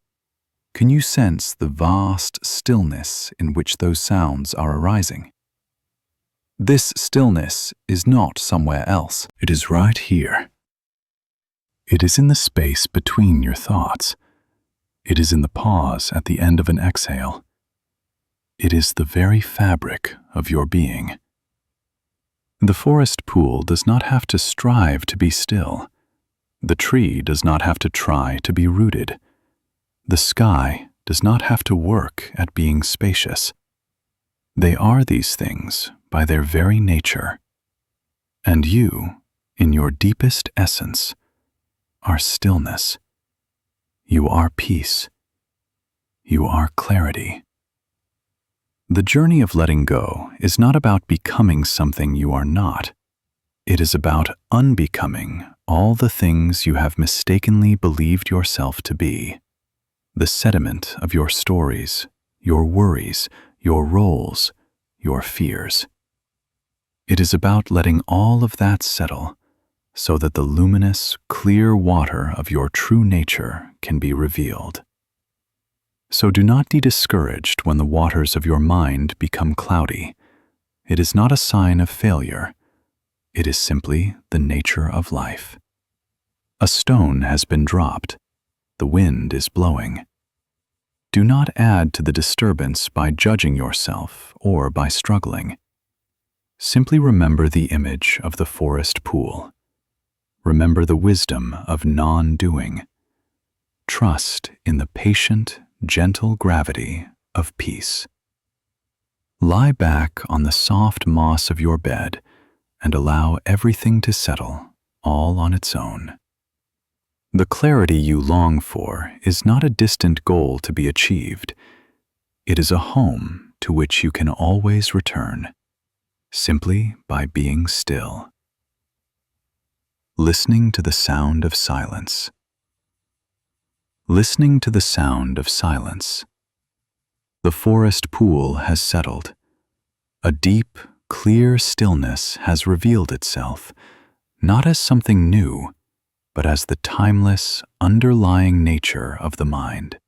can you sense the vast stillness in which those sounds are arising? This stillness is not somewhere else. It is right here. It is in the space between your thoughts. It is in the pause at the end of an exhale. It is the very fabric of your being. The forest pool does not have to strive to be still. The tree does not have to try to be rooted. The sky does not have to work at being spacious. They are these things by their very nature. And you, in your deepest essence, are stillness. You are peace. You are clarity. The journey of letting go is not about becoming something you are not. It is about unbecoming all the things you have mistakenly believed yourself to be. The sediment of your stories, your worries, your roles, your fears. It is about letting all of that settle so that the luminous, clear water of your true nature can be revealed. So do not be discouraged when the waters of your mind become cloudy. It is not a sign of failure. It is simply the nature of life. A stone has been dropped. The wind is blowing. Do not add to the disturbance by judging yourself or by struggling. Simply remember the image of the forest pool. Remember the wisdom of non-doing. Trust in the patient, gentle gravity of peace. Lie back on the soft moss of your bed and allow everything to settle, all on its own. The clarity you long for is not a distant goal to be achieved. It is a home to which you can always return, simply by being still. Listening to the sound of silence. Listening to the sound of silence. The forest pool has settled. A deep, clear stillness has revealed itself, not as something new, but as the timeless, underlying nature of the mind.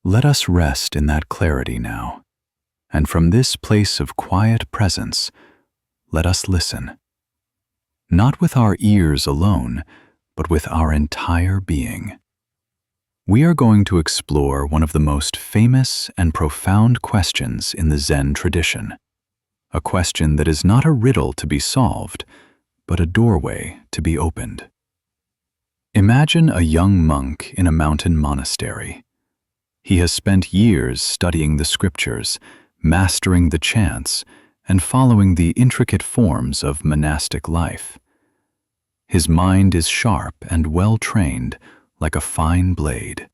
Let us rest in that clarity now, and from this place of quiet presence, let us listen. Not with our ears alone, but with our entire being. We are going to explore one of the most famous and profound questions in the Zen tradition, a question that is not a riddle to be solved, but a doorway to be opened. Imagine a young monk in a mountain monastery. He has spent years studying the scriptures, mastering the chants, and following the intricate forms of monastic life. His mind is sharp and well-trained, like a fine blade.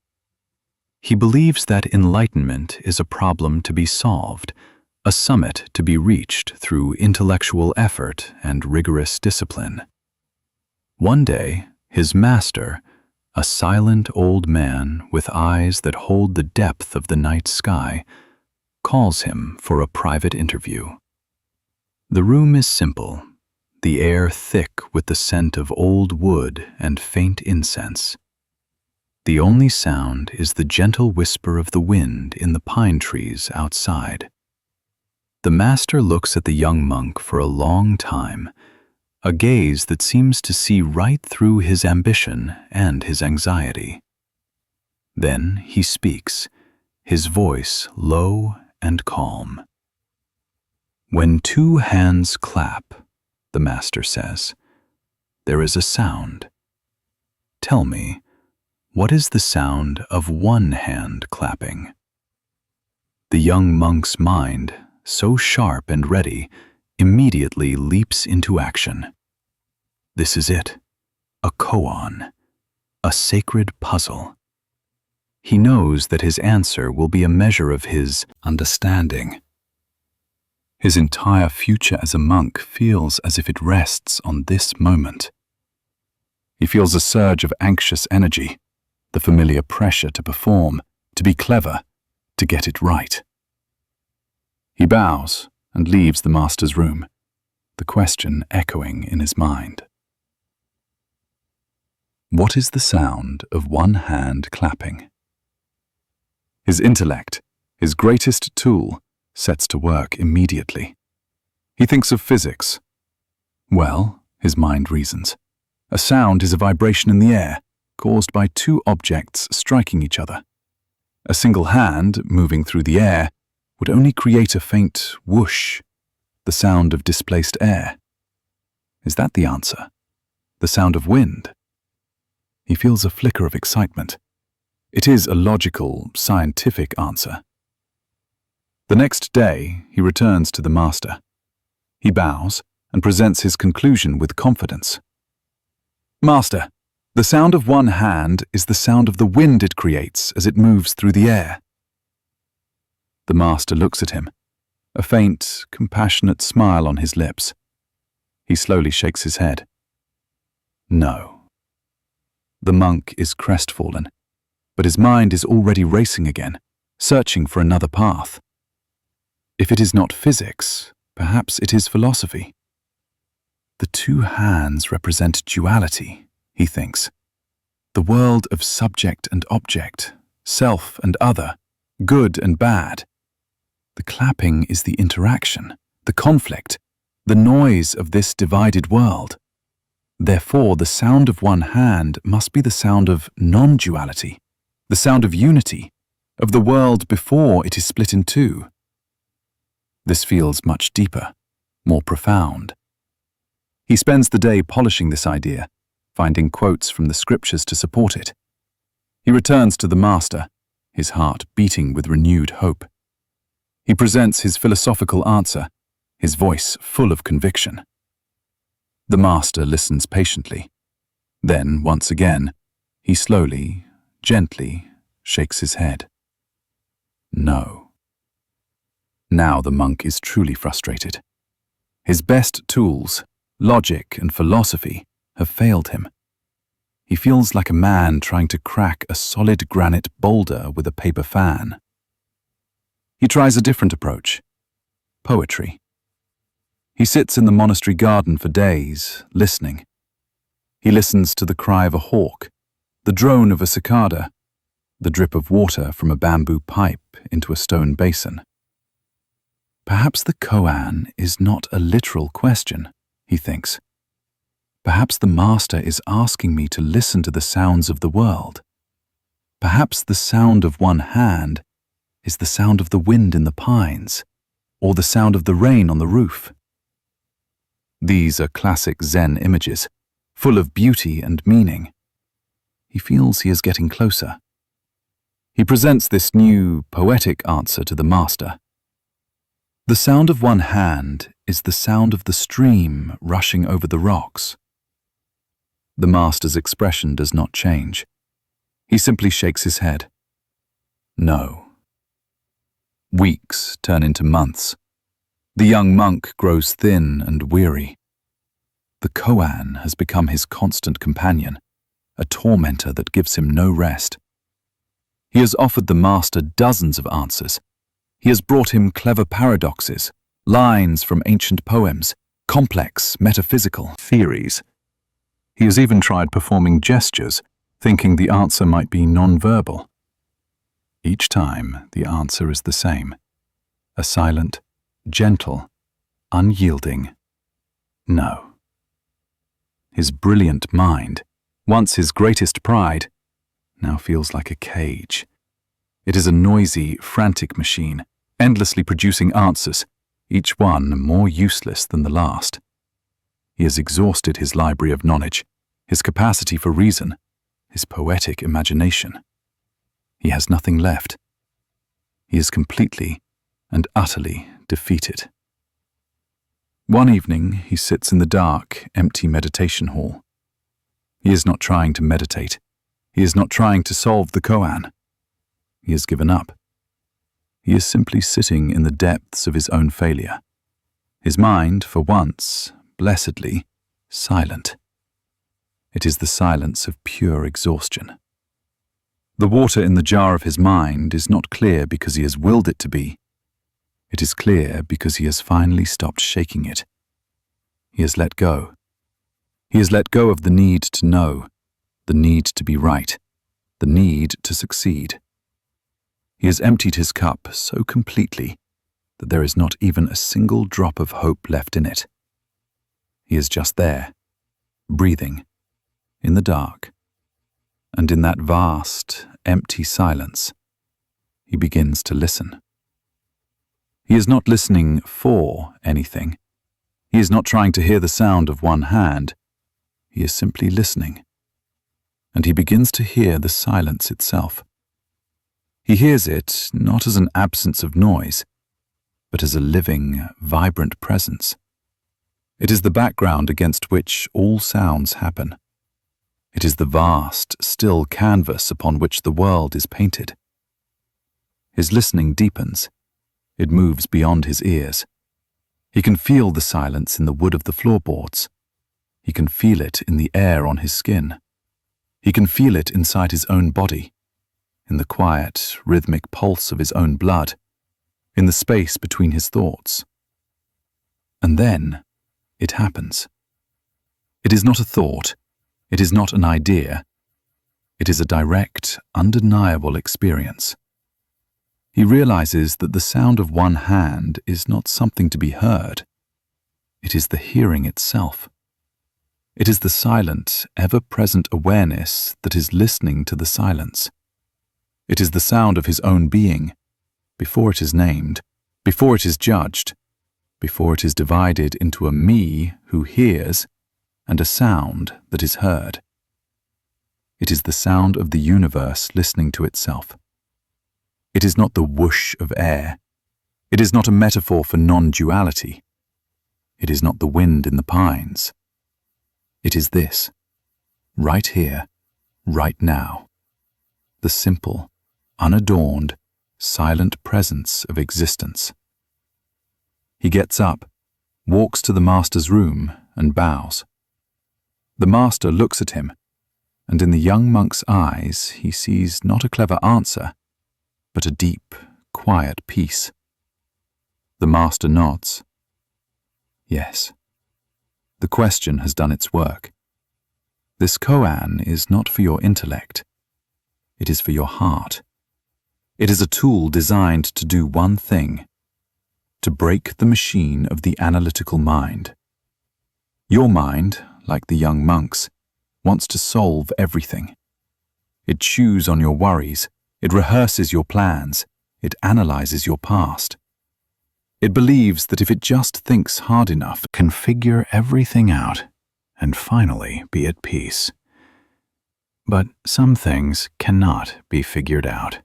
He believes that enlightenment is a problem to be solved, a summit to be reached through intellectual effort and rigorous discipline. One day, his master, a silent old man with eyes that hold the depth of the night sky, calls him for a private interview. The room is simple, the air thick with the scent of old wood and faint incense. The only sound is the gentle whisper of the wind in the pine trees outside. The master looks at the young monk for a long time, a gaze that seems to see right through his ambition and his anxiety. Then he speaks, his voice low and calm. "When two hands clap," the master says, "there is a sound. Tell me, what is the sound of one hand clapping?" The young monk's mind, so sharp and ready, immediately leaps into action. This is it, a koan, a sacred puzzle. He knows that his answer will be a measure of his understanding. His entire future as a monk feels as if it rests on this moment. He feels a surge of anxious energy, the familiar pressure to perform, to be clever, to get it right. He bows and leaves the master's room, the question echoing in his mind. What is the sound of one hand clapping? His intellect, his greatest tool, sets to work immediately. He thinks of physics. Well, his mind reasons, a sound is a vibration in the air, caused by two objects striking each other. A single hand, moving through the air, would only create a faint whoosh, the sound of displaced air. Is that the answer? The sound of wind? He feels a flicker of excitement. It is a logical, scientific answer. The next day, he returns to the master. He bows and presents his conclusion with confidence. "Master, the sound of one hand is the sound of the wind it creates as it moves through the air." The master looks at him, a faint, compassionate smile on his lips. He slowly shakes his head. No. The monk is crestfallen, but his mind is already racing again, searching for another path. If it is not physics, perhaps it is philosophy. The two hands represent duality, he thinks. The world of subject and object, self and other, good and bad. The clapping is the interaction, the conflict, the noise of this divided world. Therefore, the sound of one hand must be the sound of non-duality, the sound of unity, of the world before it is split in two. This feels much deeper, more profound. He spends the day polishing this idea, finding quotes from the scriptures to support it. He returns to the master, his heart beating with renewed hope. He presents his philosophical answer, his voice full of conviction. The master listens patiently. Then, once again, he slowly, gently shakes his head. No. Now the monk is truly frustrated. His best tools, logic and philosophy, have failed him. He feels like a man trying to crack a solid granite boulder with a paper fan. He tries a different approach, poetry. He sits in the monastery garden for days, listening. He listens to the cry of a hawk, the drone of a cicada, the drip of water from a bamboo pipe into a stone basin. Perhaps the koan is not a literal question, he thinks. Perhaps the master is asking me to listen to the sounds of the world. Perhaps the sound of one hand is the sound of the wind in the pines, or the sound of the rain on the roof. These are classic Zen images, full of beauty and meaning. He feels he is getting closer. He presents this new, poetic answer to the master. The sound of one hand is the sound of the stream rushing over the rocks. The master's expression does not change. He simply shakes his head. No. Weeks turn into months. The young monk grows thin and weary. The koan has become his constant companion, a tormentor that gives him no rest. He has offered the master dozens of answers. He has brought him clever paradoxes, lines from ancient poems, complex metaphysical theories. He has even tried performing gestures, thinking the answer might be non-verbal. Each time, the answer is the same. A silent, gentle, unyielding no. His brilliant mind, once his greatest pride, now feels like a cage. It is a noisy, frantic machine, endlessly producing answers, each one more useless than the last. He has exhausted his library of knowledge, his capacity for reason, his poetic imagination. He has nothing left. He is completely and utterly defeated. One evening, he sits in the dark, empty meditation hall. He is not trying to meditate. He is not trying to solve the koan. He has given up. He is simply sitting in the depths of his own failure. His mind, for once, blessedly, silent. It is the silence of pure exhaustion. The water in the jar of his mind is not clear because he has willed it to be. It is clear because he has finally stopped shaking it. He has let go. He has let go of the need to know, the need to be right, the need to succeed. He has emptied his cup so completely that there is not even a single drop of hope left in it. He is just there, breathing, in the dark, and in that vast, empty silence, he begins to listen. He is not listening for anything. He is not trying to hear the sound of one hand. He is simply listening. And he begins to hear the silence itself. He hears it not as an absence of noise, but as a living, vibrant presence. It is the background against which all sounds happen. It is the vast, still canvas upon which the world is painted. His listening deepens. It moves beyond his ears. He can feel the silence in the wood of the floorboards. He can feel it in the air on his skin. He can feel it inside his own body, in the quiet, rhythmic pulse of his own blood, in the space between his thoughts. And then it happens. It is not a thought. It is not an idea. It is a direct, undeniable experience. He realizes that the sound of one hand is not something to be heard. It is the hearing itself. It is the silent, ever-present awareness that is listening to the silence. It is the sound of his own being, before it is named, before it is judged, before it is divided into a me who hears and a sound that is heard. It is the sound of the universe listening to itself. It is not the whoosh of air. It is not a metaphor for non-duality. It is not the wind in the pines. It is this, right here, right now, the simple, unadorned, silent presence of existence. He gets up, walks to the master's room, and bows. The master looks at him, and in the young monk's eyes he sees not a clever answer, but a deep, quiet peace. The master nods. Yes. The question has done its work. This koan is not for your intellect. It is for your heart. It is a tool designed to do one thing: to break the machine of the analytical mind. Your mind, like the young monk's, wants to solve everything. It chews on your worries. It rehearses your plans. It analyzes your past. It believes that if it just thinks hard enough, Can figure everything out and finally be at peace. But some things cannot be figured out,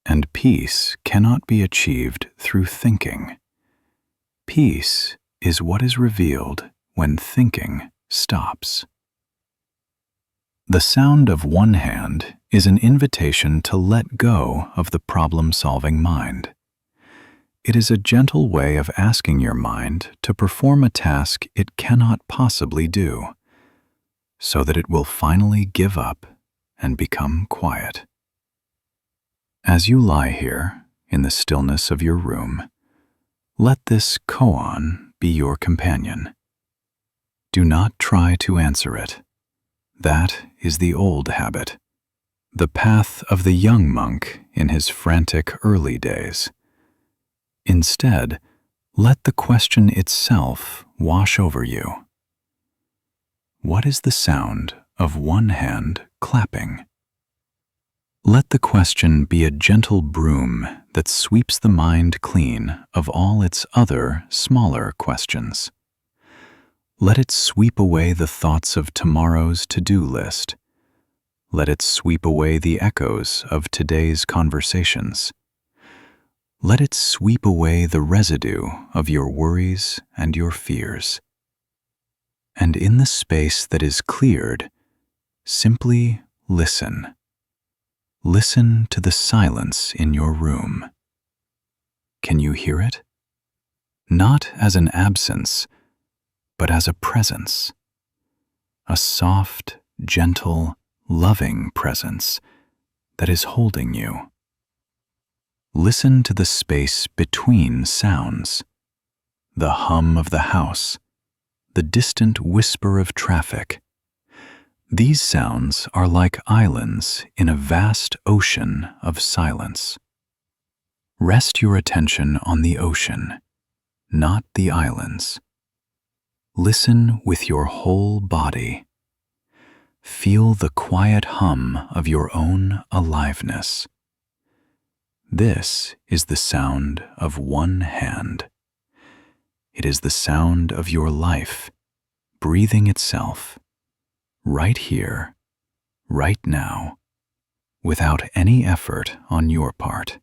and peace cannot be achieved through thinking. Peace is what is revealed when thinking stops. The sound of one hand is an invitation to let go of the problem-solving mind. It is a gentle way of asking your mind to perform a task it cannot possibly do, so that it will finally give up and become quiet. As you lie here in the stillness of your room, let this koan be your companion. Do not try to answer it. That is the old habit, the path of the young monk in his frantic early days. Instead, let the question itself wash over you. What is the sound of one hand clapping? Let the question be a gentle broom that sweeps the mind clean of all its other, smaller questions. Let it sweep away the thoughts of tomorrow's to-do list. Let it sweep away the echoes of today's conversations. Let it sweep away the residue of your worries and your fears. And in the space that is cleared, simply listen. Listen to the silence in your room. Can you hear it? Not as an absence, but as a presence. A soft, gentle, loving presence that is holding you. Listen to the space between sounds, the hum of the house, the distant whisper of traffic. These sounds are like islands in a vast ocean of silence. Rest your attention on the ocean, not the islands. Listen with your whole body. Feel the quiet hum of your own aliveness. This is the sound of one hand. It is the sound of your life, breathing itself, right here, right now, without any effort on your part.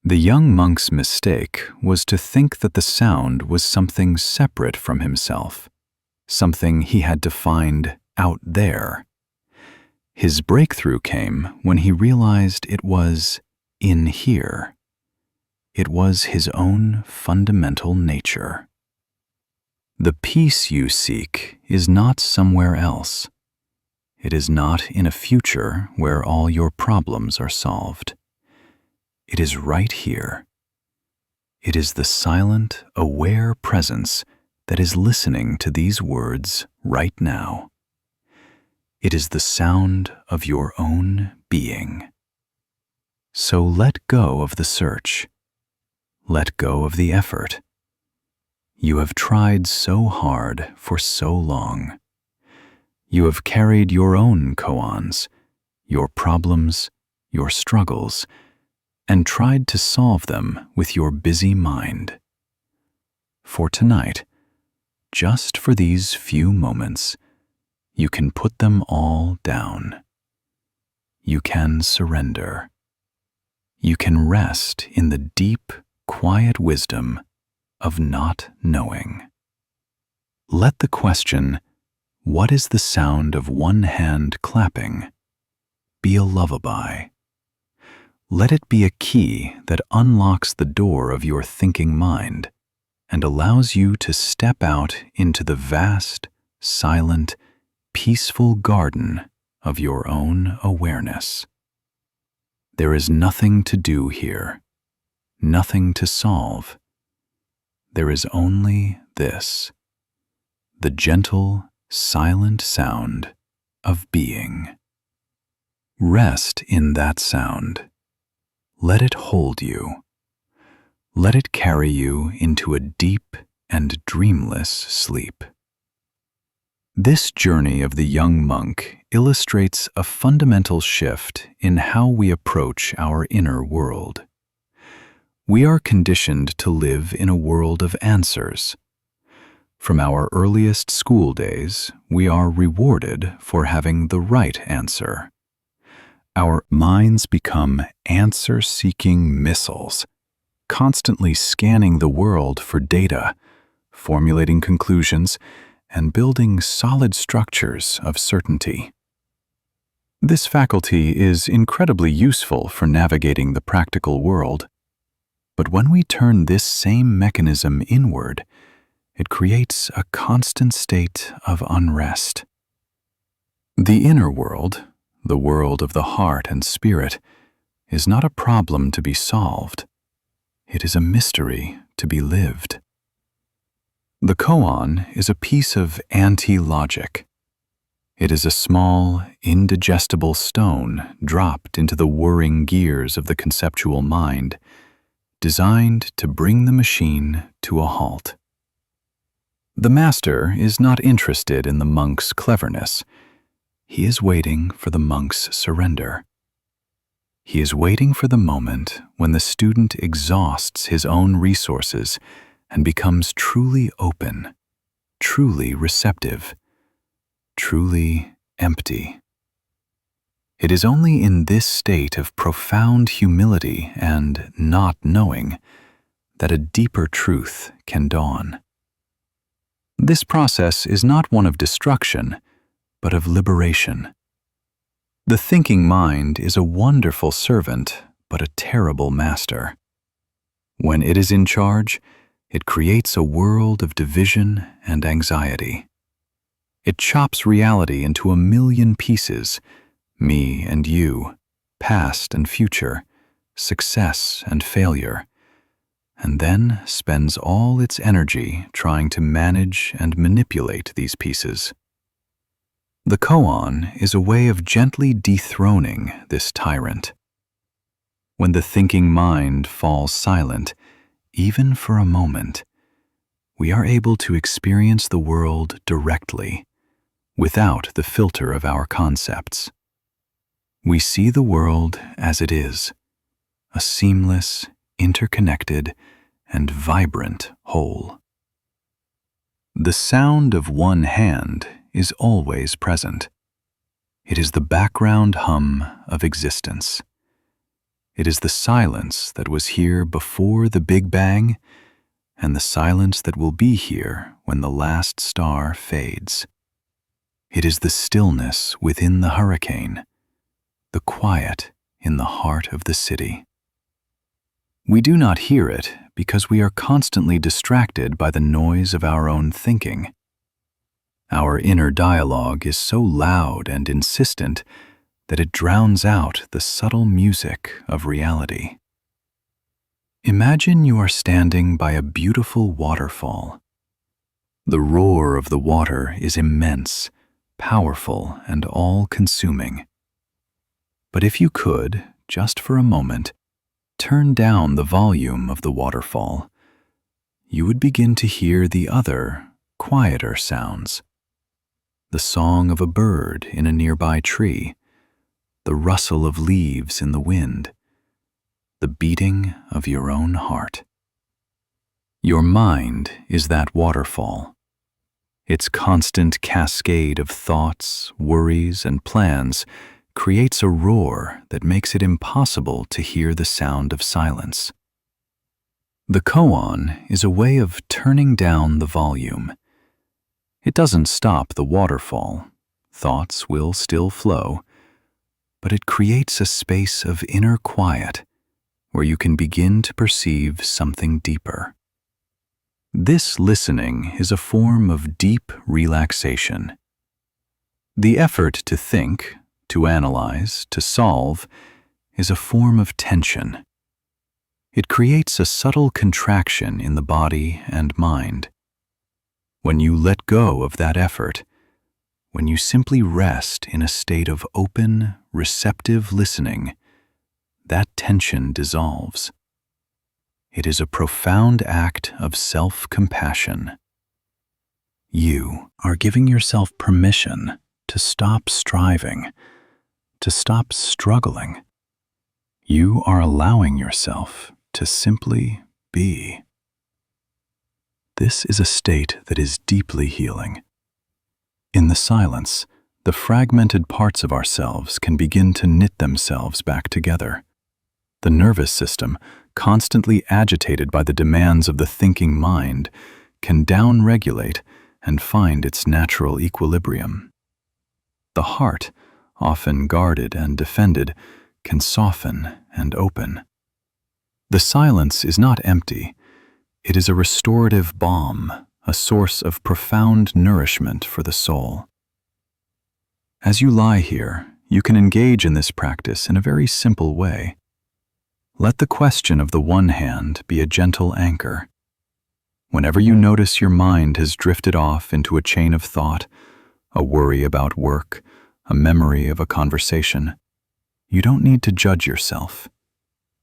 The young monk's mistake was to think that the sound was something separate from himself, something he had to find out there. His breakthrough came when he realized it was in here. It was his own fundamental nature. The peace you seek is not somewhere else. It is not in a future where all your problems are solved. It is right here. It is the silent, aware presence that is listening to these words right now. It is the sound of your own being. So let go of the search. Let go of the effort. You have tried so hard for so long. You have carried your own koans, your problems, your struggles, and tried to solve them with your busy mind. For tonight, just for these few moments, you can put them all down. You can surrender. You can rest in the deep, quiet wisdom of not knowing. Let the question, "What is the sound of one hand clapping?" be a lullaby. Let it be a key that unlocks the door of your thinking mind and allows you to step out into the vast, silent, peaceful garden of your own awareness. There is nothing to do here, nothing to solve. There is only this, the gentle, silent sound of being. Rest in that sound. Let it hold you. Let it carry you into a deep and dreamless sleep. This journey of the young monk illustrates a fundamental shift in how we approach our inner world. We are conditioned to live in a world of answers. From our earliest school days, we are rewarded for having the right answer. Our minds become answer-seeking missiles, constantly scanning the world for data, formulating conclusions, and building solid structures of certainty. This faculty is incredibly useful for navigating the practical world. But when we turn this same mechanism inward, it creates a constant state of unrest. The inner world, the world of the heart and spirit, is not a problem to be solved. It is a mystery to be lived. The koan is a piece of anti-logic. It is a small, indigestible stone dropped into the whirring gears of the conceptual mind, designed to bring the machine to a halt. The master is not interested in the monk's cleverness. He is waiting for the monk's surrender. He is waiting for the moment when the student exhausts his own resources and becomes truly open, truly receptive, truly empty. It is only in this state of profound humility and not knowing that a deeper truth can dawn. This process is not one of destruction, but of liberation. The thinking mind is a wonderful servant, but a terrible master. When it is in charge, it creates a world of division and anxiety. It chops reality into a million pieces, me and you, past and future, success and failure, and then spends all its energy trying to manage and manipulate these pieces. The koan is a way of gently dethroning this tyrant. When the thinking mind falls silent, even for a moment, we are able to experience the world directly, without the filter of our concepts. We see the world as it is, a seamless, interconnected, and vibrant whole. The sound of one hand is always present. It is the background hum of existence. It is the silence that was here before the Big Bang, and the silence that will be here when the last star fades. It is the stillness within the hurricane, the quiet in the heart of the city. We do not hear it because we are constantly distracted by the noise of our own thinking. Our inner dialogue is so loud and insistent that it drowns out the subtle music of reality. Imagine you are standing by a beautiful waterfall. The roar of the water is immense, powerful, and all-consuming. But if you could, just for a moment, turn down the volume of the waterfall, you would begin to hear the other, quieter sounds. The song of a bird in a nearby tree, the rustle of leaves in the wind, the beating of your own heart. Your mind is that waterfall. Its constant cascade of thoughts, worries, and plans creates a roar that makes it impossible to hear the sound of silence. The koan is a way of turning down the volume. It doesn't stop the waterfall. Thoughts will still flow, but it creates a space of inner quiet where you can begin to perceive something deeper. This listening is a form of deep relaxation. The effort to think, to analyze, to solve, is a form of tension. It creates a subtle contraction in the body and mind. When you let go of that effort, when you simply rest in a state of open, receptive listening, that tension dissolves. It is a profound act of self-compassion. You are giving yourself permission to stop striving, to stop struggling. You are allowing yourself to simply be. This is a state that is deeply healing. In the silence, the fragmented parts of ourselves can begin to knit themselves back together. The nervous system, constantly agitated by the demands of the thinking mind, can downregulate and find its natural equilibrium. The heart, often guarded and defended, can soften and open. The silence is not empty. It is a restorative balm, a source of profound nourishment for the soul. As you lie here, you can engage in this practice in a very simple way. Let the question of the one hand be a gentle anchor. Whenever you notice your mind has drifted off into a chain of thought, a worry about work, a memory of a conversation, you don't need to judge yourself.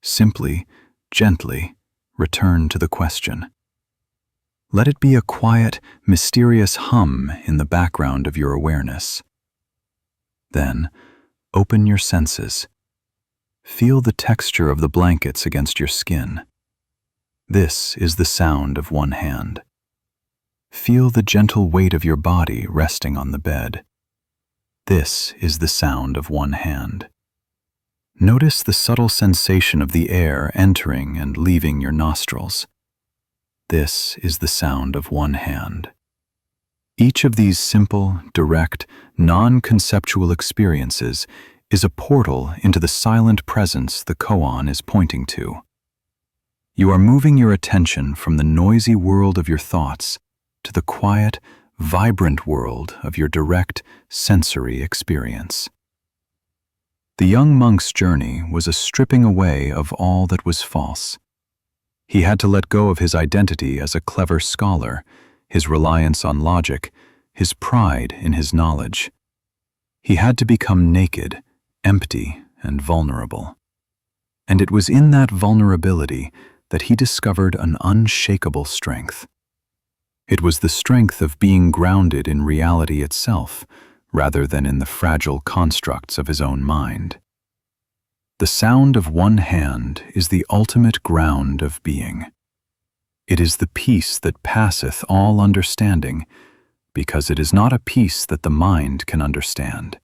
Simply, gently, return to the question. Let it be a quiet, mysterious hum in the background of your awareness. Then, open your senses. Feel the texture of the blankets against your skin. This is the sound of one hand. Feel the gentle weight of your body resting on the bed. This is the sound of one hand. Notice the subtle sensation of the air entering and leaving your nostrils. This is the sound of one hand. Each of these simple, direct, non-conceptual experiences is a portal into the silent presence the koan is pointing to. You are moving your attention from the noisy world of your thoughts to the quiet, vibrant world of your direct, sensory experience. The young monk's journey was a stripping away of all that was false. He had to let go of his identity as a clever scholar, his reliance on logic, his pride in his knowledge. He had to become naked, empty, and vulnerable. And it was in that vulnerability that he discovered an unshakable strength. It was the strength of being grounded in reality itself, rather than in the fragile constructs of his own mind. The sound of one hand is the ultimate ground of being. It is the peace that passeth all understanding, because it is not a peace that the mind can understand.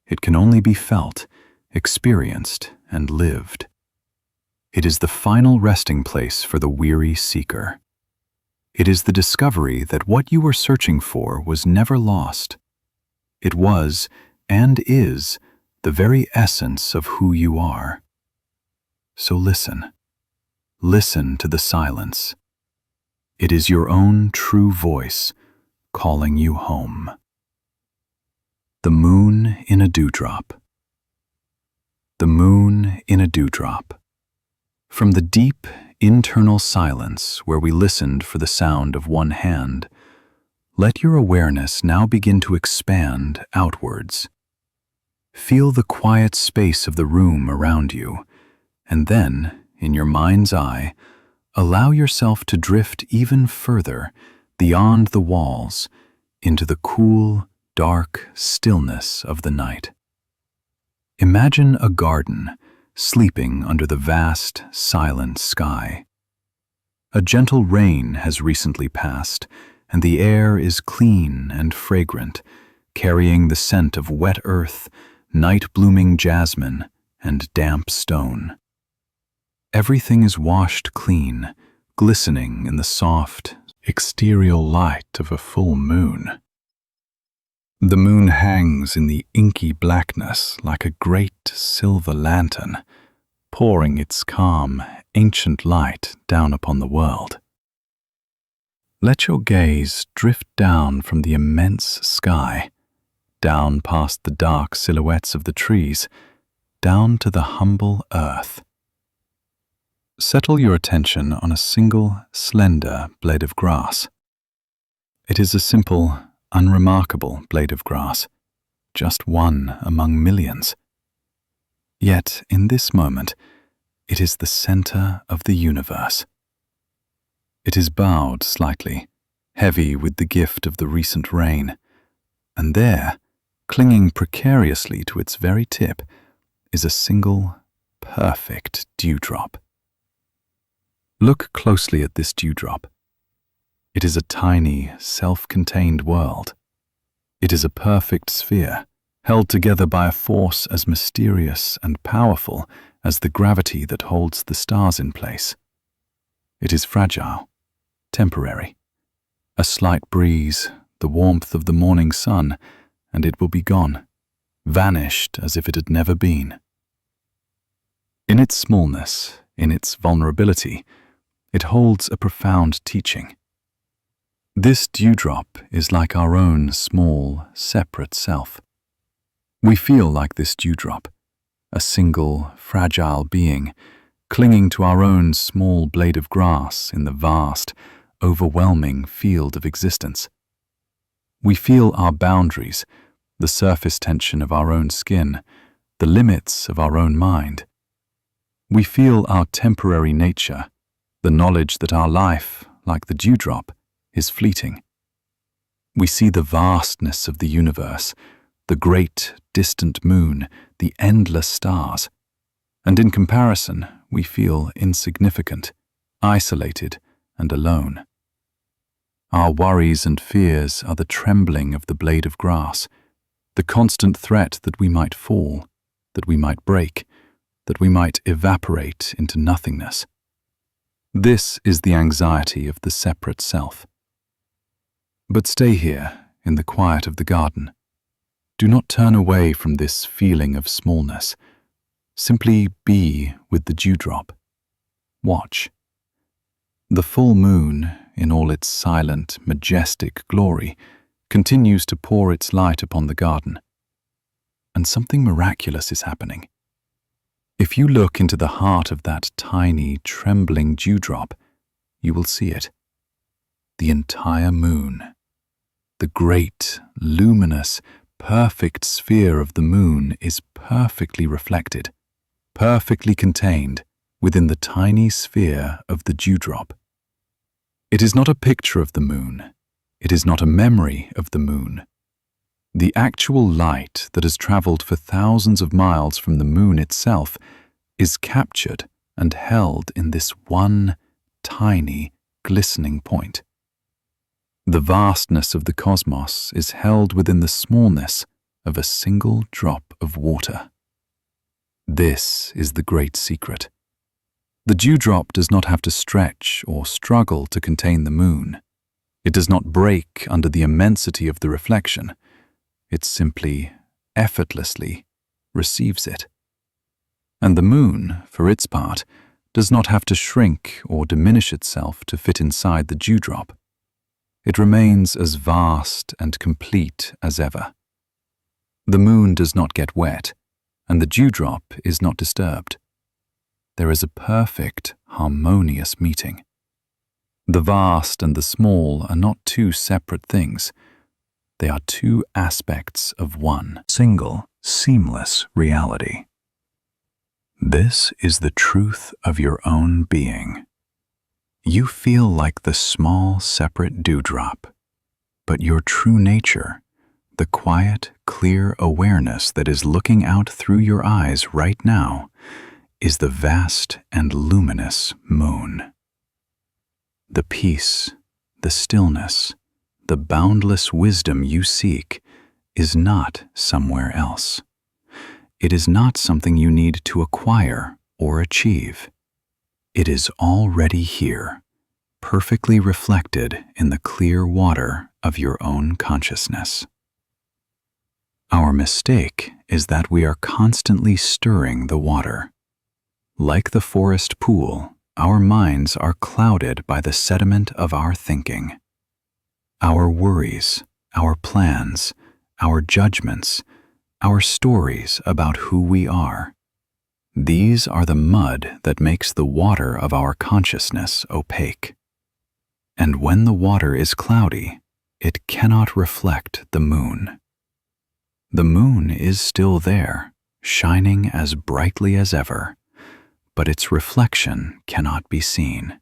It can only be felt, experienced, and lived. It is the final resting place for the weary seeker. It is the discovery that what you were searching for was never lost. It was, and is, the very essence of who you are. So listen. Listen to the silence. It is your own true voice calling you home. The moon in a dewdrop. The moon in a dewdrop. From the deep, internal silence where we listened for the sound of one hand, let your awareness now begin to expand outwards. Feel the quiet space of the room around you, and then, in your mind's eye, allow yourself to drift even further beyond the walls into the cool, dark stillness of the night. Imagine a garden sleeping under the vast, silent sky. A gentle rain has recently passed, and the air is clean and fragrant, carrying the scent of wet earth, night-blooming jasmine, and damp stone. Everything is washed clean, glistening in the soft, exterior light of a full moon. The moon hangs in the inky blackness like a great silver lantern, pouring its calm, ancient light down upon the world. Let your gaze drift down from the immense sky, down past the dark silhouettes of the trees, down to the humble earth. Settle your attention on a single, slender blade of grass. It is a simple, unremarkable blade of grass, just one among millions. Yet, in this moment, it is the center of the universe. It is bowed slightly, heavy with the gift of the recent rain, and there, clinging precariously to its very tip, is a single, perfect dewdrop. Look closely at this dewdrop. It is a tiny, self-contained world. It is a perfect sphere, held together by a force as mysterious and powerful as the gravity that holds the stars in place. It is fragile, temporary. A slight breeze, the warmth of the morning sun, and it will be gone, vanished as if it had never been. In its smallness, in its vulnerability, it holds a profound teaching. This dewdrop is like our own small, separate self. We feel like this dewdrop, a single, fragile being, clinging to our own small blade of grass in the vast, overwhelming field of existence. We feel our boundaries, the surface tension of our own skin, the limits of our own mind. We feel our temporary nature, the knowledge that our life, like the dewdrop, is fleeting. We see the vastness of the universe, the great, distant moon, the endless stars, and in comparison, we feel insignificant, isolated, and alone. Our worries and fears are the trembling of the blade of grass, the constant threat that we might fall, that we might break, that we might evaporate into nothingness. This is the anxiety of the separate self. But stay here, in the quiet of the garden. Do not turn away from this feeling of smallness. Simply be with the dewdrop. Watch. The full moon, in all its silent, majestic glory, continues to pour its light upon the garden. And something miraculous is happening. If you look into the heart of that tiny, trembling dewdrop, you will see it. The entire moon. The great, luminous, perfect sphere of the moon is perfectly reflected, perfectly contained within the tiny sphere of the dewdrop. It is not a picture of the moon. It is not a memory of the moon. The actual light that has traveled for thousands of miles from the moon itself is captured and held in this one tiny, glistening point. The vastness of the cosmos is held within the smallness of a single drop of water. This is the great secret. The dewdrop does not have to stretch or struggle to contain the moon. It does not break under the immensity of the reflection. It simply, effortlessly, receives it. And the moon, for its part, does not have to shrink or diminish itself to fit inside the dewdrop. It remains as vast and complete as ever. The moon does not get wet, and the dewdrop is not disturbed. There is a perfect, harmonious meeting. The vast and the small are not two separate things. They are two aspects of one single, seamless reality. This is the truth of your own being. You feel like the small, separate dewdrop, but your true nature, the quiet, clear awareness that is looking out through your eyes right now, is the vast and luminous moon. The peace, the stillness, the boundless wisdom you seek is not somewhere else. It is not something you need to acquire or achieve. It is already here, perfectly reflected in the clear water of your own consciousness. Our mistake is that we are constantly stirring the water. Like the forest pool, our minds are clouded by the sediment of our thinking. Our worries, our plans, our judgments, our stories about who we are. These are the mud that makes the water of our consciousness opaque. And when the water is cloudy, it cannot reflect the moon. The moon is still there, shining as brightly as ever, but its reflection cannot be seen.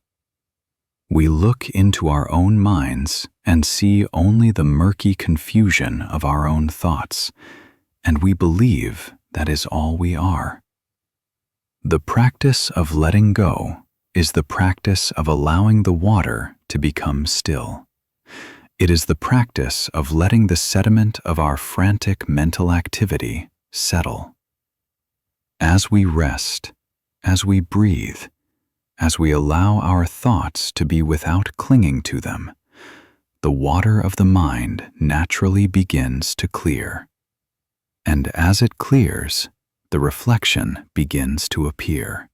We look into our own minds and see only the murky confusion of our own thoughts, and we believe that is all we are. The practice of letting go is the practice of allowing the water to become still. It is the practice of letting the sediment of our frantic mental activity settle. As we rest, as we breathe, as we allow our thoughts to be without clinging to them, the water of the mind naturally begins to clear. And as it clears, the reflection begins to appear.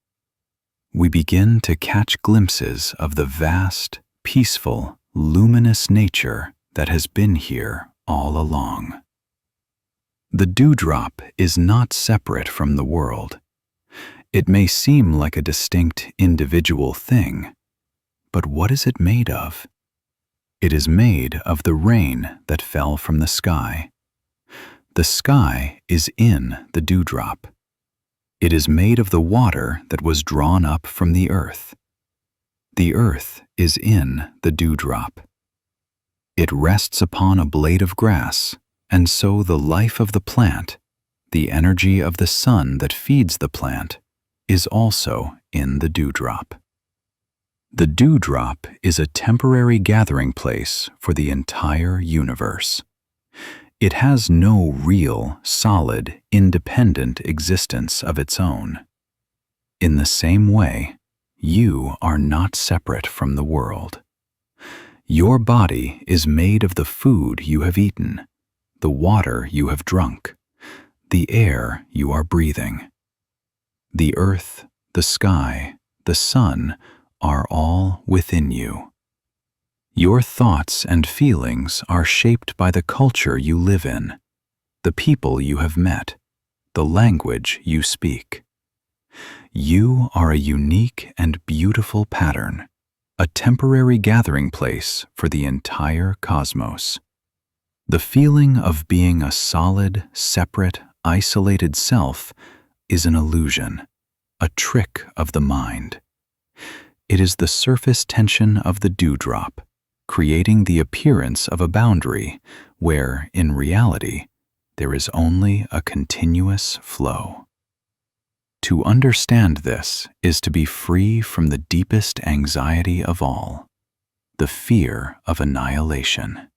We begin to catch glimpses of the vast, peaceful, luminous nature that has been here all along. The dewdrop is not separate from the world. It may seem like a distinct individual thing, but what is it made of? It is made of the rain that fell from the sky. The sky is in the dewdrop. It is made of the water that was drawn up from the earth. The earth is in the dewdrop. It rests upon a blade of grass, and so the life of the plant, the energy of the sun that feeds the plant, is also in the dewdrop. The dewdrop is a temporary gathering place for the entire universe. It has no real, solid, independent existence of its own. In the same way, you are not separate from the world. Your body is made of the food you have eaten, the water you have drunk, the air you are breathing. The earth, the sky, the sun are all within you. Your thoughts and feelings are shaped by the culture you live in, the people you have met, the language you speak. You are a unique and beautiful pattern, a temporary gathering place for the entire cosmos. The feeling of being a solid, separate, isolated self is an illusion, a trick of the mind. It is the surface tension of the dewdrop, creating the appearance of a boundary where, in reality, there is only a continuous flow. To understand this is to be free from the deepest anxiety of all, the fear of annihilation.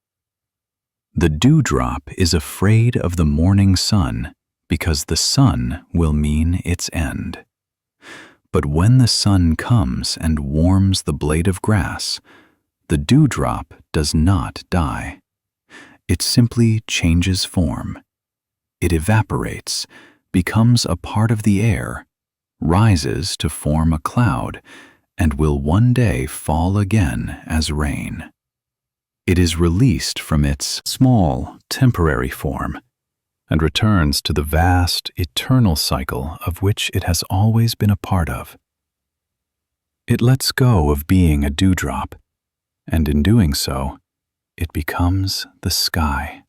The dewdrop is afraid of the morning sun because the sun will mean its end. But when the sun comes and warms the blade of grass, the dewdrop does not die. It simply changes form. It evaporates, becomes a part of the air, rises to form a cloud, and will one day fall again as rain. It is released from its small, temporary form and returns to the vast, eternal cycle of which it has always been a part of. It lets go of being a dewdrop, and in doing so, it becomes the sky.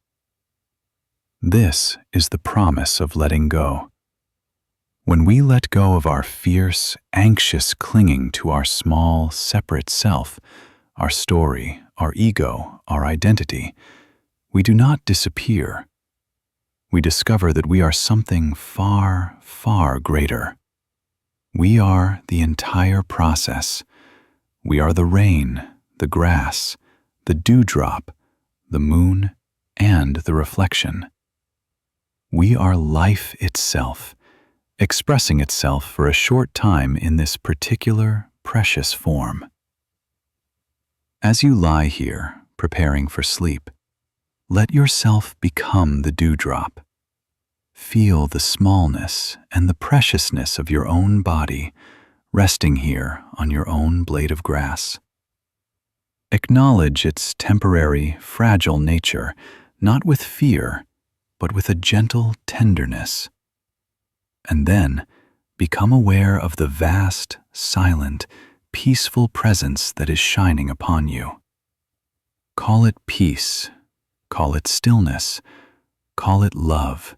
This is the promise of letting go. When we let go of our fierce, anxious clinging to our small, separate self, our story, our ego, our identity, we do not disappear. We discover that we are something far, far greater. We are the entire process. We are the rain, the grass, the dewdrop, the moon, and the reflection. We are life itself, expressing itself for a short time in this particular, precious form. As you lie here, preparing for sleep, let yourself become the dewdrop. Feel the smallness and the preciousness of your own body, resting here on your own blade of grass. Acknowledge its temporary, fragile nature, not with fear, but with a gentle tenderness. And then, become aware of the vast, silent, peaceful presence that is shining upon you. Call it peace, call it stillness, call it love,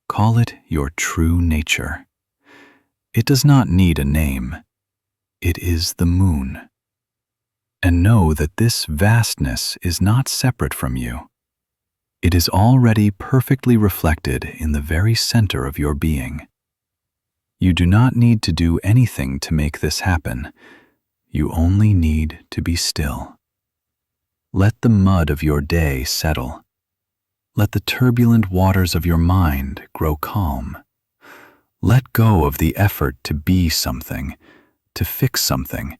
call it your true nature. It does not need a name. It is the moon. And know that this vastness is not separate from you. It is already perfectly reflected in the very center of your being. You do not need to do anything to make this happen. You only need to be still. Let the mud of your day settle. Let the turbulent waters of your mind grow calm. Let go of the effort to be something, to fix something,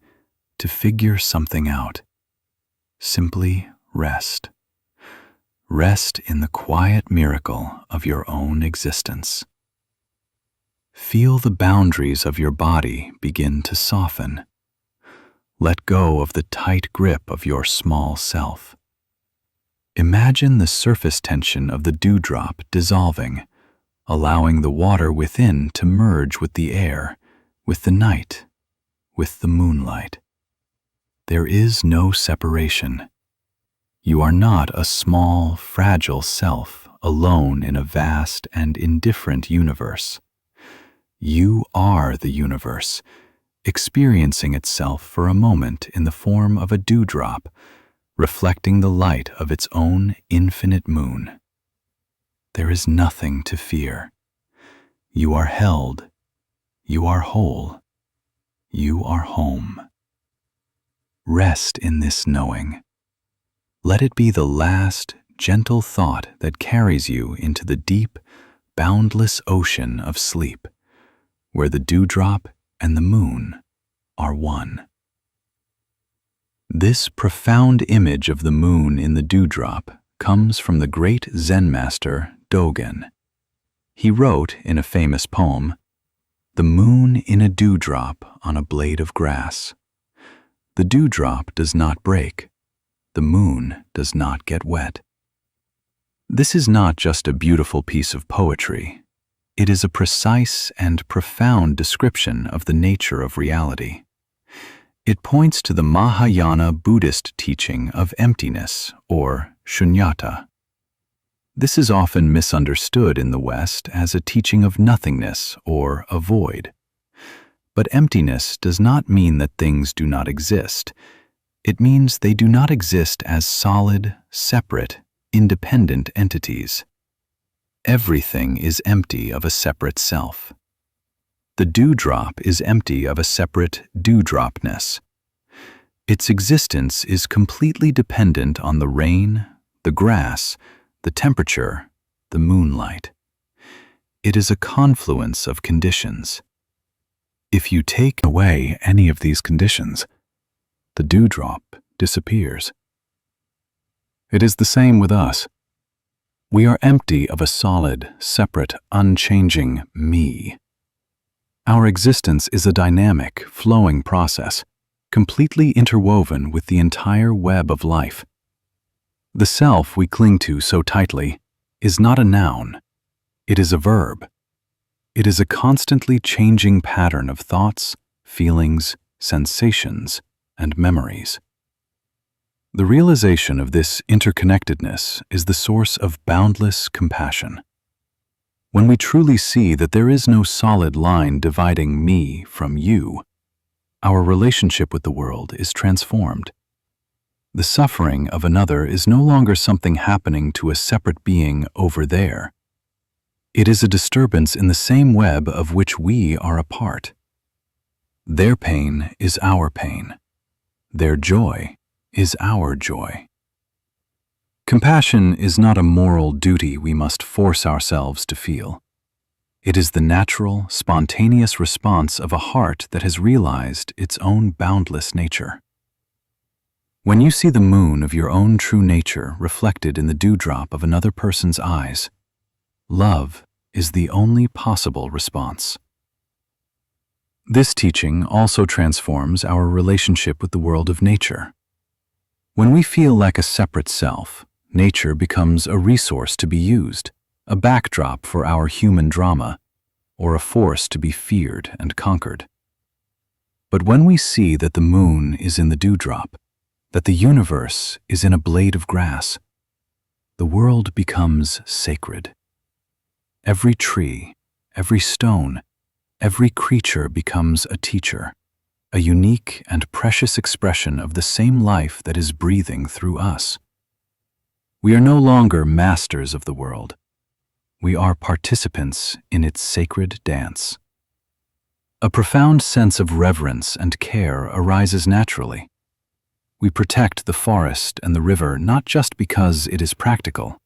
to figure something out. Simply rest. Rest in the quiet miracle of your own existence. Feel the boundaries of your body begin to soften. Let go of the tight grip of your small self. Imagine the surface tension of the dewdrop dissolving, allowing the water within to merge with the air, with the night, with the moonlight. There is no separation. You are not a small, fragile self alone in a vast and indifferent universe. You are the universe, experiencing itself for a moment in the form of a dewdrop, reflecting the light of its own infinite moon. There is nothing to fear. You are held. You are whole. You are home. Rest in this knowing. Let it be the last, gentle thought that carries you into the deep, boundless ocean of sleep, where the dewdrop and the moon are one. This profound image of the moon in the dewdrop comes from the great Zen master Dogen. He wrote in a famous poem, "The moon in a dewdrop on a blade of grass. The dewdrop does not break. The moon does not get wet." This is not just a beautiful piece of poetry. It is a precise and profound description of the nature of reality. It points to the Mahayana Buddhist teaching of emptiness, or shunyata. This is often misunderstood in the West as a teaching of nothingness or a void. But emptiness does not mean that things do not exist. It means they do not exist as solid, separate, independent entities. Everything is empty of a separate self. The dewdrop is empty of a separate dewdropness. Its existence is completely dependent on the rain, the grass, the temperature, the moonlight. It is a confluence of conditions. If you take away any of these conditions, the dewdrop disappears. It is the same with us. We are empty of a solid, separate, unchanging me. Our existence is a dynamic, flowing process, completely interwoven with the entire web of life. The self we cling to so tightly is not a noun. It is a verb. It is a constantly changing pattern of thoughts, feelings, sensations, and memories. The realization of this interconnectedness is the source of boundless compassion. When we truly see that there is no solid line dividing me from you, our relationship with the world is transformed. The suffering of another is no longer something happening to a separate being over there. It is a disturbance in the same web of which we are a part. Their pain is our pain. Their joy is our joy. Compassion is not a moral duty we must force ourselves to feel. It is the natural, spontaneous response of a heart that has realized its own boundless nature. When you see the moon of your own true nature reflected in the dewdrop of another person's eyes, love is the only possible response. This teaching also transforms our relationship with the world of nature. When we feel like a separate self, nature becomes a resource to be used, a backdrop for our human drama, or a force to be feared and conquered. But when we see that the moon is in the dewdrop, that the universe is in a blade of grass, the world becomes sacred. Every tree, every stone, every creature becomes a teacher, a unique and precious expression of the same life that is breathing through us. We are no longer masters of the world. We are participants in its sacred dance. A profound sense of reverence and care arises naturally. We protect the forest and the river not just because it is practical,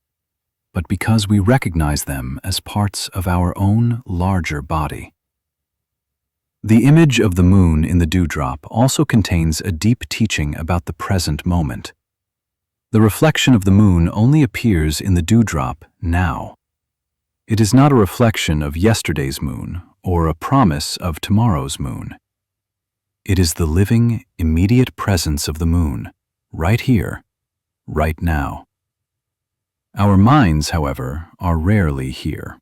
but because we recognize them as parts of our own larger body. The image of the moon in the dewdrop also contains a deep teaching about the present moment. The reflection of the moon only appears in the dewdrop now. It is not a reflection of yesterday's moon or a promise of tomorrow's moon. It is the living, immediate presence of the moon, right here, right now. Our minds, however, are rarely here.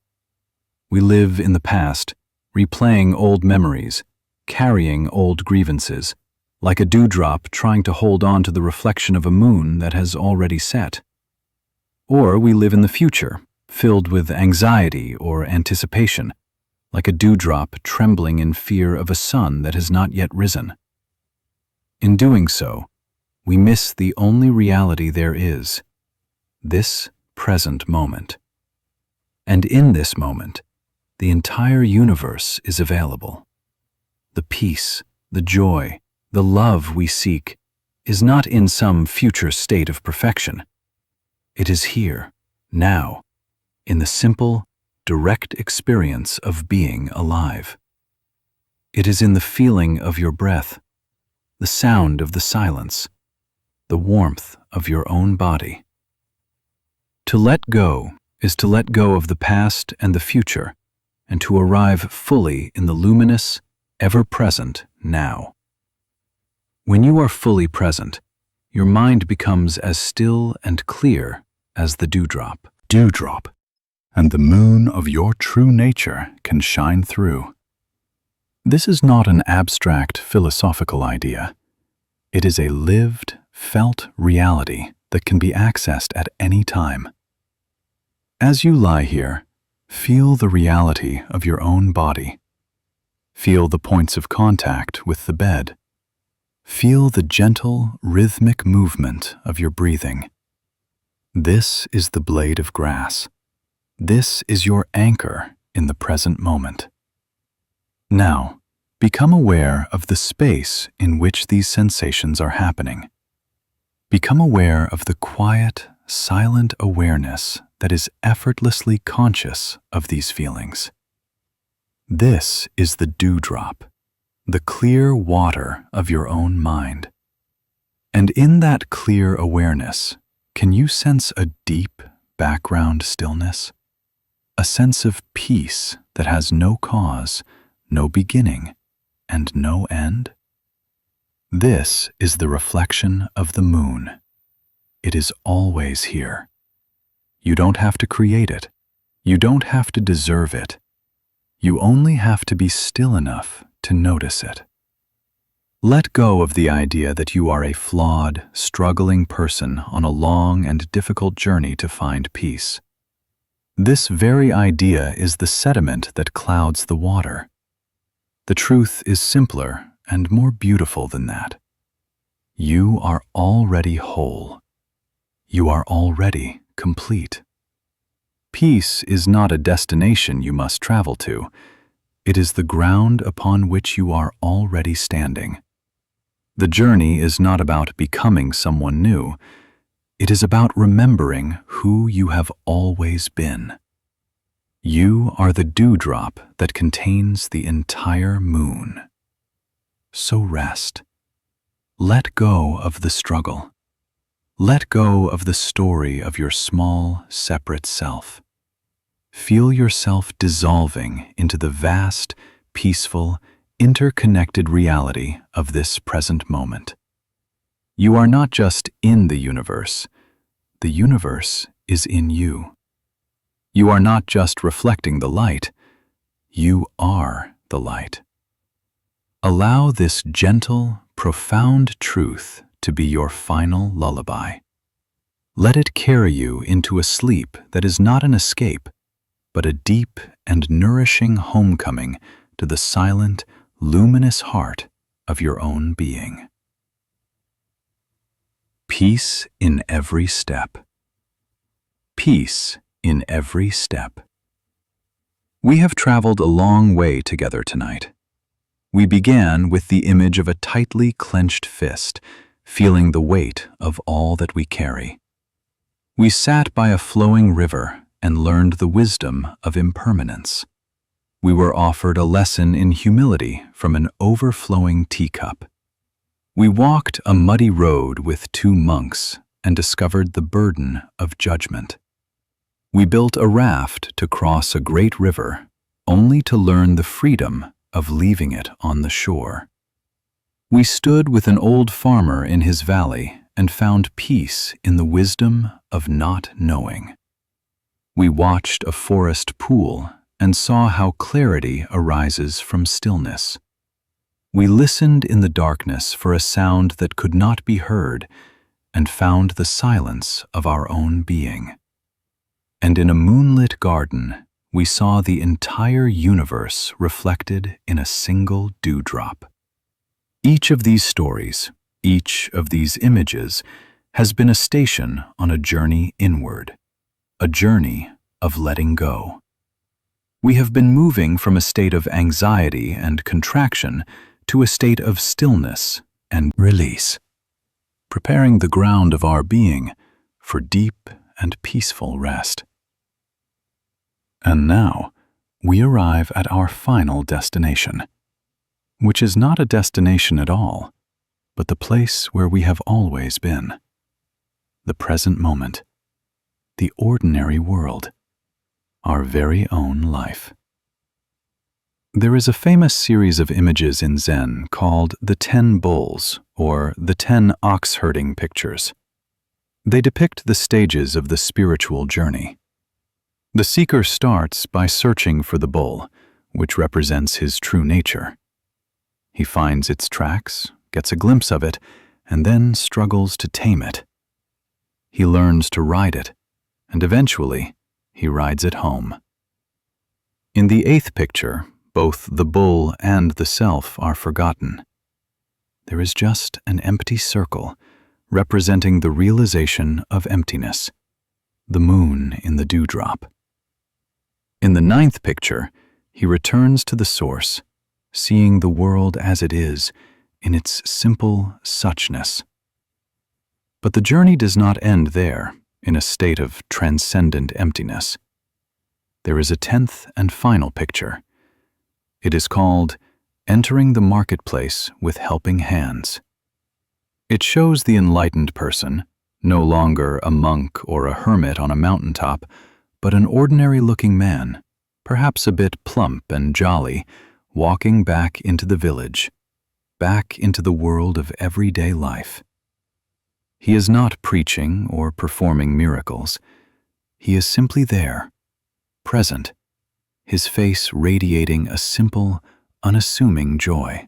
We live in the past, replaying old memories, carrying old grievances, like a dewdrop trying to hold on to the reflection of a moon that has already set. Or we live in the future, filled with anxiety or anticipation, like a dewdrop trembling in fear of a sun that has not yet risen. In doing so, we miss the only reality there is, this present moment. And in this moment, the entire universe is available. The peace, the joy, the love we seek is not in some future state of perfection. It is here, now, in the simple, direct experience of being alive. It is in the feeling of your breath, the sound of the silence, the warmth of your own body. To let go is to let go of the past and the future, and to arrive fully in the luminous, ever-present now. When you are fully present, your mind becomes as still and clear as the dewdrop. Dewdrop, and the moon of your true nature can shine through. This is not an abstract philosophical idea. It is a lived, felt reality that can be accessed at any time. As you lie here, feel the reality of your own body. Feel the points of contact with the bed. Feel the gentle, rhythmic movement of your breathing. This is the blade of grass. This is your anchor in the present moment. Now, become aware of the space in which these sensations are happening. Become aware of the quiet, silent awareness that is effortlessly conscious of these feelings. This is the dewdrop, the clear water of your own mind. And in that clear awareness, can you sense a deep background stillness? A sense of peace that has no cause, no beginning, and no end? This is the reflection of the moon. It is always here. You don't have to create it. You don't have to deserve it. You only have to be still enough to notice it. Let go of the idea that you are a flawed, struggling person on a long and difficult journey to find peace. This very idea is the sediment that clouds the water. The truth is simpler and more beautiful than that. You are already whole. You are already complete. Peace is not a destination you must travel to. It is the ground upon which you are already standing. The journey is not about becoming someone new. It is about remembering who you have always been. You are the dewdrop that contains the entire moon. So rest. Let go of the struggle. Let go of the story of your small, separate self. Feel yourself dissolving into the vast, peaceful, interconnected reality of this present moment. You are not just in the universe is in you. You are not just reflecting the light, you are the light. Allow this gentle, profound truth to be your final lullaby. Let it carry you into a sleep that is not an escape, but a deep and nourishing homecoming to the silent, luminous heart of your own being. Peace in every step. Peace in every step. We have traveled a long way together tonight. We began with the image of a tightly clenched fist, feeling the weight of all that we carry. We sat by a flowing river and learned the wisdom of impermanence. We were offered a lesson in humility from an overflowing teacup. We walked a muddy road with two monks and discovered the burden of judgment. We built a raft to cross a great river, only to learn the freedom of leaving it on the shore. We stood with an old farmer in his valley and found peace in the wisdom of not knowing. We watched a forest pool and saw how clarity arises from stillness. We listened in the darkness for a sound that could not be heard and found the silence of our own being. And in a moonlit garden, we saw the entire universe reflected in a single dewdrop. Each of these stories, each of these images, has been a station on a journey inward, a journey of letting go. We have been moving from a state of anxiety and contraction to a state of stillness and release, preparing the ground of our being for deep and peaceful rest. And now, we arrive at our final destination, which is not a destination at all, but the place where we have always been. The present moment, the ordinary world, our very own life. There is a famous series of images in Zen called the 10 Bulls, or the 10 ox-herding pictures. They depict the stages of the spiritual journey. The seeker starts by searching for the bull, which represents his true nature. He finds its tracks, gets a glimpse of it, and then struggles to tame it. He learns to ride it, and eventually, he rides it home. In the 8th picture, both the bull and the self are forgotten. There is just an empty circle, representing the realization of emptiness, the moon in the dewdrop. In the 9th picture, he returns to the source, seeing the world as it is, in its simple suchness. But the journey does not end there, in a state of transcendent emptiness. There is a 10th and final picture. It is called Entering the Marketplace with Helping Hands. It shows the enlightened person, no longer a monk or a hermit on a mountaintop, but an ordinary-looking man, perhaps a bit plump and jolly, walking back into the village, back into the world of everyday life. He is not preaching or performing miracles. He is simply there, present, his face radiating a simple, unassuming joy.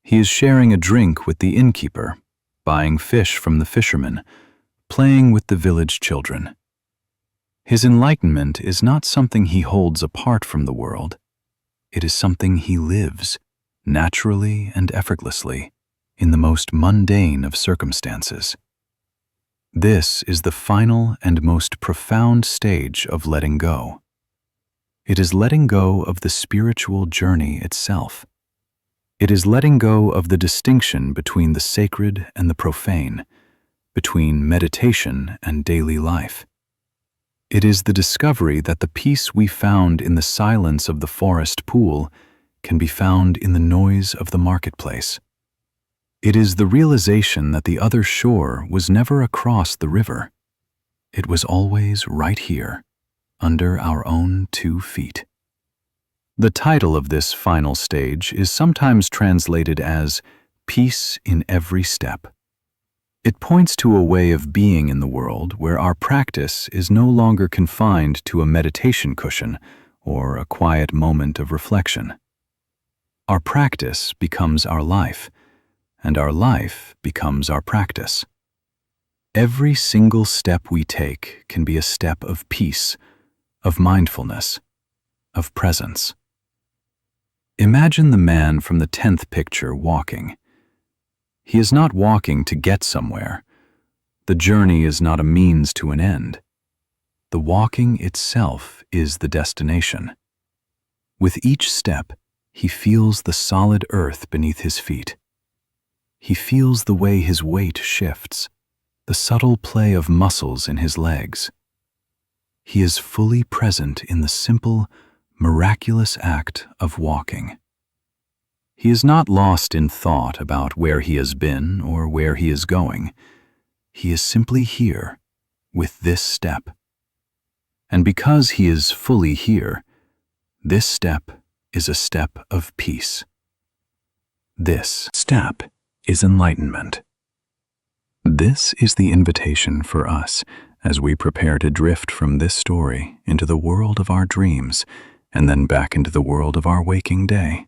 He is sharing a drink with the innkeeper, buying fish from the fishermen, playing with the village children. His enlightenment is not something he holds apart from the world. It is something he lives, naturally and effortlessly, in the most mundane of circumstances. This is the final and most profound stage of letting go. It is letting go of the spiritual journey itself. It is letting go of the distinction between the sacred and the profane, between meditation and daily life. It is the discovery that the peace we found in the silence of the forest pool can be found in the noise of the marketplace. It is the realization that the other shore was never across the river. It was always right here, under our own 2 feet. The title of this final stage is sometimes translated as Peace in Every Step. It points to a way of being in the world where our practice is no longer confined to a meditation cushion or a quiet moment of reflection. Our practice becomes our life, and our life becomes our practice. Every single step we take can be a step of peace, of mindfulness, of presence. Imagine the man from the 10th picture walking. He is not walking to get somewhere. The journey is not a means to an end. The walking itself is the destination. With each step, He feels the solid earth beneath his feet. He feels the way his weight shifts, the subtle play of muscles in his legs. He is fully present in the simple, miraculous act of walking. He is not lost in thought about where he has been or where he is going. He is simply here, with this step. And because he is fully here, this step is a step of peace. This step is enlightenment. This is the invitation for us as we prepare to drift from this story into the world of our dreams and then back into the world of our waking day.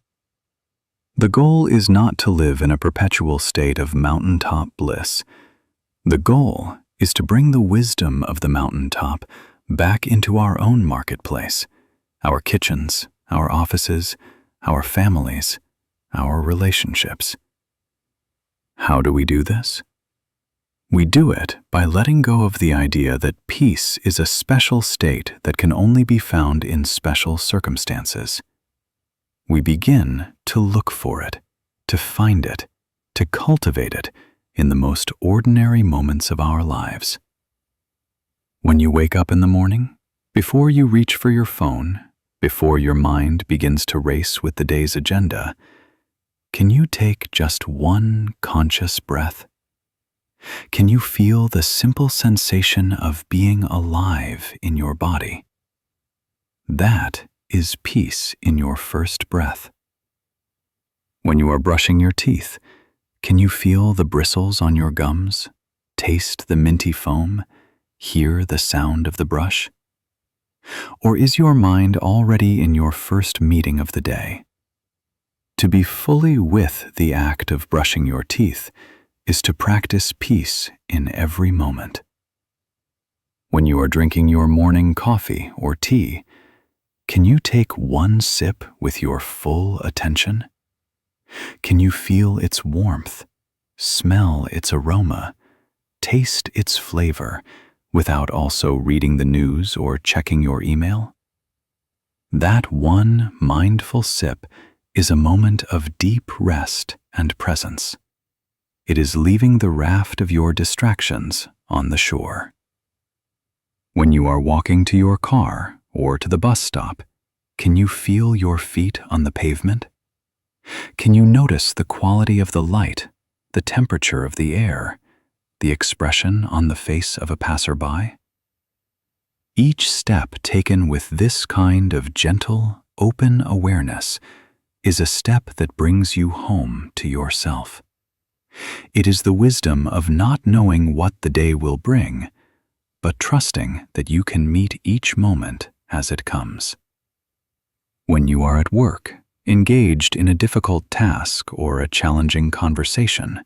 The goal is not to live in a perpetual state of mountaintop bliss. The goal is to bring the wisdom of the mountaintop back into our own marketplace, our kitchens, our offices, our families, our relationships. How do we do this? We do it by letting go of the idea that peace is a special state that can only be found in special circumstances. We begin to look for it, to find it, to cultivate it in the most ordinary moments of our lives. When you wake up in the morning, before you reach for your phone, before your mind begins to race with the day's agenda, can you take just one conscious breath? Can you feel the simple sensation of being alive in your body? That is peace in your first breath. When you are brushing your teeth, can you feel the bristles on your gums, taste the minty foam, hear the sound of the brush? Or is your mind already in your first meeting of the day? To be fully with the act of brushing your teeth is to practice peace in every moment. When you are drinking your morning coffee or tea, can you take one sip with your full attention? Can you feel its warmth, smell its aroma, taste its flavor, without also reading the news or checking your email? That one mindful sip is a moment of deep rest and presence. It is leaving the raft of your distractions on the shore. When you are walking to your car or to the bus stop, can you feel your feet on the pavement? Can you notice the quality of the light, the temperature of the air, the expression on the face of a passerby? Each step taken with this kind of gentle, open awareness is a step that brings you home to yourself. It is the wisdom of not knowing what the day will bring, but trusting that you can meet each moment as it comes. When you are at work, engaged in a difficult task or a challenging conversation,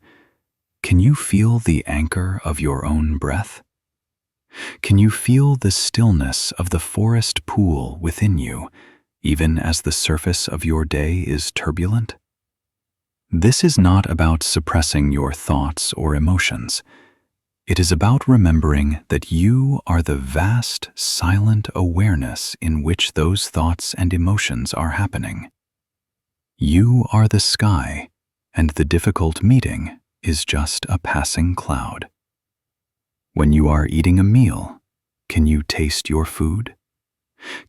can you feel the anchor of your own breath? Can you feel the stillness of the forest pool within you, even as the surface of your day is turbulent? This is not about suppressing your thoughts or emotions. It is about remembering that you are the vast, silent awareness in which those thoughts and emotions are happening. You are the sky, and the difficult meeting is just a passing cloud. When you are eating a meal, can you taste your food?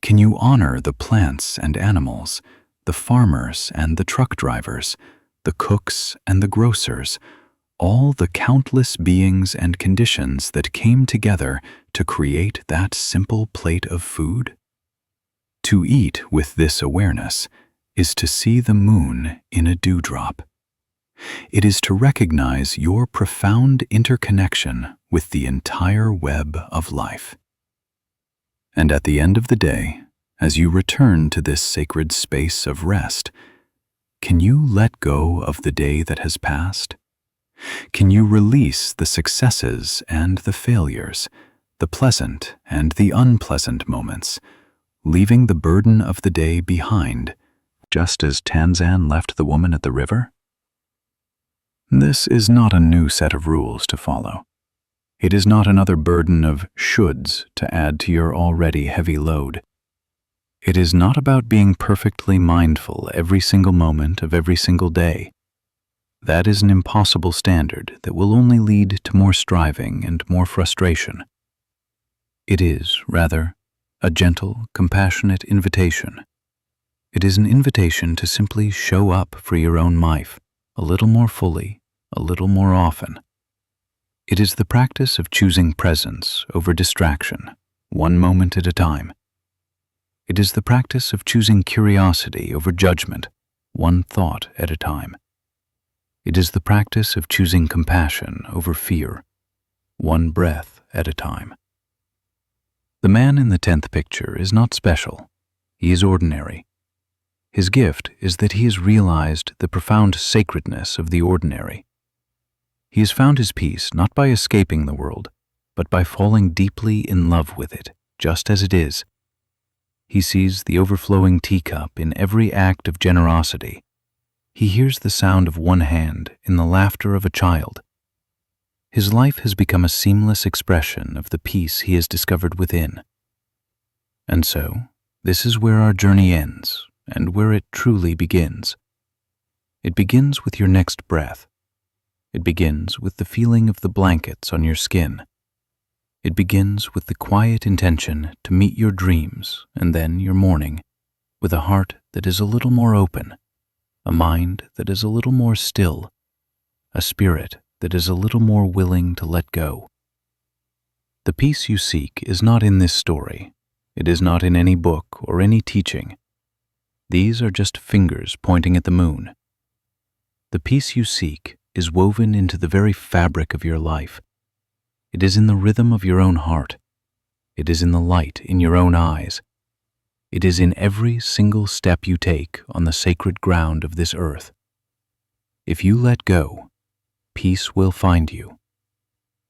Can you honor the plants and animals, the farmers and the truck drivers, the cooks and the grocers, all the countless beings and conditions that came together to create that simple plate of food? To eat with this awareness is to see the moon in a dewdrop. It is to recognize your profound interconnection with the entire web of life. And at the end of the day, as you return to this sacred space of rest, can you let go of the day that has passed? Can you release the successes and the failures, the pleasant and the unpleasant moments, leaving the burden of the day behind, just as Tanzan left the woman at the river? This is not a new set of rules to follow. It is not another burden of shoulds to add to your already heavy load. It is not about being perfectly mindful every single moment of every single day. That is an impossible standard that will only lead to more striving and more frustration. It is, rather, a gentle, compassionate invitation. It is an invitation to simply show up for your own life, a little more fully, a little more often. It is the practice of choosing presence over distraction, one moment at a time. It is the practice of choosing curiosity over judgment, one thought at a time. It is the practice of choosing compassion over fear, one breath at a time. The man in the 10th picture is not special. He is ordinary. His gift is that he has realized the profound sacredness of the ordinary. He has found his peace not by escaping the world, but by falling deeply in love with it, just as it is. He sees the overflowing teacup in every act of generosity. He hears the sound of one hand in the laughter of a child. His life has become a seamless expression of the peace he has discovered within. And so, this is where our journey ends, and where it truly begins. It begins with your next breath. It begins with the feeling of the blankets on your skin. It begins with the quiet intention to meet your dreams and then your morning, with a heart that is a little more open, a mind that is a little more still, a spirit that is a little more willing to let go. The peace you seek is not in this story. It is not in any book or any teaching. These are just fingers pointing at the moon. The peace you seek is woven into the very fabric of your life. It is in the rhythm of your own heart. It is in the light in your own eyes. It is in every single step you take on the sacred ground of this earth. If you let go, peace will find you.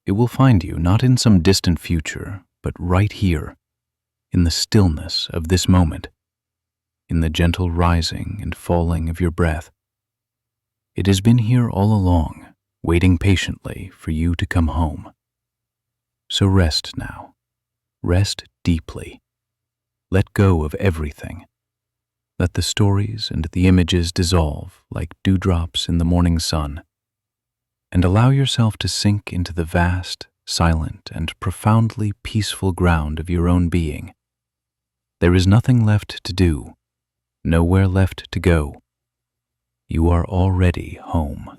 It will find you not in some distant future, but right here, in the stillness of this moment, in the gentle rising and falling of your breath. It has been here all along, waiting patiently for you to come home. So rest now. Rest deeply. Let go of everything. Let the stories and the images dissolve like dewdrops in the morning sun, and allow yourself to sink into the vast, silent, and profoundly peaceful ground of your own being. There is nothing left to do, nowhere left to go. You are already home.